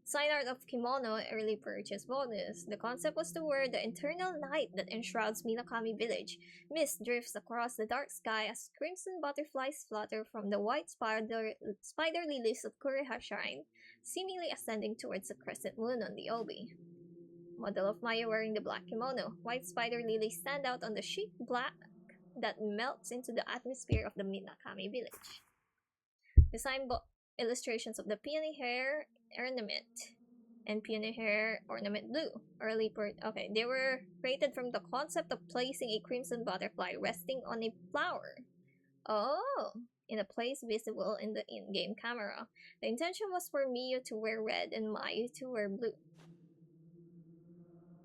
Sign art of kimono early purchase bonus. The concept was to wear the internal night that enshrouds Minakami Village. Mist drifts across the dark sky as crimson butterflies flutter from the white spider lilies of Kuriha Shrine, seemingly ascending towards the crescent moon on the obi. Model of Maya wearing the black kimono. White spider lilies stand out on the sheet black that melts into the atmosphere of the Minakami Village. Design illustrations of the peony hair ornament and peony hair ornament blue. Okay, they were created from the concept of placing a crimson butterfly resting on a flower. Oh, in a place visible in the in-game camera. The intention was for Miyu to wear red and Mayu to wear blue.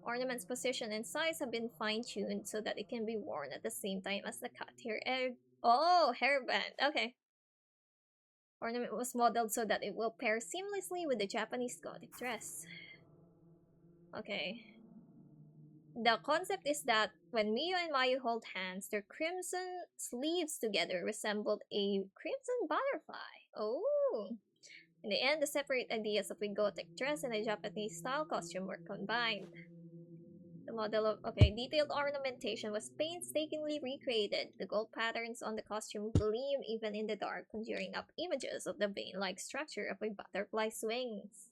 Ornament's position and size have been fine-tuned so that it can be worn at the same time as the cat hair. Hairband. Okay. Ornament was modeled so that it will pair seamlessly with the Japanese gothic dress. Okay. The concept is that when Miyu and Mayu hold hands, their crimson sleeves together resembled a crimson butterfly. Oh! In the end, the separate ideas of a gothic dress and a Japanese style costume were combined. The model of detailed ornamentation was painstakingly recreated. The gold patterns on the costume gleam even in the dark, conjuring up images of the vein-like structure of a butterfly's wings.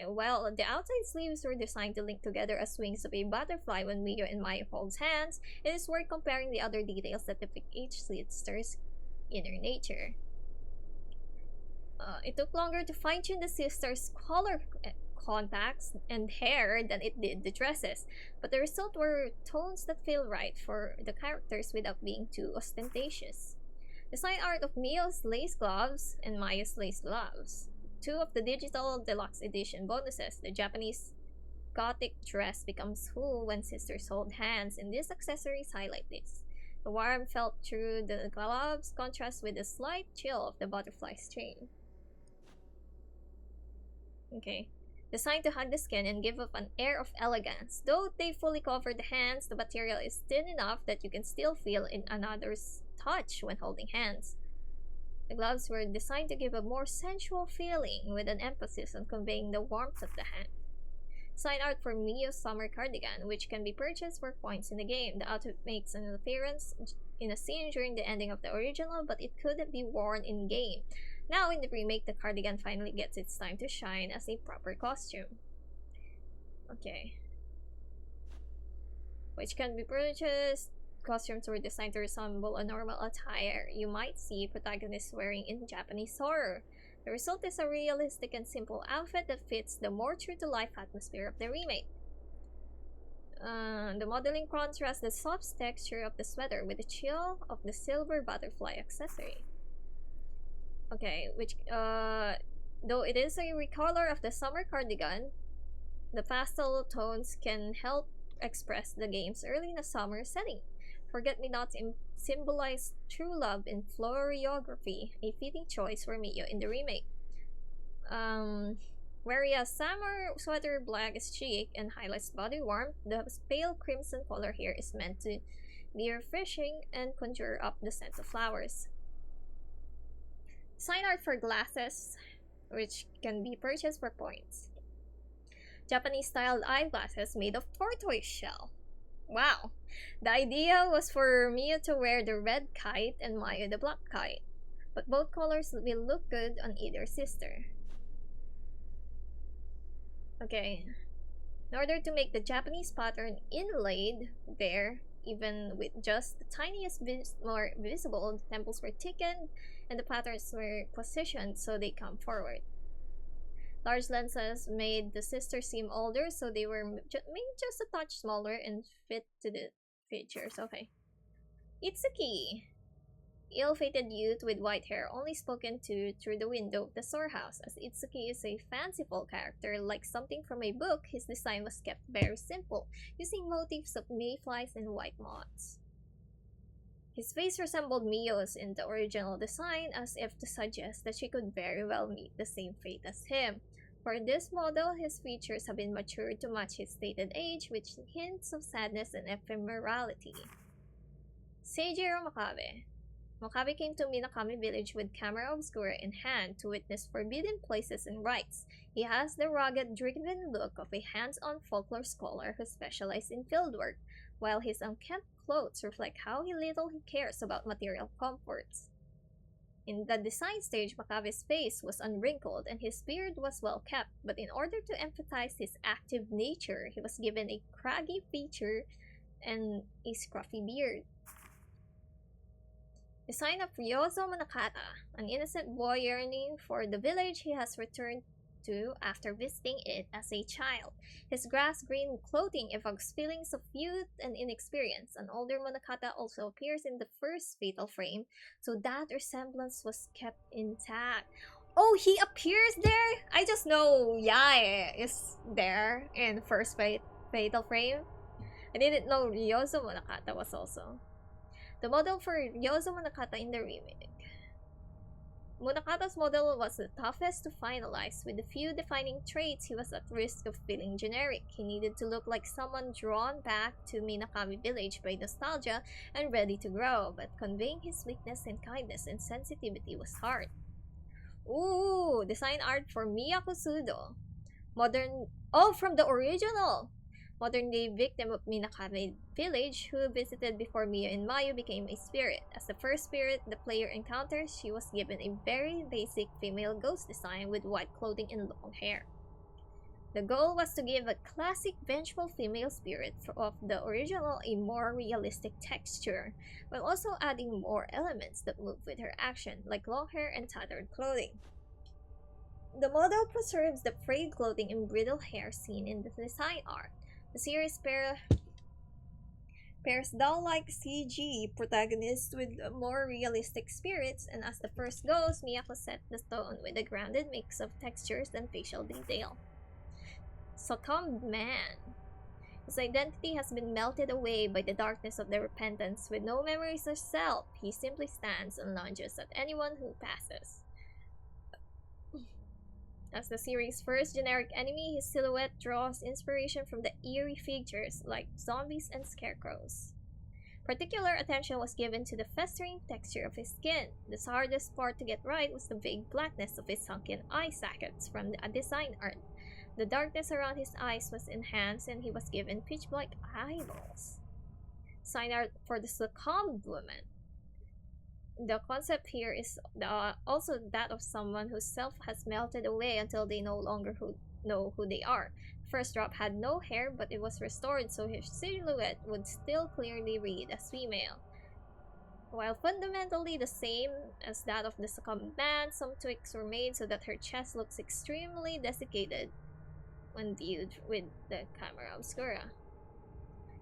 Well, the outside sleeves were designed to link together as wings of a butterfly when Miyu and Mayu holds hands. It is worth comparing the other details that depict each sister's inner nature. It took longer to fine-tune the sisters' color contacts and hair than it did the dresses, but the result were tones that feel right for the characters without being too ostentatious. Design art of Mio's lace gloves and Mayu's lace gloves. Two of the digital deluxe edition bonuses. The Japanese gothic dress becomes full when sisters hold hands, and these accessories highlight this. The warmth felt through the gloves contrasts with the slight chill of the butterfly string. Okay. Designed to hug the skin and give off an air of elegance. Though they fully cover the hands, the material is thin enough that you can still feel in another's touch when holding hands. The gloves were designed to give a more sensual feeling with an emphasis on conveying the warmth of the hand. Sign art for Mio's summer cardigan, which can be purchased for points in the game. The outfit makes an appearance in a scene during the ending of the original, but it couldn't be worn in game. Now, in the remake, the cardigan finally gets its time to shine as a proper costume. Okay. Which can be purchased. Costumes were designed to resemble a normal attire you might see protagonists wearing in Japanese horror. The result is a realistic and simple outfit that fits the more true-to-life atmosphere of the remake. The modeling contrasts the soft texture of the sweater with the chill of the silver butterfly accessory. Okay, though it is a recolor of the summer cardigan, the pastel tones can help express the game's early in a summer setting. Forget-me-nots symbolize true love in florography, a fitting choice for Mio in the remake. Whereas summer sweater black is chic and highlights body warmth, the pale crimson color here is meant to be refreshing and conjure up the scent of flowers. Sign art for glasses, which can be purchased for points. Japanese-styled eyeglasses made of tortoise shell. Wow! The idea was for Mio to wear the red kite and Mayo the black kite, but both colors will look good on either sister. Okay, in order to make the Japanese pattern inlaid there, even with just the tiniest bit more visible, the temples were thickened and the patterns were positioned so they come forward. Large lenses made the sisters seem older, so they were made just a touch smaller and fit to the features. Okay. Itsuki! Ill-fated youth with white hair, only spoken to through the window of the storehouse. As Itsuki is a fanciful character, like something from a book, his design was kept very simple, using motifs of mayflies and white moths. His face resembled Mio's in the original design, as if to suggest that she could very well meet the same fate as him. For this model, his features have been matured to match his stated age, with hints of sadness and ephemerality. Seijiro Makabe. Makabe came to Minakami village with camera obscura in hand to witness forbidden places and rites. He has the rugged, driven look of a hands-on folklore scholar who specializes in fieldwork, while his unkempt clothes reflect how little he cares about material comforts. In the design stage, Makabe's face was unwrinkled and his beard was well kept, but in order to emphasize his active nature, he was given a craggy feature and a scruffy beard. The sign of Ryozo Monokata, an innocent boy yearning for the village he has returned to after visiting it as a child. His grass-green clothing evokes feelings of youth and inexperience. An older Monokata also appears in the first fatal frame, so that resemblance was kept intact. Oh, he appears there? I just know Yae is there in first fatal frame. I didn't know Ryozo Monokata was also. The model for Ryozo Monokata in the remake. Monokata's model was the toughest to finalize. With a few defining traits, he was at risk of feeling generic. He needed to look like someone drawn back to Minakami village by nostalgia and ready to grow, but conveying his weakness and kindness and sensitivity was hard. Ooh, design art for Miyako Sudo. From the original! Modern-day victim of Minakami village, who visited before Mio and Mayu became a spirit. As the first spirit the player encounters, she was given a very basic female ghost design with white clothing and long hair. The goal was to give a classic vengeful female spirit of the original a more realistic texture, while also adding more elements that move with her action, like long hair and tattered clothing. The model preserves the frayed clothing and brittle hair seen in the design art. The series pairs doll-like CG protagonists with more realistic spirits, and as the first goes, Miyako set the tone with a grounded mix of textures and facial detail. Succumbed Man. His identity has been melted away by the darkness of the repentance. With no memories of self, he simply stands and lunges at anyone who passes. As the series' first generic enemy, his silhouette draws inspiration from the eerie figures like zombies and scarecrows. Particular attention was given to the festering texture of his skin. The hardest part to get right was the vague blackness of his sunken eye sockets from the design art. The darkness around his eyes was enhanced and he was given pitch-black eyeballs. Sign art for the succumbed woman. The concept here is also that of someone whose self has melted away until they no longer know who they are. First drop had no hair, but it was restored so his silhouette would still clearly read as female. While fundamentally the same as that of the succumbed man, some tweaks were made so that her chest looks extremely desiccated when viewed with the camera obscura.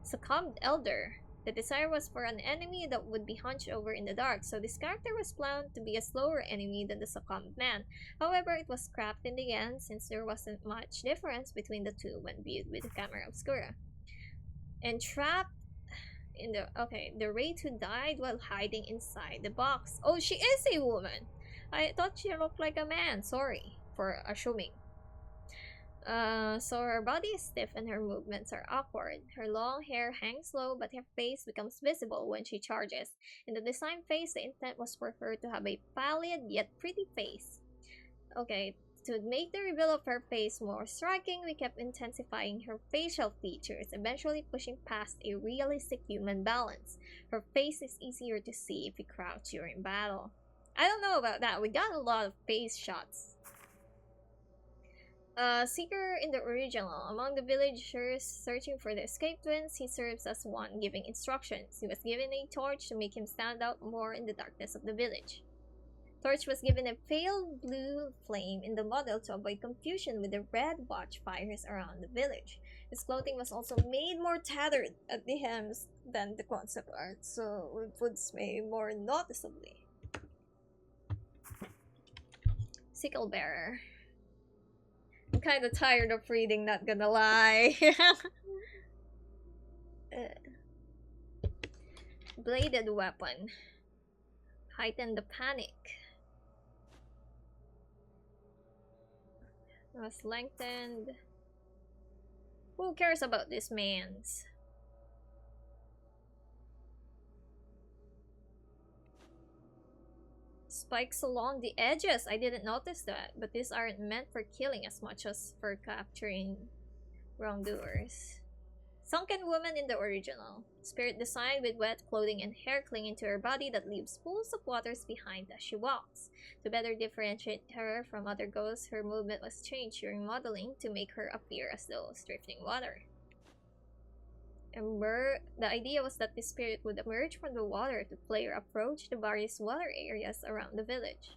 Succumbed Elder. The desire was for an enemy that would be hunched over in the dark, so this character was planned to be a slower enemy than the succumbed man. However, it was scrapped in the end since there wasn't much difference between the two when viewed with the camera obscura. Entrapped in the Wraith who died while hiding inside the box. Oh, she is a woman! I thought she looked like a man. Sorry for assuming. So her body is stiff and her movements are awkward. Her long hair hangs low, but her face becomes visible when she charges. In the design phase, the intent was for her to have a pallid yet pretty face. Okay, to make the reveal of her face more striking, we kept intensifying her facial features, eventually pushing past a realistic human balance. Her face is easier to see if you crouch during battle. I don't know about that. We got a lot of face shots. Seeker in the original. Among the villagers searching for the escaped twins, he serves as one giving instructions. He was given a torch to make him stand out more in the darkness of the village. Torch was given a pale blue flame in the model to avoid confusion with the red watchfires around the village. His clothing was also made more tattered at the hems than the concept art, so it would sway more noticeably. Sickle Bearer. I'm kind of tired of reading, not gonna lie. Bladed weapon. Heighten the panic. Was lengthened. Who cares about this man's? Spikes along the edges. I didn't notice that, but these aren't meant for killing as much as for capturing wrongdoers. Sunken woman in the original. Spirit designed with wet clothing and hair clinging to her body that leaves pools of waters behind as she walks. To better differentiate her from other ghosts, her movement was changed during modeling to make her appear as though drifting water. The idea was that the spirit would emerge from the water to player approach the various water areas around the village.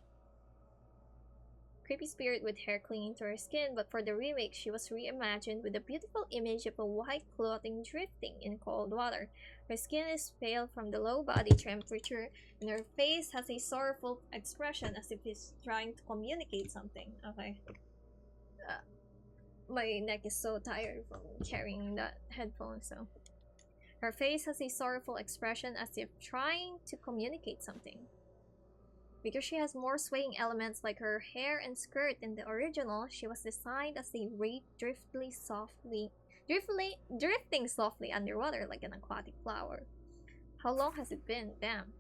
Creepy spirit with hair clinging to her skin, but for the remake, she was reimagined with a beautiful image of a white clothing drifting in cold water. Her skin is pale from the low body temperature, and her face has a sorrowful expression as if she's trying to communicate something. Okay. My neck is so tired from carrying that headphone, so. Her face has a sorrowful expression as if trying to communicate something. Because she has more swaying elements like her hair and skirt in the original, she was designed as a wraith drifting softly underwater like an aquatic flower. How long has it been? Damn.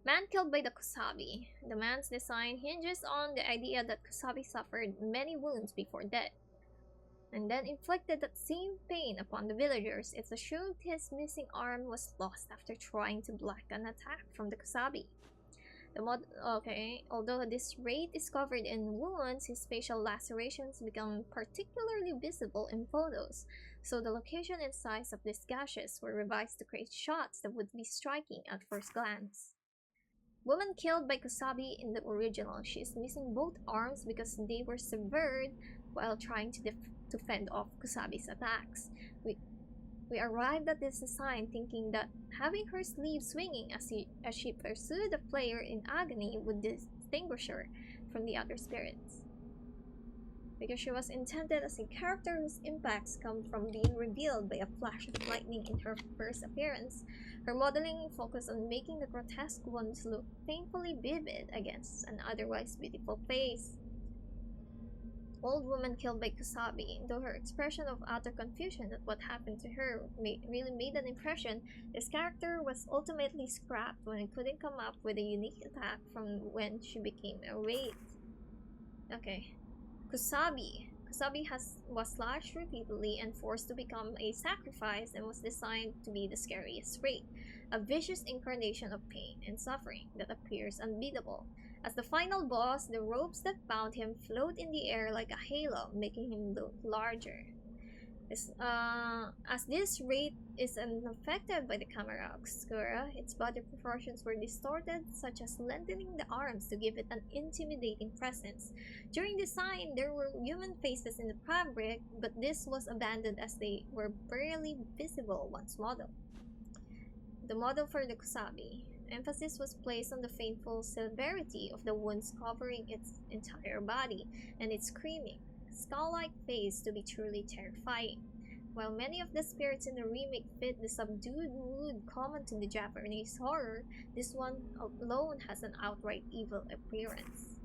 Man killed by the Kusabi. The man's design hinges on the idea that Kusabi suffered many wounds before death, and then inflicted that same pain upon the villagers. It's assumed his missing arm was lost after trying to block an attack from the Kusabi. Although this wraith is covered in wounds, his facial lacerations become particularly visible in photos, so the location and size of these gashes were revised to create shots that would be striking at first glance. Woman killed by Kusabi in the original. She is missing both arms because they were severed while trying to fend off Kusabi's attacks. We arrived at this design thinking that having her sleeve swinging as she pursued the player in agony would distinguish her from the other spirits. Because she was intended as a character whose impacts come from being revealed by a flash of lightning in her first appearance, her modeling focused on making the grotesque ones look painfully vivid against an otherwise beautiful face. old woman killed by Kusabi. Though her expression of utter confusion at what happened to her really made an impression, this character was ultimately scrapped when it couldn't come up with a unique attack from when she became a wraith. Okay. Kusabi. Was slashed repeatedly and forced to become a sacrifice and was designed to be the scariest wraith, a vicious incarnation of pain and suffering that appears unbeatable. As the final boss, the ropes that bound him float in the air like a halo, making him look larger. As this wraith is unaffected by the camera obscura, its body proportions were distorted, such as lengthening the arms to give it an intimidating presence. During design, there were human faces in the fabric, but this was abandoned as they were barely visible once modeled. The model for the Kusabi. Emphasis was placed on the painful severity of the wounds covering its entire body and its screaming, skull-like face to be truly terrifying. While many of the spirits in the remake fit the subdued mood common to the Japanese horror, this one alone has an outright evil appearance.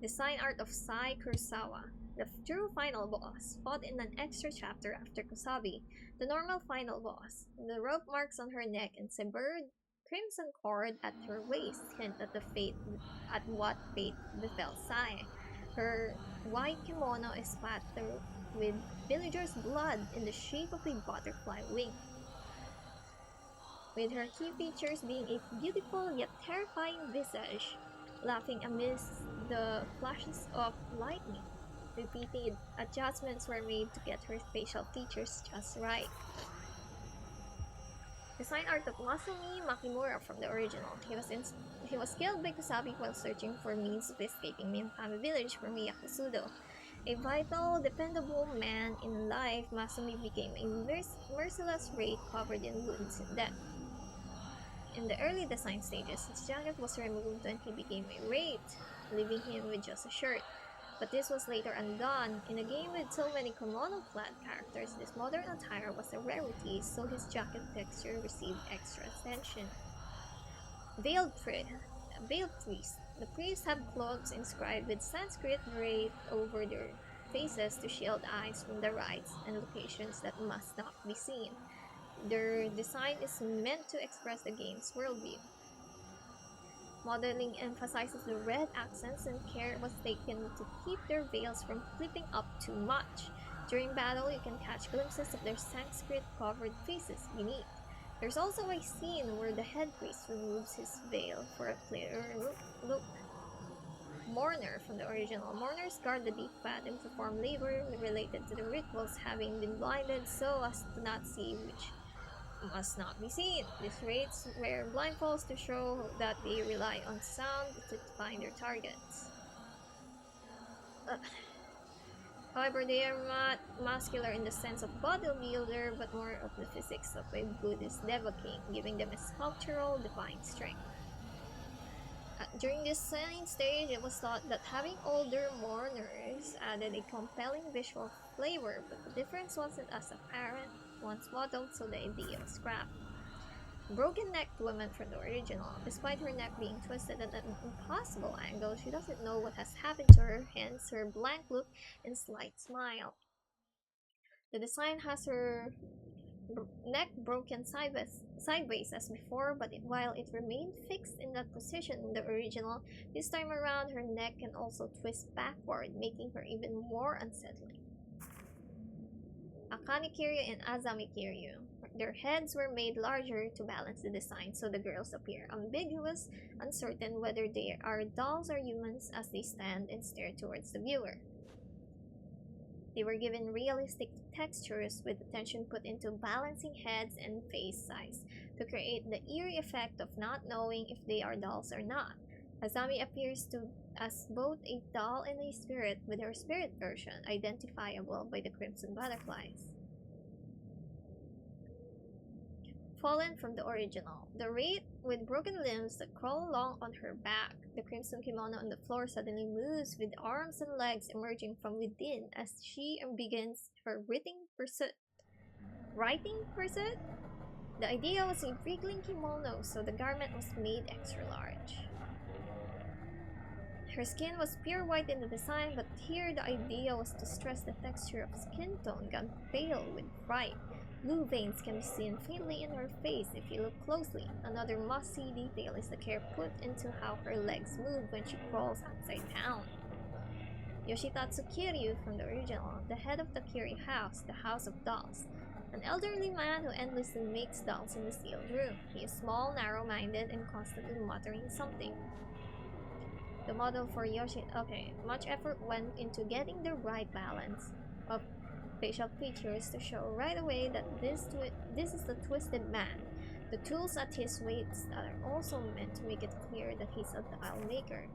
Design art of Sai Kurosawa. The true final boss, fought in an extra chapter after Kusabi, the normal final boss. The rope marks on her neck and severed crimson cord at her waist hint at what fate befell Sai. Her white kimono is spattered with villagers' blood in the shape of a butterfly wing, with her key features being a beautiful yet terrifying visage, laughing amidst the flashes of lightning. Repeated adjustments were made to get her facial features just right. Design art of Masumi Makimura from the original. He was killed by Kusabi while searching for means of escaping Miyakami village from Yakusudo. A vital, dependable man in life, Masumi became a merciless wraith covered in wounds and death. In the early design stages, his jacket was removed when he became a wraith, leaving him with just a shirt. But this was later undone. In a game with so many kimono-clad characters, this modern attire was a rarity, so his jacket texture received extra attention. Veiled Priest. The priests have cloaks inscribed with Sanskrit draped over their faces to shield eyes from the rites and locations that must not be seen. Their design is meant to express the game's worldview. Modeling emphasizes the red accents and care was taken to keep their veils from flipping up too much. During battle, you can catch glimpses of their Sanskrit-covered faces beneath. There's also a scene where the head priest removes his veil for a clearer look. Mourner from the original. Mourners guard the deep path and perform labor related to the rituals, having been blinded so as to not see which must not be seen. These wraiths wear blindfolds to show that they rely on sound to find their targets. However, they are not muscular in the sense of bodybuilder, but more of the physics of a Buddhist Deva king, giving them a sculptural divine strength. During this design stage, it was thought that having older mourners added a compelling visual flavor, but the difference wasn't as apparent once modeled, so the idea was scrapped. Broken-necked woman from the original. Despite her neck being twisted at an impossible angle, she doesn't know what has happened to her, hence her blank look and slight smile. The design has her neck broken sideways as before, but while it remained fixed in that position in the original, this time around her neck can also twist backward, making her even more unsettling. Akane Kiryu and Azami Kiryu. Their heads were made larger to balance the design, so the girls appear ambiguous, uncertain whether they are dolls or humans as they stand and stare towards the viewer. They were given realistic textures with attention put into balancing heads and face size to create the eerie effect of not knowing if they are dolls or not. Azami appears as both a doll and a spirit, with her spirit version identifiable by the crimson butterflies. Fallen from the original. The wraith with broken limbs that crawl along on her back. The crimson kimono on the floor suddenly moves, with arms and legs emerging from within as she begins her writing pursuit. The idea was a wriggling kimono, so the garment was made extra large. Her skin was pure white in the design, but here the idea was to stress the texture of skin tone gone pale with fright. Blue veins can be seen faintly in her face if you look closely. Another must-see detail is the care put into how her legs move when she crawls upside down. Yoshitatsu Kiryu from the original, the head of the Kiri house, the House of Dolls. An elderly man who endlessly makes dolls in the sealed room. He is small, narrow-minded, and constantly muttering something. The model for Yoshi... Okay, much effort went into getting the right balance of facial features to show right away that this is the twisted man. The tools at his waist are also meant to make it clear that he's a doll maker.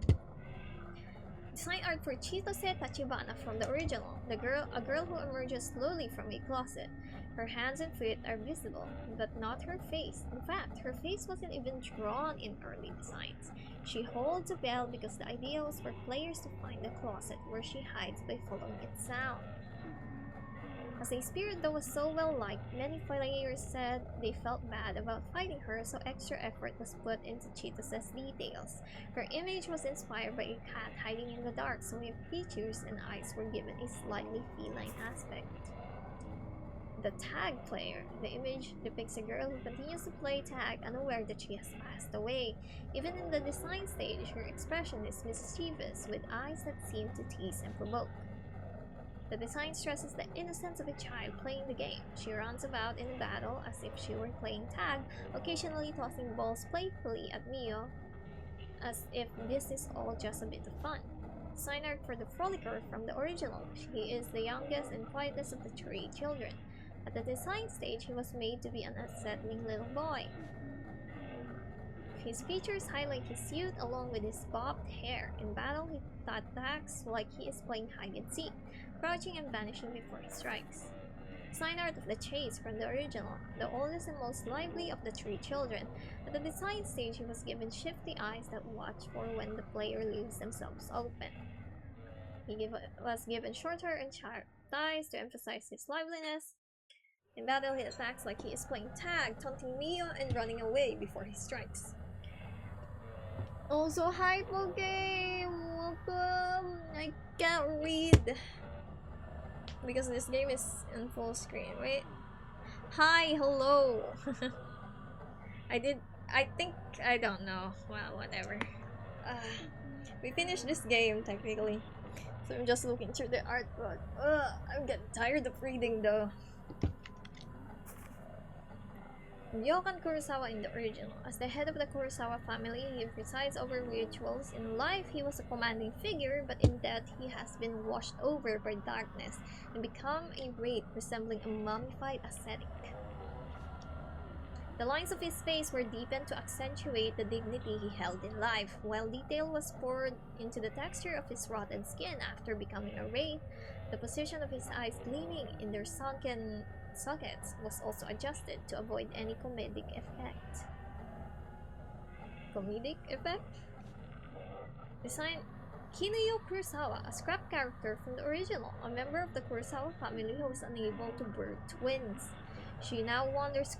Design art for Chitose Tachibana from the original, a girl who emerges slowly from a closet. Her hands and feet are visible, but not her face. In fact, her face wasn't even drawn in early designs. She holds a bell because the idea was for players to find the closet where she hides by following its sound. As a spirit that was so well liked, many players said they felt bad about fighting her, so extra effort was put into Chitose's details. Her image was inspired by a cat hiding in the dark, so her features and eyes were given a slightly feline aspect. The tag player. The image depicts a girl who continues to play tag, unaware that she has passed away. Even in the design stage, her expression is mischievous, with eyes that seem to tease and provoke. The design stresses the innocence of a child playing the game. She runs about in a battle as if she were playing tag, occasionally tossing balls playfully at Mio, as if this is all just a bit of fun. Design art for the Frolicker from the original. He is the youngest and quietest of the three children. At the design stage, he was made to be an unsettling little boy. His features highlight his youth along with his bobbed hair. In battle, he attacks like he is playing hide and seek, crouching and vanishing before he strikes. Design art of the Chase from the original, the oldest and most lively of the three children. At the design stage, he was given shifty eyes that watch for when the player leaves themselves open. He was given short hair and sharp thighs to emphasize his liveliness. In battle, he attacks like he is playing tag, taunting Mio and running away before he strikes. Also, Hypo Game! Welcome! I can't read because this game is in full screen. Wait. Hi, hello! I don't know. Well, whatever. We finished this game, technically. So I'm just looking through the art, but I'm getting tired of reading though. Ryokan Kurosawa in the original. As the head of the Kurosawa family, he presides over rituals. In life, he was a commanding figure, but in death, he has been washed over by darkness and become a wraith resembling a mummified ascetic. The lines of his face were deepened to accentuate the dignity he held in life, while detail was poured into the texture of his rotten skin after becoming a wraith. The position of his eyes gleaming in their sunken sockets was also adjusted to avoid any comedic effect. Comedic effect? Design Kinuyo Kurosawa, a scrap character from the original, a member of the Kurosawa family who was unable to birth twins. She now wanders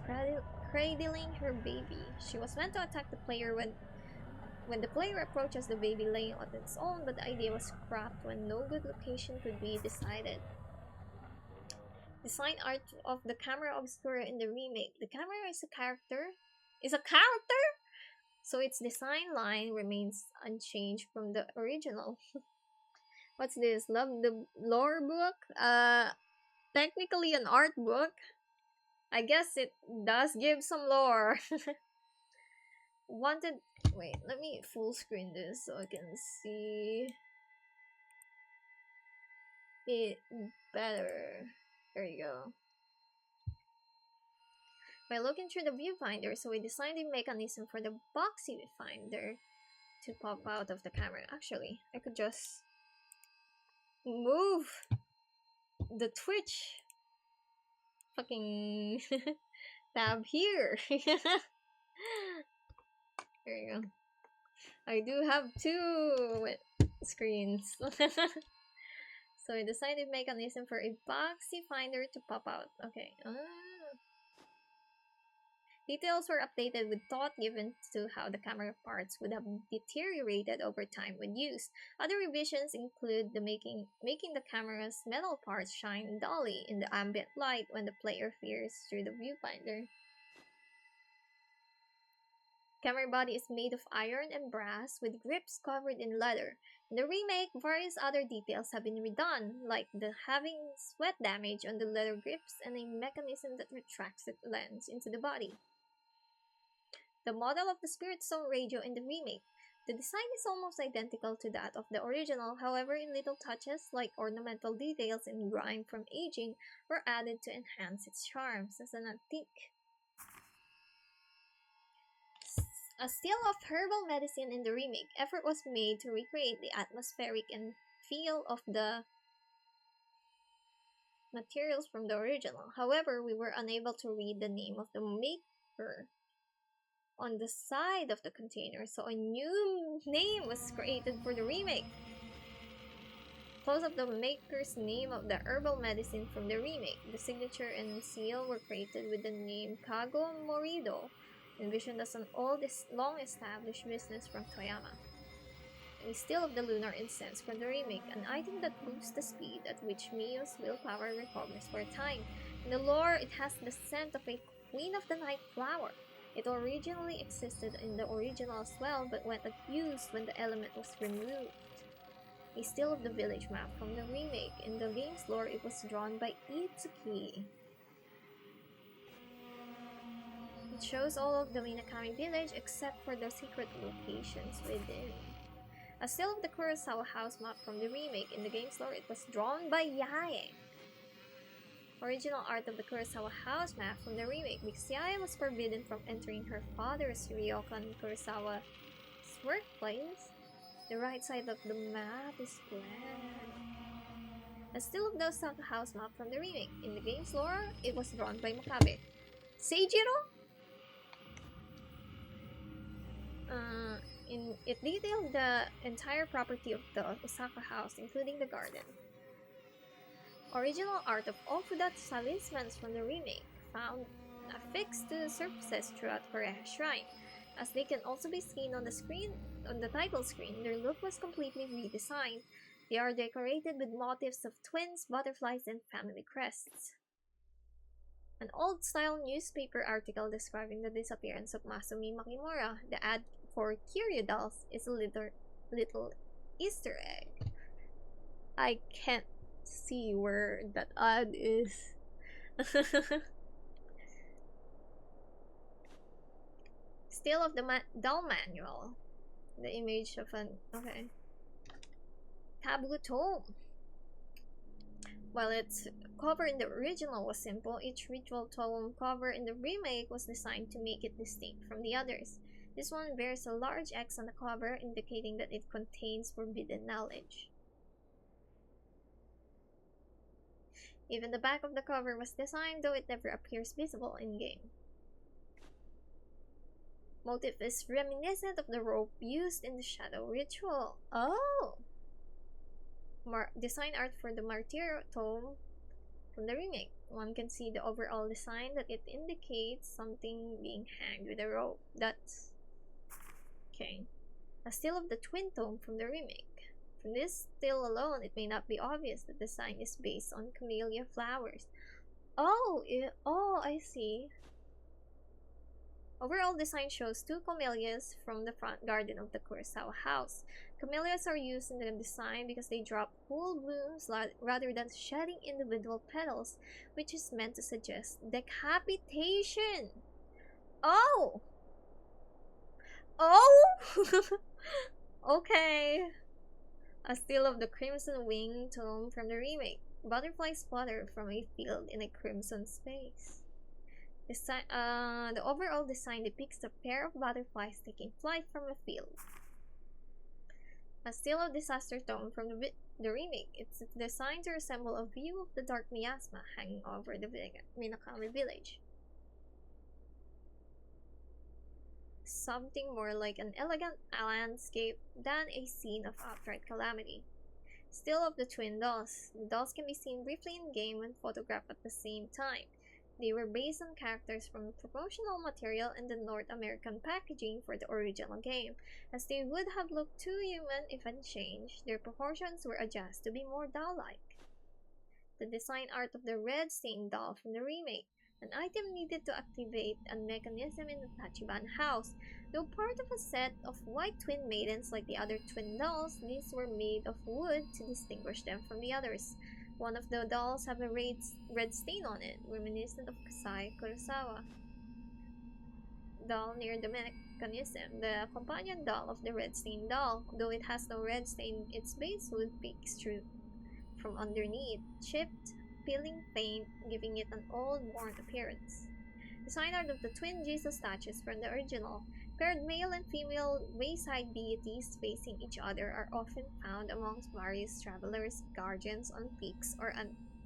cradling her baby. She was meant to attack the player when the player approaches the baby laying on its own, but the idea was scrapped when no good location could be decided. Design art of the camera obscura in the remake. The camera is a character? So its design line remains unchanged from the original. What's this? Love the lore book? Technically an art book. I guess it does give some lore. Wanted. Wait, let me full screen this so I can see it better. There you go. By looking through the viewfinder, so we designed a mechanism for the boxy viewfinder to pop out of the camera. Actually, I could just move the Twitch fucking tab here. There you go. I do have two screens. So I decided mechanism for a boxy finder to pop out. Okay. Details were updated with thought given to how the camera parts would have deteriorated over time when used. Other revisions include making the camera's metal parts shine dully in the ambient light when the player peers through the viewfinder. Camera body is made of iron and brass with grips covered in leather. In the remake, various other details have been redone, like the having sweat damage on the leather grips and a mechanism that retracts the lens into the body. The model of the Spirit Zone radio in the remake. The design is almost identical to that of the original, however, in little touches like ornamental details and grime from aging were added to enhance its charms as an antique. A still of herbal medicine in the remake, effort was made to recreate the atmospheric and feel of the materials from the original. However, we were unable to read the name of the maker on the side of the container, so a new name was created for the remake. Close up the maker's name of the herbal medicine from the remake. The signature and seal were created with the name Kago Morido, envisioned as an old, long-established business from Toyama. A still of the lunar incense from the remake, an item that boosts the speed at which Mio's willpower recovers for a time. In the lore, it has the scent of a Queen of the Night flower. It originally existed in the original as well, but went unused when the element was removed. A still of the village map from the remake. In the game's lore, it was drawn by Itsuki. It shows all of the Minakami village except for the secret locations within. A still of the Kurosawa house map from the remake. In the game's lore, it was drawn by Yae. Original art of the Kurosawa house map from the remake, because Yae was forbidden from entering her father's Ryokan Kurosawa's workplace. The right side of the map is blank. A still of the Osaka house map from the remake. In the game's lore, it was drawn by Makabe. Seijiro? It detailed the entire property of the Osaka house, including the garden. Original art of Ofudat's talismans from the remake, found affixed to the surfaces throughout Korea's shrine. As they can also be seen on the title screen, their look was completely redesigned. They are decorated with motifs of twins, butterflies, and family crests. An old-style newspaper article describing the disappearance of Masumi Makimura, the ad for Curio dolls, is a little Easter egg. I can't see where that ad is. Still of the doll manual. The image of an taboo tome. While its cover in the original was simple, each ritual tome cover in the remake was designed to make it distinct from the others. This one bears a large X on the cover, indicating that it contains forbidden knowledge. Even the back of the cover was designed, though it never appears visible in-game. Motif is reminiscent of the rope used in the Shadow Ritual. Oh! Design art for the Martyr Tome from the remake. One can see the overall design that it indicates something being hanged with a rope. That's okay. A still of the Twin Tome from the remake. From this still alone, it may not be obvious that the design is based on camellia flowers. Oh, I see. Overall design shows two camellias from the front garden of the Kurosawa house. Camellias are used in the design because they drop whole blooms rather than shedding individual petals, which is meant to suggest decapitation. Oh! Okay. A still of the Crimson Wing Tome from the remake. Butterflies flutter from a field in a crimson space. The overall design depicts a pair of butterflies taking flight from a field. A still of Disaster Tome from the remake. It's designed to resemble a view of the dark miasma hanging over the Minakami village. Something more like an elegant landscape than a scene of outright calamity. Still of the Twin Dolls. The dolls can be seen briefly in-game when photographed at the same time. They were based on characters from promotional material and the North American packaging for the original game, as they would have looked too human if unchanged. Their proportions were adjusted to be more doll-like. The design art of the red stained doll from the remake. An item needed to activate a mechanism in the Tachibana house. Though part of a set of white twin maidens like the other twin dolls, these were made of wood to distinguish them from the others. One of the dolls have a red stain on it, reminiscent of Kasai Kurosawa doll near the mechanism. The companion doll of the red stain doll, though it has no red stain, its base wood peeks through from underneath, chipped, peeling paint, giving it an old, worn appearance. Design art of the twin Jesus statues from the original, paired male and female wayside deities facing each other, are often found amongst various travelers' guardians on peaks or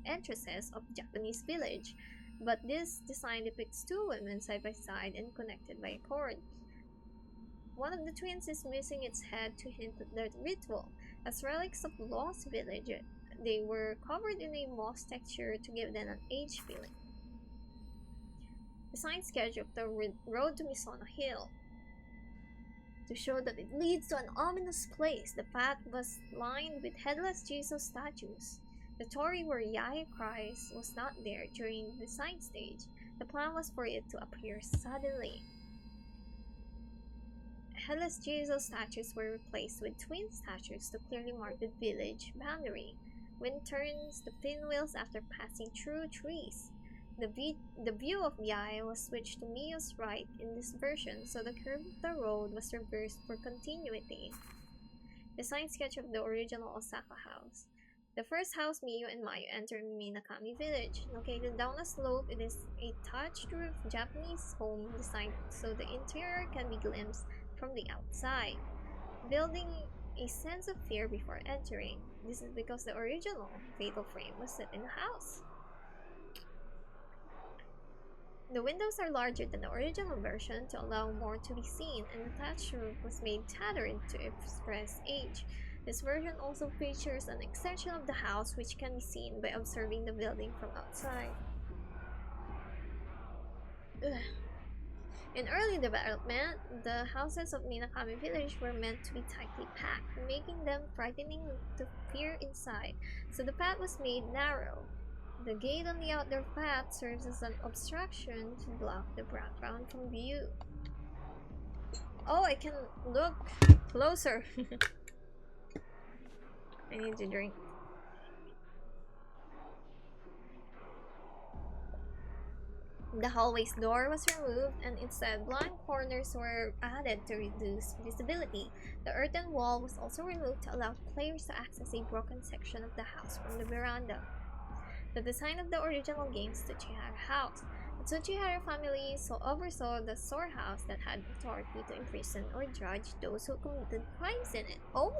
entrances of Japanese village. But this design depicts two women side by side and connected by a cord. One of the twins is missing its head to hint at the ritual, as relics of lost village. They were covered in a moss texture to give them an aged feeling. Design schedule of the road to Misono Hill. To show that it leads to an ominous place, the path was lined with headless Jesus statues. The torii where Yaya cries was not there during the design stage. The plan was for it to appear suddenly. Headless Jesus statues were replaced with twin statues to clearly mark the village boundary. Wind turns the pinwheels after passing through trees. The view of Yai was switched to Miyo's right in this version, so the curve of the road was reversed for continuity. Design sketch of the original Osaka house. The first house Miyo and Mayu enter Minakami village. Located down a slope, it is a thatched roof Japanese home designed so the interior can be glimpsed from the outside, building a sense of fear before entering. This is because the original fatal frame was set in the house. The windows are larger than the original version to allow more to be seen, and the thatched roof was made tattered to express age. This version also features an extension of the house which can be seen by observing the building from outside. Ugh. In early development, the houses of Minakami village were meant to be tightly packed, making them frightening to peer inside, so the path was made narrow. The gate on the outdoor path serves as an obstruction to block the background from view. Oh, I can look closer. I need to drink. The hallway's door was removed, and instead blind corners were added to reduce visibility. The earthen wall was also removed to allow players to access a broken section of the house from the veranda. The design of the original game's Tsuchihara house. The Tsuchihara family oversaw the storehouse that had authority to imprison or judge those who committed crimes in it. Oh!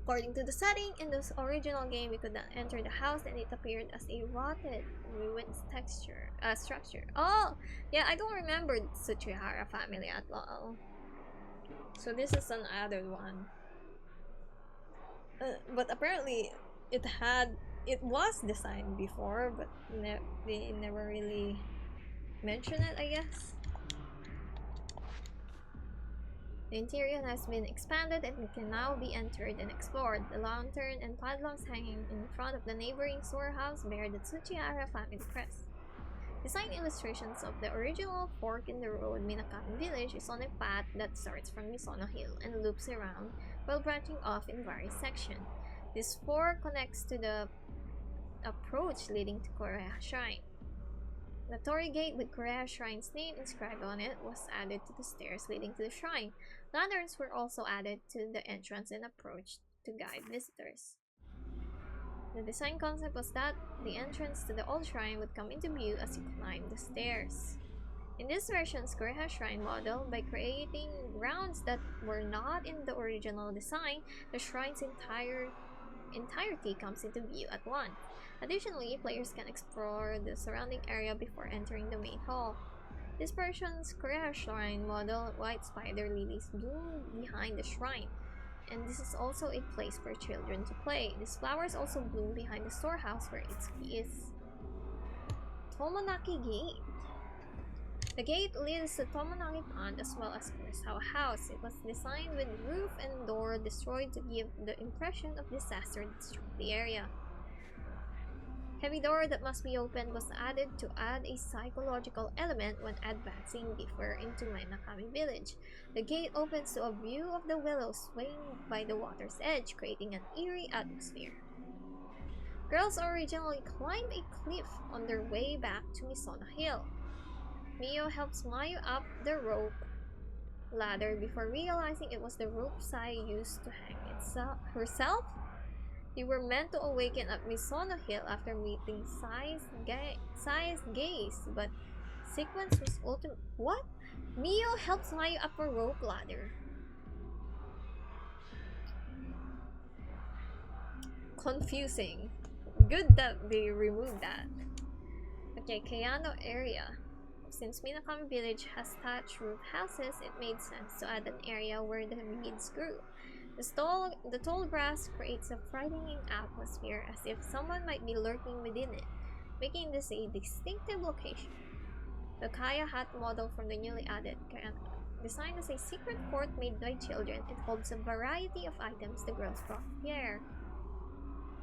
According to the setting, in the original game, you could not enter the house and it appeared as a rotted, ruined structure. Oh! Yeah, I don't remember the Tsuchihara family at all. So this is an added one. But apparently, it was designed before, but they never really mention it, I guess. The interior has been expanded and can now be entered and explored. The lantern and padlocks hanging in front of the neighboring storehouse bear the Tsuchihara family crest. Design illustrations of the original fork in the road Minakami village is on a path that starts from Misono Hill and loops around while branching off in various sections. This fork connects to the approach leading to Koreha Shrine. The torii gate with Koreha Shrine's name inscribed on it was added to the stairs leading to the shrine. Lanterns were also added to the entrance and approach to guide visitors. The design concept was that the entrance to the old shrine would come into view as you climbed the stairs. In this version's Koreha Shrine model, by creating grounds that were not in the original design, the shrine's entirety comes into view at once. Additionally, players can explore the surrounding area before entering the main hall. This version's Korea Shrine model, white spider lilies bloom behind the shrine, and this is also a place for children to play. These flowers also bloom behind the storehouse where its key is. Tomonaki Gate. The gate leads to Tomonaki Pond as well as Kurosawa House. It was designed with roof and door destroyed to give the impression of disaster that struck the area. Heavy door that must be opened was added to add a psychological element when advancing deeper into Mainakami village. The gate opens to a view of the willows swaying by the water's edge, creating an eerie atmosphere. Girls originally climbed a cliff on their way back to Misono Hill. Mio helps Mayu up the rope ladder before realizing it was the rope Sai used to hang herself. They were meant to awaken at Misono Hill after meeting Sai's gaze, but sequence was ultimate. What? Mio helps Mayu up a rope ladder. Confusing. Good that they removed that. Okay, Kayano area. Since Minakami Village has thatched roof houses, it made sense to add an area where the weeds grew. The tall grass creates a frightening atmosphere as if someone might be lurking within it, making this a distinctive location. The Kaya Hat model from the newly added Kayana. Designed as a secret fort made by children, it holds a variety of items the girls brought here.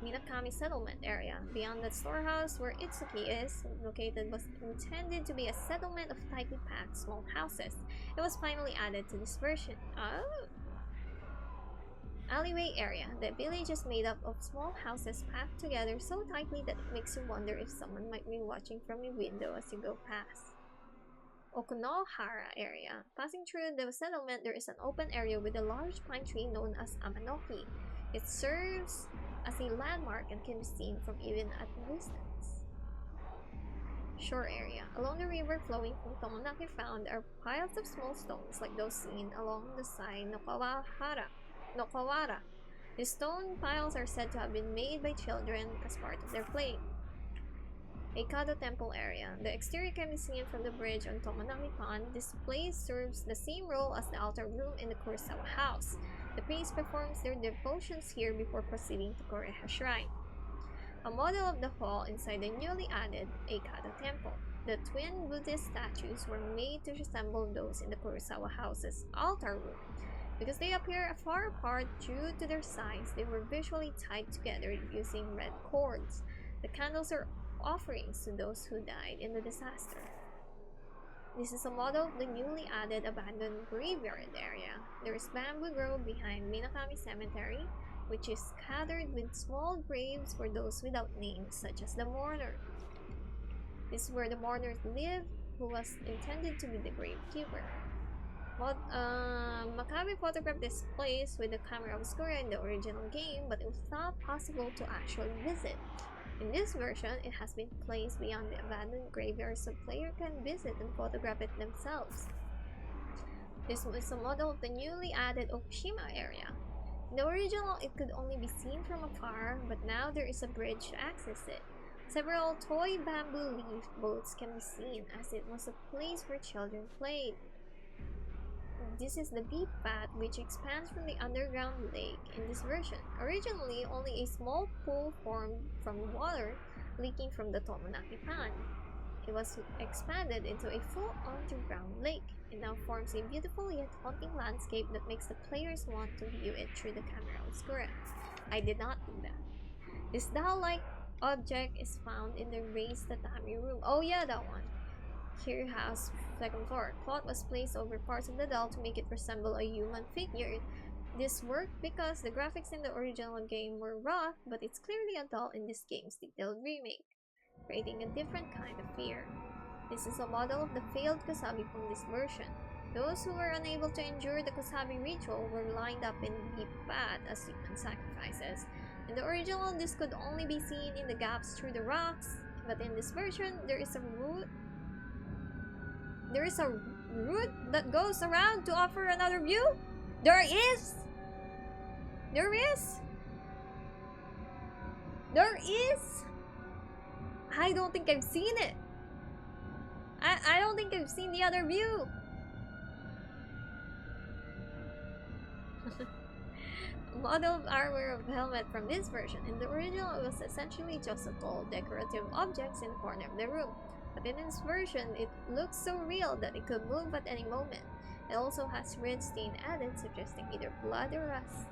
Minakami settlement area. Beyond the storehouse where Itsuki is located was intended to be a settlement of tightly packed small houses. It was finally added to this version. Oh! Alleyway area. The village is made up of small houses packed together so tightly that it makes you wonder if someone might be watching from a window as you go past. Okunohara area. Passing through the settlement, there is an open area with a large pine tree known as Amanoki. It serves as a landmark and can be seen from even at a distance. Shore area. Along the river flowing from Tomonaki found are piles of small stones like those seen along the side Nokawara. The stone piles are said to have been made by children as part of their play. Eikado Temple area. The exterior can be seen from the bridge on Tomonaki Pond. This place serves the same role as the altar room in the Kurosawa house. The priests performs their devotions here before proceeding to Koreha Shrine. A model of the hall inside the newly added Eikado Temple. The twin Buddhist statues were made to resemble those in the Kurosawa house's altar room. Because they appear far apart due to their size, they were visually tied together using red cords. The candles are offerings to those who died in the disaster. This is a model of the newly added abandoned graveyard area. There is bamboo grove behind Minakami Cemetery, which is scattered with small graves for those without names, such as the mourner. This is where the mourners live, who was intended to be the gravekeeper. Makabe photographed this place with the camera obscura in the original game, but it was not possible to actually visit. In this version, it has been placed beyond the abandoned graveyard so players can visit and photograph it themselves. This was a model of the newly added Okushima area. In the original, it could only be seen from afar, but now there is a bridge to access it. Several toy bamboo leaf boats can be seen, as it was a place where children played. This is the beep path, which expands from the underground lake in this version. Originally, only a small pool formed from water leaking from the Tomonaki Pond. It was expanded into a full underground lake. It now forms a beautiful yet haunting landscape that makes the players want to view it through the camera obscura. I did not do that. This doll-like object is found in the raised tatami room. Oh yeah, that one. Here has second floor. Cloth was placed over parts of the doll to make it resemble a human figure. This worked because the graphics in the original game were rough, but it's clearly a doll in this game's detailed remake, creating a different kind of fear. This is a model of the failed Kusabi from this version. Those who were unable to endure the Kusabi ritual were lined up in deep path as human sacrifices. In the original, this could only be seen in the gaps through the rocks, but in this version, there is a route that goes around to offer another view? There is! There is! There is! I don't think I've seen it! I don't think I've seen the other view! Model of armor of helmet from this version. In the original, it was essentially just a tall decorative objects in the corner of the room. but in this version, it looks so real that it could move at any moment. It also has red stain added, suggesting either blood or rust.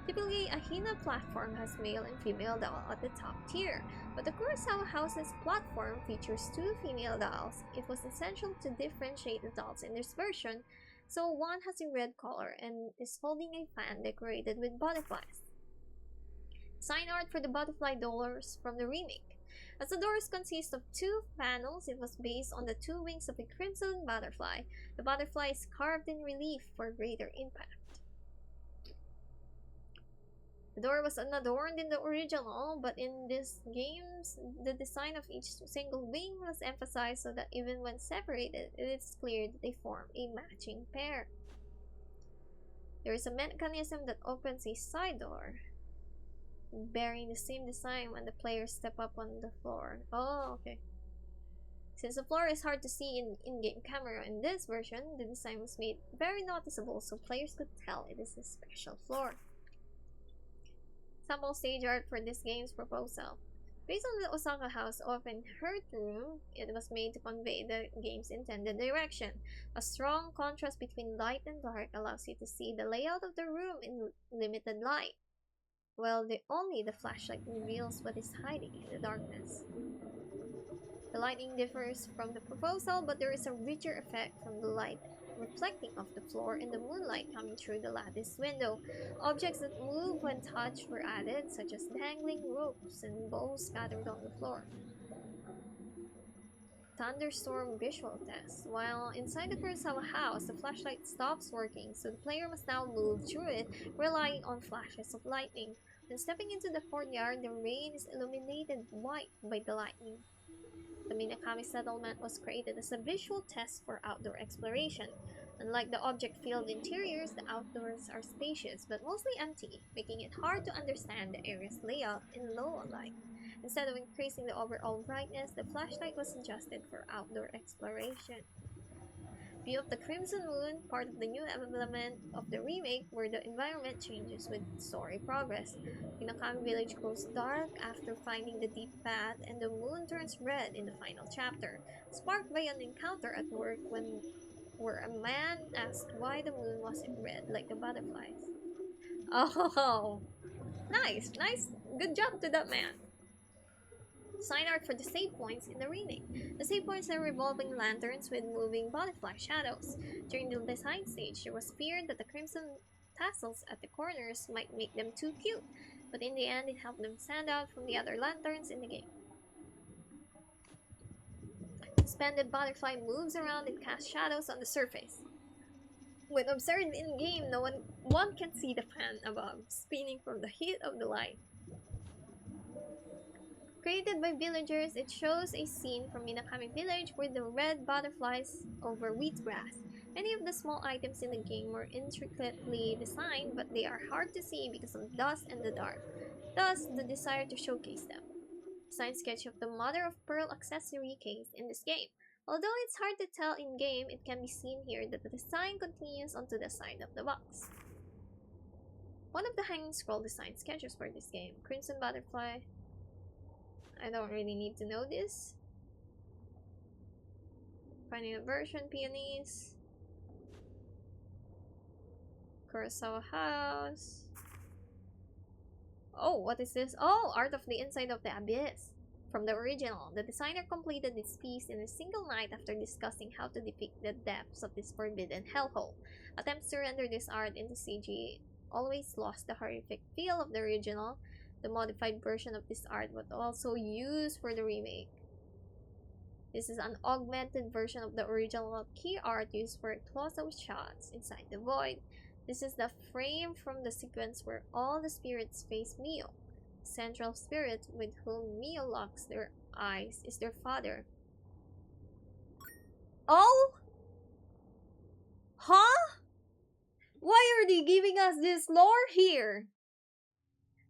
Typically, a Hina platform has male and female doll at the top tier, but the Kurosawa House's platform features two female dolls. It was essential to differentiate the dolls in this version, so one has a red collar and is holding a fan decorated with butterflies. Sign art for the butterfly doors from the remake. As the doors consist of two panels, it was based on the two wings of a crimson butterfly. The butterfly is carved in relief for greater impact. The door was unadorned in the original, but in these games, the design of each single wing was emphasized so that even when separated, it is clear that they form a matching pair. There is a mechanism that opens a side door, bearing the same design when the players step up on the floor. Oh, okay. Since the floor is hard to see in in-game camera in this version, the design was made very noticeable so players could tell it is a special floor. Sample stage art for this game's proposal. Based on the Osaka House open hearth room, it was made to convey the game's intended direction. A strong contrast between light and dark allows you to see the layout of the room in limited light, while only the flashlight reveals what is hiding in the darkness. The lighting differs from the proposal, but there is a richer effect from the light reflecting off the floor and the moonlight coming through the lattice window. Objects that move when touched were added, such as dangling ropes and bows scattered on the floor. Thunderstorm visual test. While inside the Kurosawa house, the flashlight stops working, so the player must now move through it, relying on flashes of lightning. When stepping into the courtyard, the rain is illuminated white by the lightning. The Minakami settlement was created as a visual test for outdoor exploration. Unlike the object-filled interiors, the outdoors are spacious but mostly empty, making it hard to understand the area's layout in low light. Instead of increasing the overall brightness, the flashlight was adjusted for outdoor exploration. View of the Crimson Moon, part of the new element of the remake, where the environment changes with story progress. Minakami Village grows dark after finding the deep path, and the moon turns red in the final chapter, sparked by an encounter at work where a man asked why the moon wasn't red like the butterflies. Oh, nice, good job to that man. Sign art for the save points in the remake. The save points are revolving lanterns with moving butterfly shadows. During the design stage, there was fear that the crimson tassels at the corners might make them too cute, but in the end, it helped them stand out from the other lanterns in the game. The suspended butterfly moves around and casts shadows on the surface. When observed in-game, one can see the fan above, spinning from the heat of the light. Created by villagers, it shows a scene from Minakami Village where the red butterflies over wheatgrass. Many of the small items in the game were intricately designed, but they are hard to see because of dust and the dark. Thus, the desire to showcase them. Design sketch of the mother of pearl accessory case in this game. Although it's hard to tell in-game, it can be seen here that the design continues onto the side of the box. One of the hanging scroll design sketches for this game, Crimson Butterfly. I don't really need to know this. Finding a version, peonies. Kurosawa House. Oh, what is this? Oh, Art of the Inside of the Abyss. From the original, the designer completed this piece in a single night after discussing how to depict the depths of this forbidden hellhole. Attempts to render this art into CG always lost the horrific feel of the original. The modified version of this art was also used for the remake. This is an augmented version of the original key art used for close-up shots inside the void. This is the frame from the sequence where all the spirits face Mio. The central spirit with whom Mio locks their eyes is their father. Oh? Huh? Why are they giving us this lore here?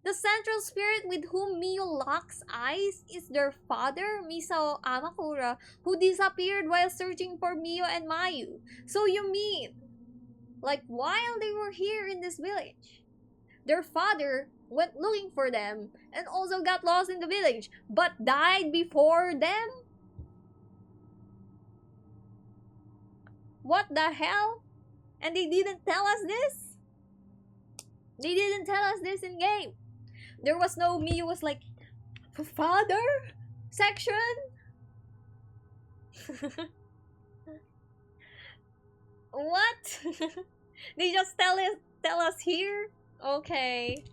The central spirit with whom Mio locks eyes is their father, Misao Amakura, who disappeared while searching for Mio and Mayu. So you mean, like while they were here in this village, their father went looking for them and also got lost in the village, but died before them? What the hell? And they didn't tell us this? They didn't tell us this in game. There was no Miyu was like, father section? What? They just tell us here? Okay.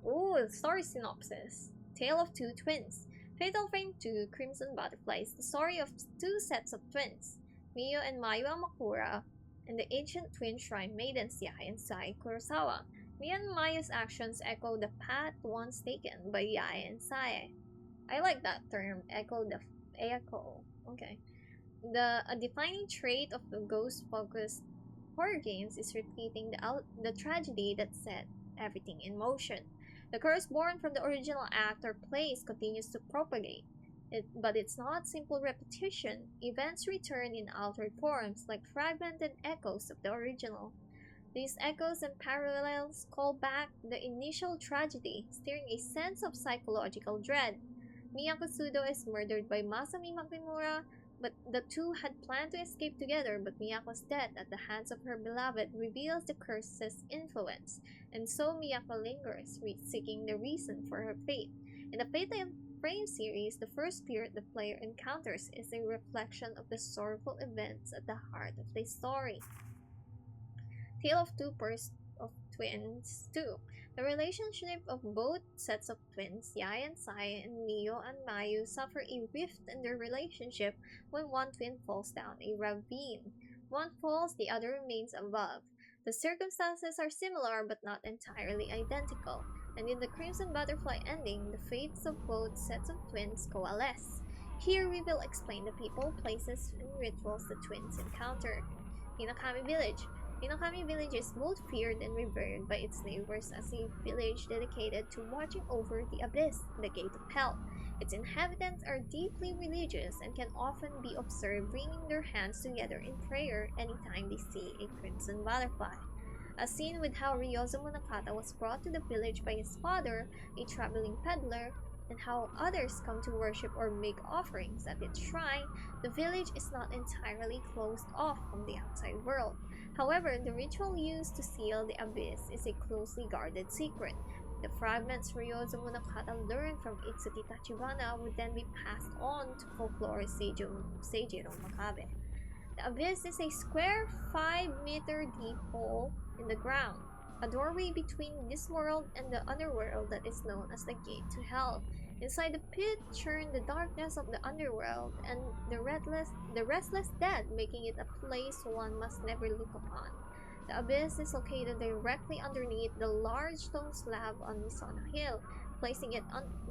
Ooh, story synopsis. Tale of Two Twins. Fatal Frame 2 Crimson Butterflies, the story of two sets of twins, Miyo and Mayu Amakura, and the ancient twin shrine maidens Yae and Sai Kurosawa. Miyo and Mayu's actions echo the path once taken by Yae and Sai. I like that term, echo. Okay. A defining trait of the ghost-focused horror games is repeating the tragedy that set everything in motion. The curse born from the original act or plays continues to propagate. But it's not simple repetition. Events return in altered forms, like fragmented echoes of the original. These echoes and parallels call back the initial tragedy, stirring a sense of psychological dread. Miyako Sudo is murdered by Masami Makimura, but the two had planned to escape together, but Miyako's death at the hands of her beloved reveals the curse's influence, and so Miyako lingers, seeking the reason for her fate. In the Fatal Frame series, the first spirit the player encounters is a reflection of the sorrowful events at the heart of the story. Tale of Two Pairs of Twins 2. The relationship of both sets of twins, Yae and Sai, and Mio and Mayu, suffer a rift in their relationship when one twin falls down a ravine. One falls, the other remains above. The circumstances are similar but not entirely identical, and in the Crimson Butterfly ending, the fates of both sets of twins coalesce. Here we will explain the people, places, and rituals the twins encounter. Hinokami Village. Hinokami Village is both feared and revered by its neighbors as a village dedicated to watching over the abyss, the gate of hell. Its inhabitants are deeply religious and can often be observed wringing their hands together in prayer anytime they see a crimson butterfly. As seen with how Ryozo Munakata was brought to the village by his father, a traveling peddler, and how others come to worship or make offerings at its shrine, the village is not entirely closed off from the outside world. However, the ritual used to seal the abyss is a closely guarded secret. The fragments Ryozo Munakata learned from Itsuki Tachibana would then be passed on to folklorist Seijiro Makabe. The abyss is a square 5-meter deep hole in the ground, a doorway between this world and the underworld that is known as the Gate to Hell. Inside the pit churn the darkness of the underworld and the restless dead, making it a place one must never look upon. The abyss is located directly underneath the large stone slab on Misona Hill, placing it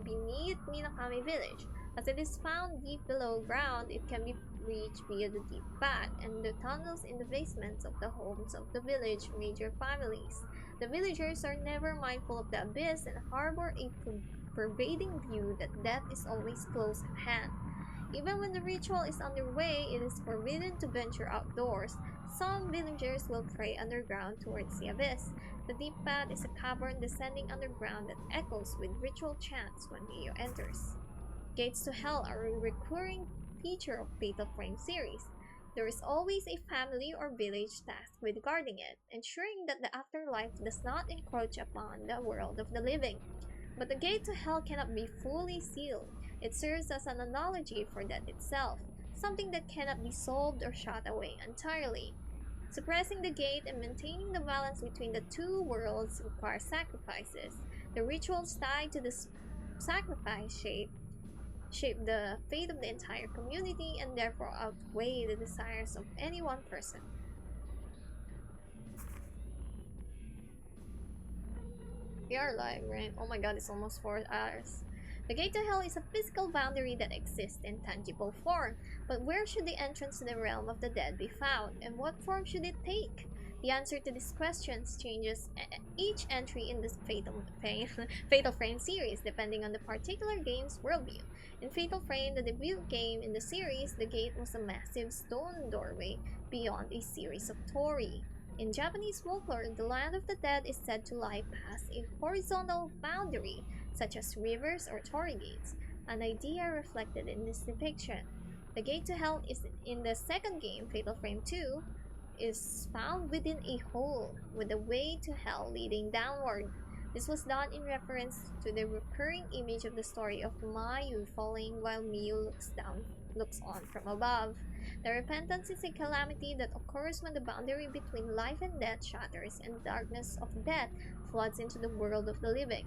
beneath Minakami Village. As it is found deep below ground, it can be reached via the deep path and the tunnels in the basements of the homes of the village major families. The villagers are never mindful of the abyss and harbor a pervading view that death is always close at hand. Even when the ritual is underway, it is forbidden to venture outdoors. Some villagers will pray underground towards the abyss. The deep path is a cavern descending underground that echoes with ritual chants when Mio enters. Gates to Hell are a recurring feature of Fatal Frame series. There is always a family or village tasked with guarding it, ensuring that the afterlife does not encroach upon the world of the living. But the gate to hell cannot be fully sealed. It serves as an analogy for death itself, something that cannot be solved or shot away entirely. Suppressing the gate and maintaining the balance between the two worlds requires sacrifices. The rituals tied to the sacrifice shape the fate of the entire community and therefore outweigh the desires of any one person. We are live, right? Oh my god, it's almost 4 hours. The gate to hell is a physical boundary that exists in tangible form, but where should the entrance to the realm of the dead be found, and what form should it take? The answer to these questions changes each entry in this Fatal Frame series, depending on the particular game's worldview. In Fatal Frame, the debut game in the series, the gate was a massive stone doorway beyond a series of torii. In Japanese folklore, the land of the dead is said to lie past a horizontal boundary, such as rivers or torii gates, an idea reflected in this depiction. The The gate to hell is in the second game, Fatal Frame 2, is found within a hole, with the way to hell leading downward. This was done in reference to the recurring image of the story of Mayu falling while Miyu looks on from above. The repentance is a calamity that occurs when the boundary between life and death shatters and the darkness of death floods into the world of the living.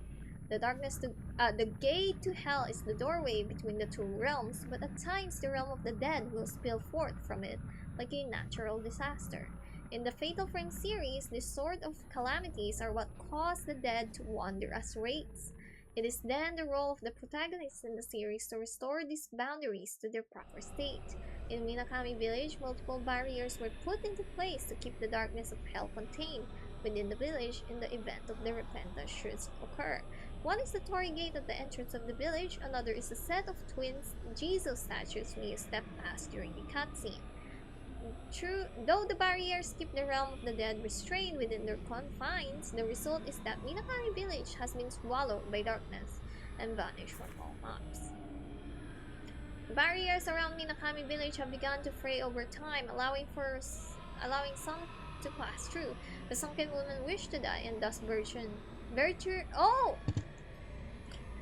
The gate to hell is the doorway between the two realms, but at times the realm of the dead will spill forth from it like a natural disaster. In the Fatal Frame series, this sort of calamities are what cause the dead to wander as wraiths. It is then the role of the protagonists in the series to restore these boundaries to their proper state. In Minakami Village, multiple barriers were put into place to keep the darkness of hell contained within the village in the event of the repentance should occur. One is the Torii Gate at the entrance of the village, another is a set of twins Jesus statues Miyu stepped past during the cutscene. True, though the barriers keep the realm of the dead restrained within their confines, the result is that Minakami Village has been swallowed by darkness and vanished from all maps. The barriers around Minakami Village have begun to fray over time, allowing some to pass through. The sunken woman wished to die and thus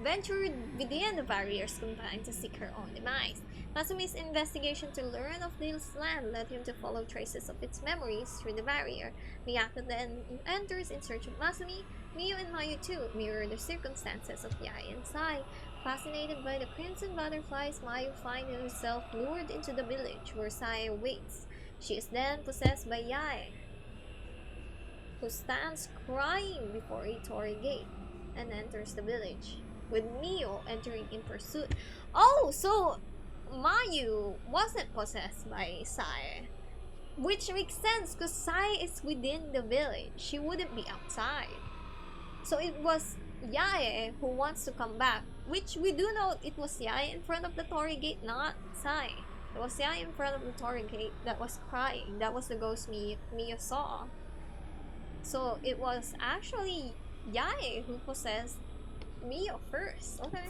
ventured within the barrier's confines to seek her own demise. Masumi's investigation to learn of this land led him to follow traces of its memories through the barrier. Miyako then enters in search of Masumi. Miyu and Mayu too mirror the circumstances of Yae and Sai. Fascinated by the crimson butterflies, Mayu finds herself lured into the village where Sai waits. She is then possessed by Yae, who stands crying before a Torii Gate and enters the village, with Miyu entering in pursuit. Oh, so Mayu wasn't possessed by Sai, which makes sense because Sai is within the village. She wouldn't be outside. So it was Yae who wants to come back, which we do know it was Yae in front of the Torii Gate, not Sai. It was Yae in front of the Torii Gate that was crying. That was the ghost Miyu saw. So it was actually Yae who possessed Miyu first. Okay.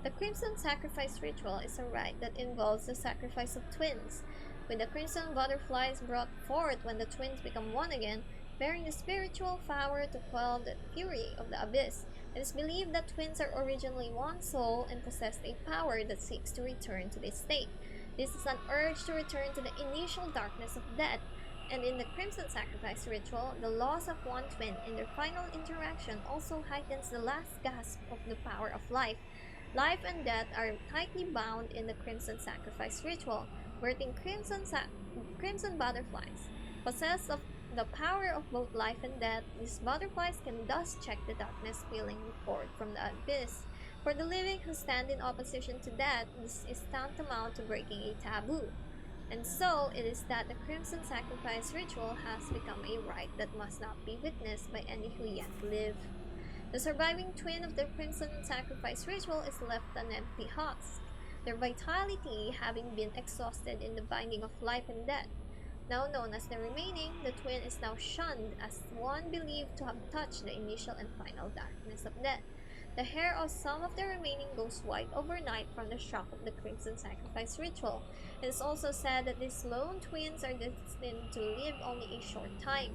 The Crimson Sacrifice Ritual is a rite that involves the sacrifice of twins, with the crimson butterflies brought forth when the twins become one again, bearing the spiritual power to quell the fury of the abyss. It is believed that twins are originally one soul and possess a power that seeks to return to this state. This is an urge to return to the initial darkness of death, and in the Crimson Sacrifice Ritual, the loss of one twin in their final interaction also heightens the last gasp of the power of life. Life and death are tightly bound in the Crimson Sacrifice Ritual, birthing crimson butterflies. Possessed of the power of both life and death, these butterflies can thus check the darkness spilling forth from the abyss. For the living who stand in opposition to death, this is tantamount to breaking a taboo. And so it is that the Crimson Sacrifice Ritual has become a rite that must not be witnessed by any who yet live. The surviving twin of the Crimson Sacrifice Ritual is left an empty husk, their vitality having been exhausted in the binding of life and death. Now known as the Remaining, the twin is now shunned as one believed to have touched the initial and final darkness of death. The hair of some of the remaining goes white overnight from the shock of the Crimson Sacrifice Ritual. It is also said that these lone twins are destined to live only a short time.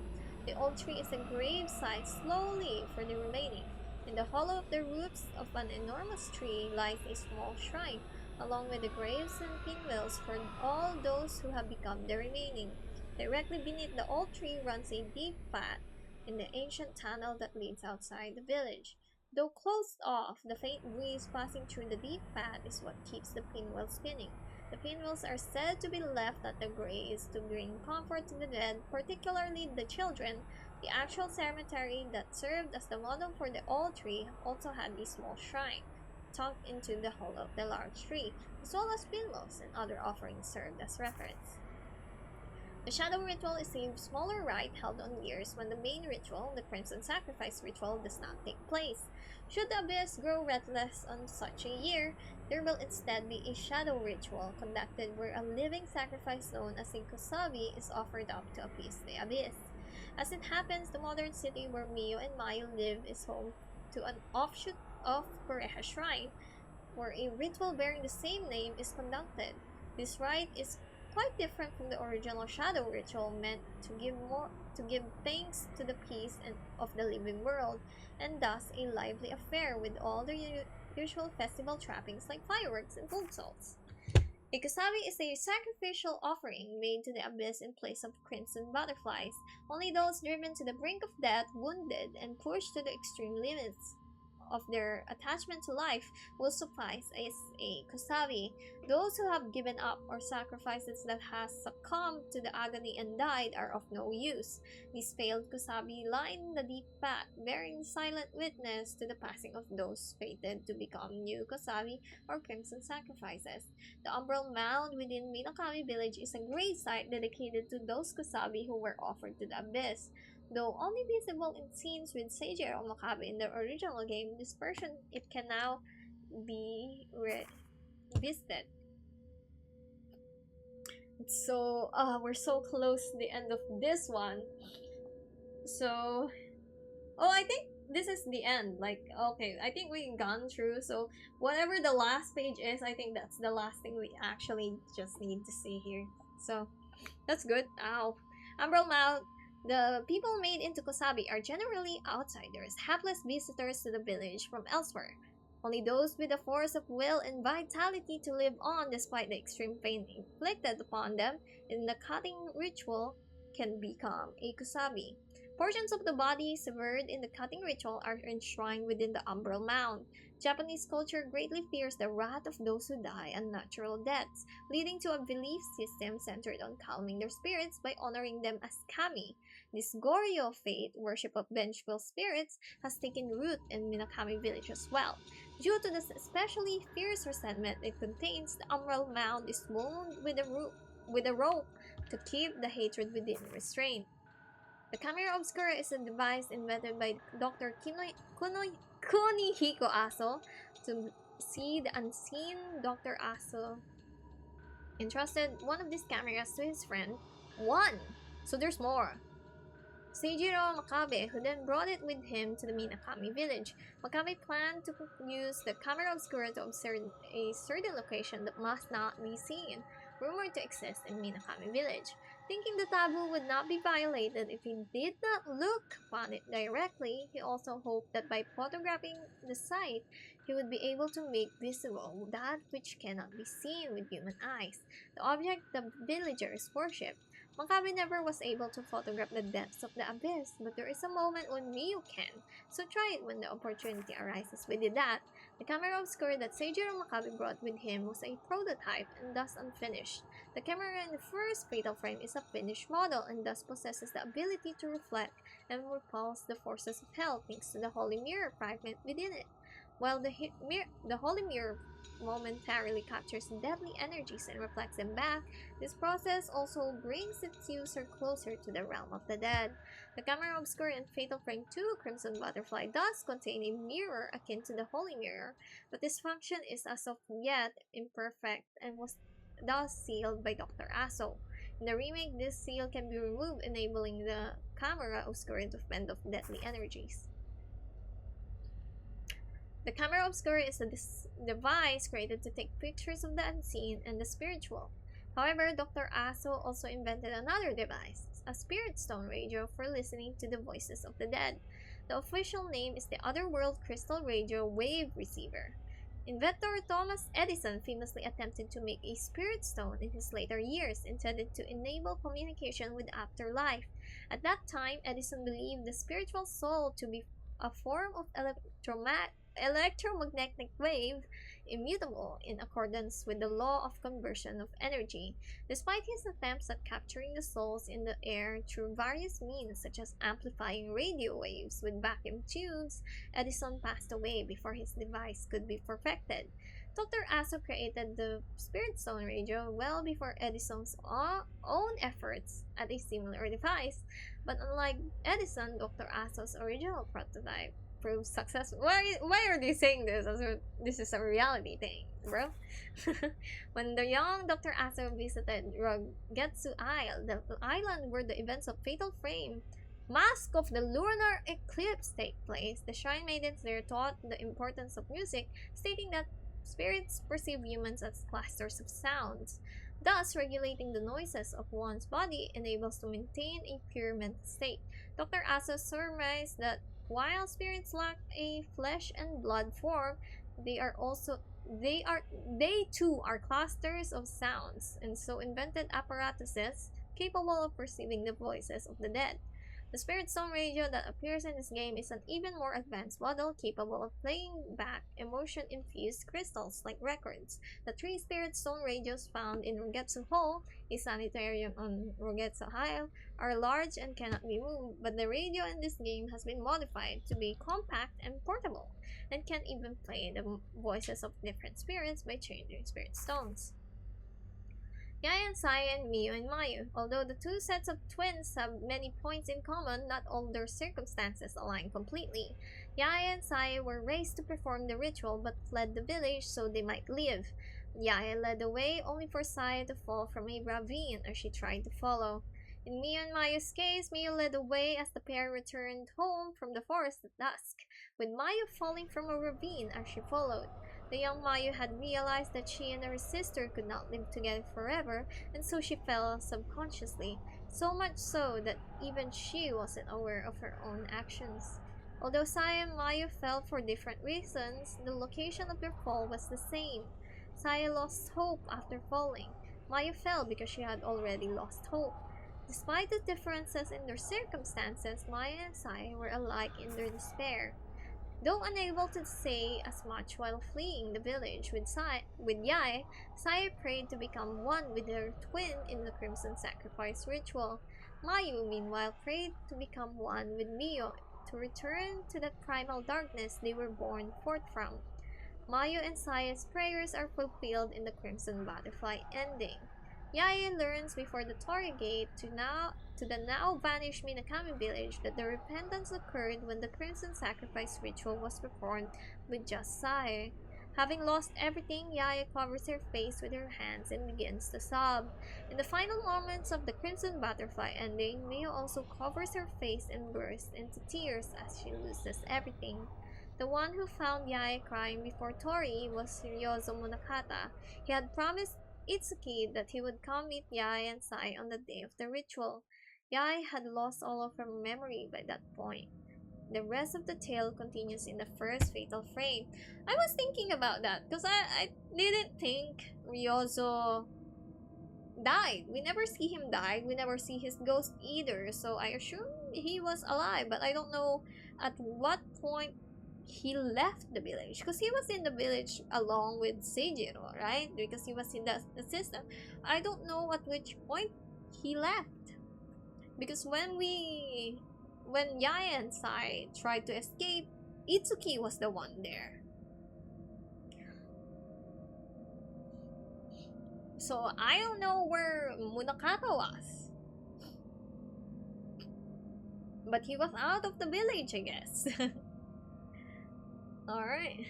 The old tree is a grave site slowly for the remaining. In the hollow of the roots of an enormous tree lies a small shrine, along with the graves and pinwheels for all those who have become the remaining. Directly beneath the old tree runs a deep path in the ancient tunnel that leads outside the village. Though closed off, the faint breeze passing through the deep path is what keeps the pinwheel spinning. The pinwheels are said to be left at the graves to bring comfort to the dead, particularly the children. The actual cemetery that served as the model for the old tree also had a small shrine tucked into the hollow of the large tree, as well as pinwheels and other offerings served as reference. The Shadow Ritual is a smaller rite held on years when the main ritual, the Crimson Sacrifice Ritual, does not take place. Should the Abyss grow restless on such a year, there will instead be a Shadow Ritual conducted where a living sacrifice known as a Kusabi is offered up to appease the Abyss. As it happens, the modern city where Miyu and Mayu live is home to an offshoot of Kureha Shrine, where a ritual bearing the same name is conducted. This rite is quite different from the original shadow ritual meant to give thanks to the peace of the living world, and thus a lively affair with all the usual festival trappings like fireworks and gold salts. A kusabi is a sacrificial offering made to the abyss in place of crimson butterflies. Only those driven to the brink of death, wounded, and pushed to the extreme limits of their attachment to life will suffice as a kusabi. Those who have given up or sacrifices that has succumbed to the agony and died are of no use. These failed kusabi line the deep path, bearing silent witness to the passing of those fated to become new kusabi or crimson sacrifices. The umbral mound within Minakami village is a grave site dedicated to those kusabi who were offered to the abyss. Though only visible in scenes with Seijiro Makabe in the original game, this version it can now be visited. So we're so close to the end of this one. So I think this is the end. Like, okay, I think we've gone through. So whatever the last page is, I think that's the last thing we actually just need to see here. So that's good. Ow. Umbral Mount. The people made into Kosabi are generally outsiders, hapless visitors to the village from elsewhere. Only those with the force of will and vitality to live on despite the extreme pain inflicted upon them in the cutting ritual can become a Kusabi. Portions of the body severed in the cutting ritual are enshrined within the umbral mound. Japanese culture greatly fears the wrath of those who die unnatural deaths, leading to a belief system centered on calming their spirits by honoring them as kami. This Goryo faith, worship of vengeful spirits, has taken root in Minakami village as well. Due to the especially fierce resentment it contains, the umbral mound is wound with a rope to keep the hatred within restraint. The camera obscura is a device invented by Dr. Kunihiko Aso to see the unseen. Dr. Aso entrusted one of these cameras to his friend. One! So there's more. Seijiro Makabe, who then brought it with him to the Minakami village. Makabe planned to use the camera obscura to observe a certain location that must not be seen, rumored to exist in Minakami village. Thinking the taboo would not be violated if he did not look upon it directly, he also hoped that by photographing the site, he would be able to make visible that which cannot be seen with human eyes, the object the villagers worship. Makabe never was able to photograph the depths of the abyss, but there is a moment when Miyu can, so try it when the opportunity arises. We did that. The camera obscura that Seijiro Makabe brought with him was a prototype and thus unfinished. The camera in the first Fatal Frame is a finished model and thus possesses the ability to reflect and repulse the forces of hell thanks to the Holy Mirror fragment within it. While the Holy Mirror momentarily captures deadly energies and reflects them back, this process also brings its user closer to the realm of the dead. The camera obscura in Fatal Frame 2 Crimson Butterfly does contain a mirror akin to the Holy Mirror, but this function is as of yet imperfect and was thus sealed by Dr. Aso. In the remake, this seal can be removed, enabling the camera obscura to fend off deadly energies. The camera obscura is a device created to take pictures of the unseen and the spiritual. However, Dr. Aso also invented another device, a spirit stone radio for listening to the voices of the dead. The official name is the Otherworld Crystal Radio Wave Receiver. Inventor Thomas Edison famously attempted to make a spirit stone in his later years, intended to enable communication with afterlife. At that time, Edison believed the spiritual soul to be a form of electromagnetic wave, immutable in accordance with the law of conversion of energy. Despite his attempts at capturing the souls in the air through various means such as amplifying radio waves with vacuum tubes, Edison passed away before his device could be perfected. Dr. Aso created the Spirit Stone radio well before Edison's own efforts at a similar device, but unlike Edison, Dr. Aso's original prototype proved successful. Why are they saying this as if this is a reality thing, bro? When the young Dr. Aso visited Rogetsu Isle, the island where the events of Fatal Frame Mask of the lunar eclipse take place, the shrine maidens there taught the importance of music, stating that Spirits perceive humans as clusters of sounds. Thus, regulating the noises of one's body enables to maintain a pure mental state. Dr. Asa surmised that while spirits lack a flesh and blood form, they are also they too are clusters of sounds, and so invented apparatuses capable of perceiving the voices of the dead. The Spirit Stone radio that appears in this game is an even more advanced model capable of playing back emotion-infused crystals like records. The three Spirit Stone radios found in Rogetsu Hall, a sanitarium on Rogetsu Isle, are large and cannot be moved, but the radio in this game has been modified to be compact and portable, and can even play the voices of different spirits by changing Spirit Stones. Yaya and Saya and Miyu and Mayu. Although the two sets of twins have many points in common, not all their circumstances align completely. Yaya and Saya were raised to perform the ritual but fled the village so they might live. Yaya led the way only for Saya to fall from a ravine as she tried to follow. In Miyu and Mayu's case, Miyu led the way as the pair returned home from the forest at dusk, with Mayu falling from a ravine as she followed. The young Mayu had realized that she and her sister could not live together forever, and so she fell subconsciously, so much so that even she wasn't aware of her own actions. Although Saya and Mayu fell for different reasons, the location of their fall was the same. Saya lost hope after falling. Mayu fell because she had already lost hope. Despite the differences in their circumstances, Maya and Saya were alike in their despair. Though unable to say as much while fleeing the village with Yae, Saya prayed to become one with her twin in the Crimson Sacrifice ritual. Mayu, meanwhile, prayed to become one with Mio to return to that primal darkness they were born forth from. Mayu and Saya's prayers are fulfilled in the Crimson Butterfly ending. Yae learns before the Torii Gate to the now vanished Minakami village that the repentance occurred when the Crimson Sacrifice ritual was performed with just Saya. Having lost everything, Yaya covers her face with her hands and begins to sob. In the final moments of the Crimson Butterfly ending, Mio also covers her face and bursts into tears as she loses everything. The one who found Yae crying before Tori was Ryozo Munakata. He had promised Itsuki that he would come meet Yae and Sai on the day of the ritual. Yae had lost all of her memory by that point. The rest of the tale continues in the first fatal frame. I was thinking about that because I didn't think Ryozo died. We never see him die. We never see his ghost either. So I assume he was alive, but I don't know at what point he left the village, because he was in the village along with Seijiro, right? Because he was in the system. I don't know at which point he left, because when Yae and Sai tried to escape, Itsuki was the one there. So I don't know where Munakata was, but he was out of the village, I guess. Alright.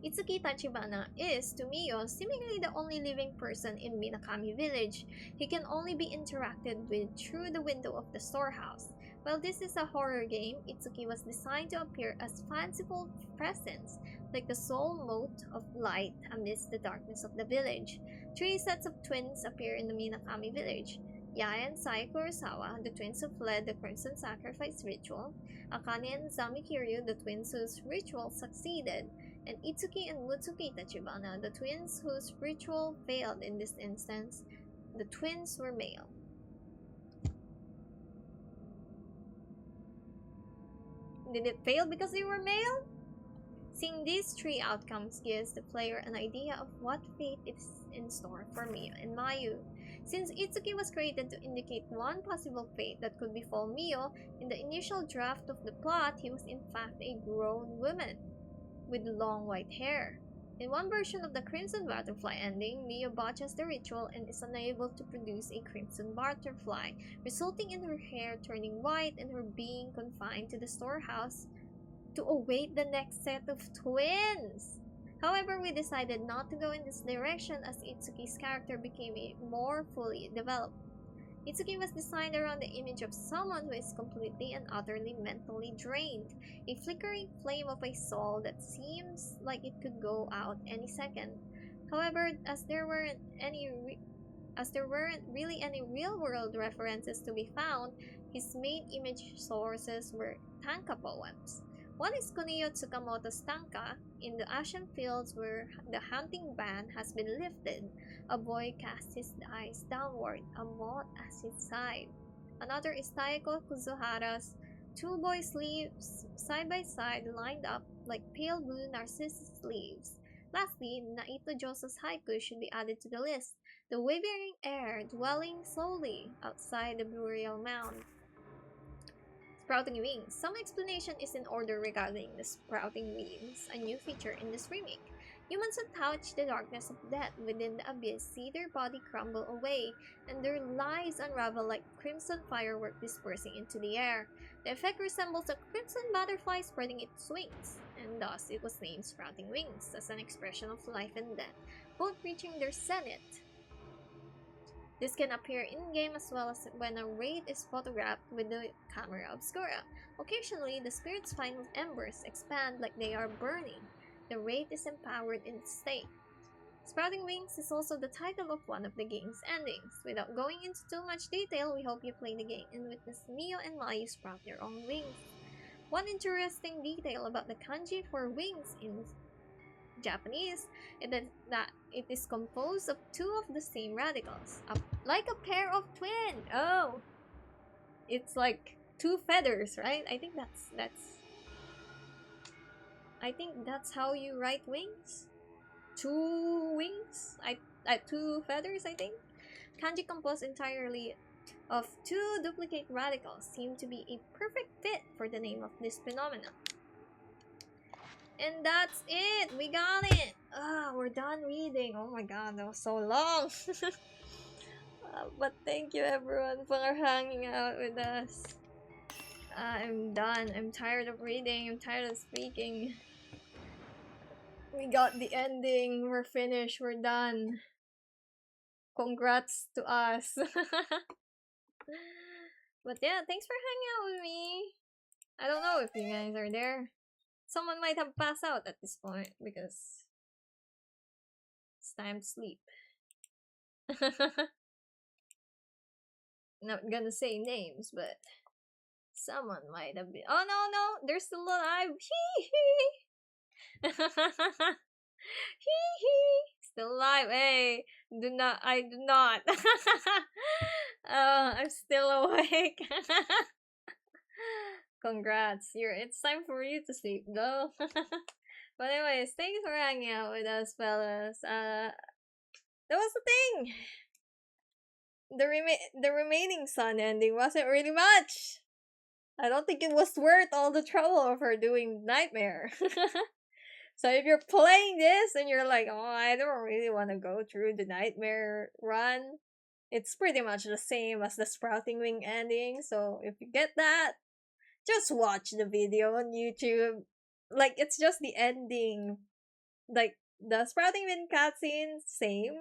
Itsuki Tachibana is, to Mio, seemingly the only living person in Minakami village. He can only be interacted with through the window of the storehouse. While this is a horror game, Itsuki was designed to appear as fanciful presence, like the sole mote of light amidst the darkness of the village. Three sets of twins appear in the Minakami village. Yae and Sai Kurosawa, the twins who fled the Crimson Sacrifice ritual, Akane and Zami Kiryu, the twins whose ritual succeeded, and Itsuki and Mutsuki Tachibana, the twins whose ritual failed in this instance. The twins were male. Did it fail because they were male? Seeing these three outcomes gives the player an idea of what fate is in store for Mio and Mayu. Since Itsuki was created to indicate one possible fate that could befall Mio, in the initial draft of the plot, he was in fact a grown woman with long white hair. In one version of the Crimson Butterfly ending, Mio botches the ritual and is unable to produce a crimson butterfly, resulting in her hair turning white and her being confined to the storehouse to await the next set of twins. However, we decided not to go in this direction as Itsuki's character became more fully developed. Itsuki was designed around the image of someone who is completely and utterly mentally drained, a flickering flame of a soul that seems like it could go out any second. However, as there weren't really any real-world references to be found, his main image sources were tanka poems. One is Kuniyo Tsukamoto's tanka, in the ashen fields where the hunting ban has been lifted. A boy casts his eyes downward, a moth at his side. Another is Taeko Kuzuhara's two boys' leaves side by side lined up like pale blue narcissus leaves. Lastly, Naito Joso's haiku should be added to the list. The wavering air dwelling solely outside the burial mound. Sprouting wings. Some explanation is in order regarding the sprouting wings, a new feature in this remake. Humans who touch the darkness of death within the abyss see their body crumble away, and their lives unravel like crimson firework dispersing into the air. The effect resembles a crimson butterfly spreading its wings, and thus it was named Sprouting Wings, as an expression of life and death, both reaching their zenith. This can appear in-game as well as when a raid is photographed with the camera obscura. Occasionally, the spirit's final embers expand like they are burning. The raid is empowered in its state. Sprouting Wings is also the title of one of the game's endings. Without going into too much detail, we hope you play the game and witness Mio and Mayu sprout their own wings. One interesting detail about the kanji for wings in Japanese is that it is composed of two of the same radicals, like a pair of twins. Oh, it's like two feathers, right? I think that's how you write wings. Two wings. Two feathers. I think kanji composed entirely of two duplicate radicals seem to be a perfect fit for the name of this phenomenon. And that's it. We got it. We're done reading. Oh my god, that was so long. But thank you everyone for hanging out with us. I'm done. I'm tired of reading. I'm tired of speaking. We got the ending. We're finished. We're done. Congrats to us. But yeah, thanks for hanging out with me. I don't know if you guys are there. Someone might have passed out at this point because it's time to sleep. Not gonna say names, but someone might have been. Oh no, they're still alive. Hee still alive. Hey, I do not. I'm still awake. Congrats. It's time for you to sleep, though. But anyways, thanks for hanging out with us, fellas. That was the thing. The remaining Sun ending wasn't really much. I don't think it was worth all the trouble of her doing Nightmare. So if you're playing this and you're like, oh, I don't really want to go through the Nightmare run, it's pretty much the same as the Sprouting Wing ending. So if you get that, just watch the video on YouTube. Like, it's just the ending. Like, the Sprouting Wing cutscene, same.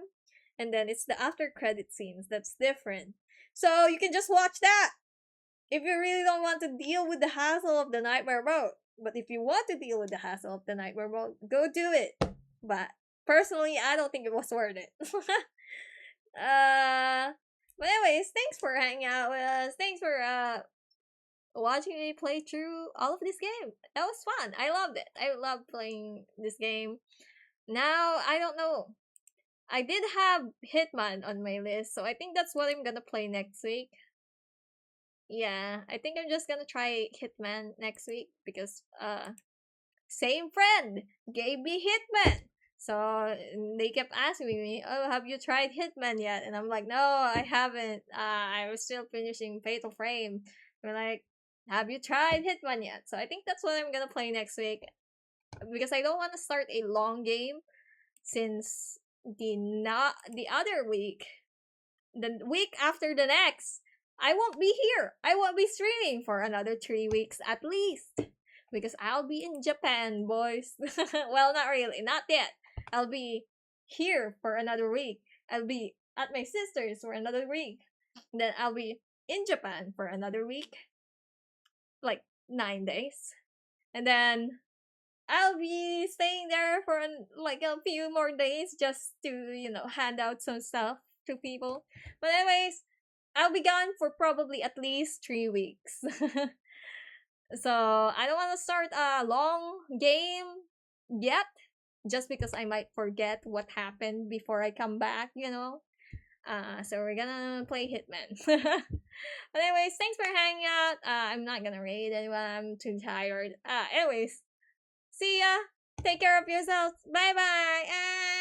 And then it's the after credit scenes that's different. So you can just watch that if you really don't want to deal with the hassle of the Nightmare mode. But if you want to deal with the hassle of the Nightmare mode, go do it. But personally, I don't think it was worth it. But anyways, thanks for hanging out with us. Thanks for watching me play through all of this game. That was fun. I loved it. I loved playing this game. Now, I don't know. I did have Hitman on my list, so I think that's what I'm gonna play next week. Yeah, I think I'm just gonna try Hitman next week because same friend gave me Hitman. So they kept asking me, "Oh, have you tried Hitman yet?" And I'm like, "No, I haven't. I was still finishing Fatal Frame." They're like, "Have you tried Hitman yet?" So I think that's what I'm gonna play next week because I don't want to start a long game since the other week, the week after the next, I won't be here. I won't be streaming for another 3 weeks at least. Because I'll be in Japan, boys. Well, not really. Not yet. I'll be here for another week. I'll be at my sister's for another week. Then I'll be in Japan for another week, like 9 days. And then I'll be staying there for like a few more days just to, hand out some stuff to people. But anyways, I'll be gone for probably at least 3 weeks. So I don't want to start a long game yet, just because I might forget what happened before I come back. So we're gonna play Hitman. But anyways, thanks for hanging out. I'm not gonna raid anyone. I'm too tired. Anyways, see ya. Take care of yourselves. Bye bye.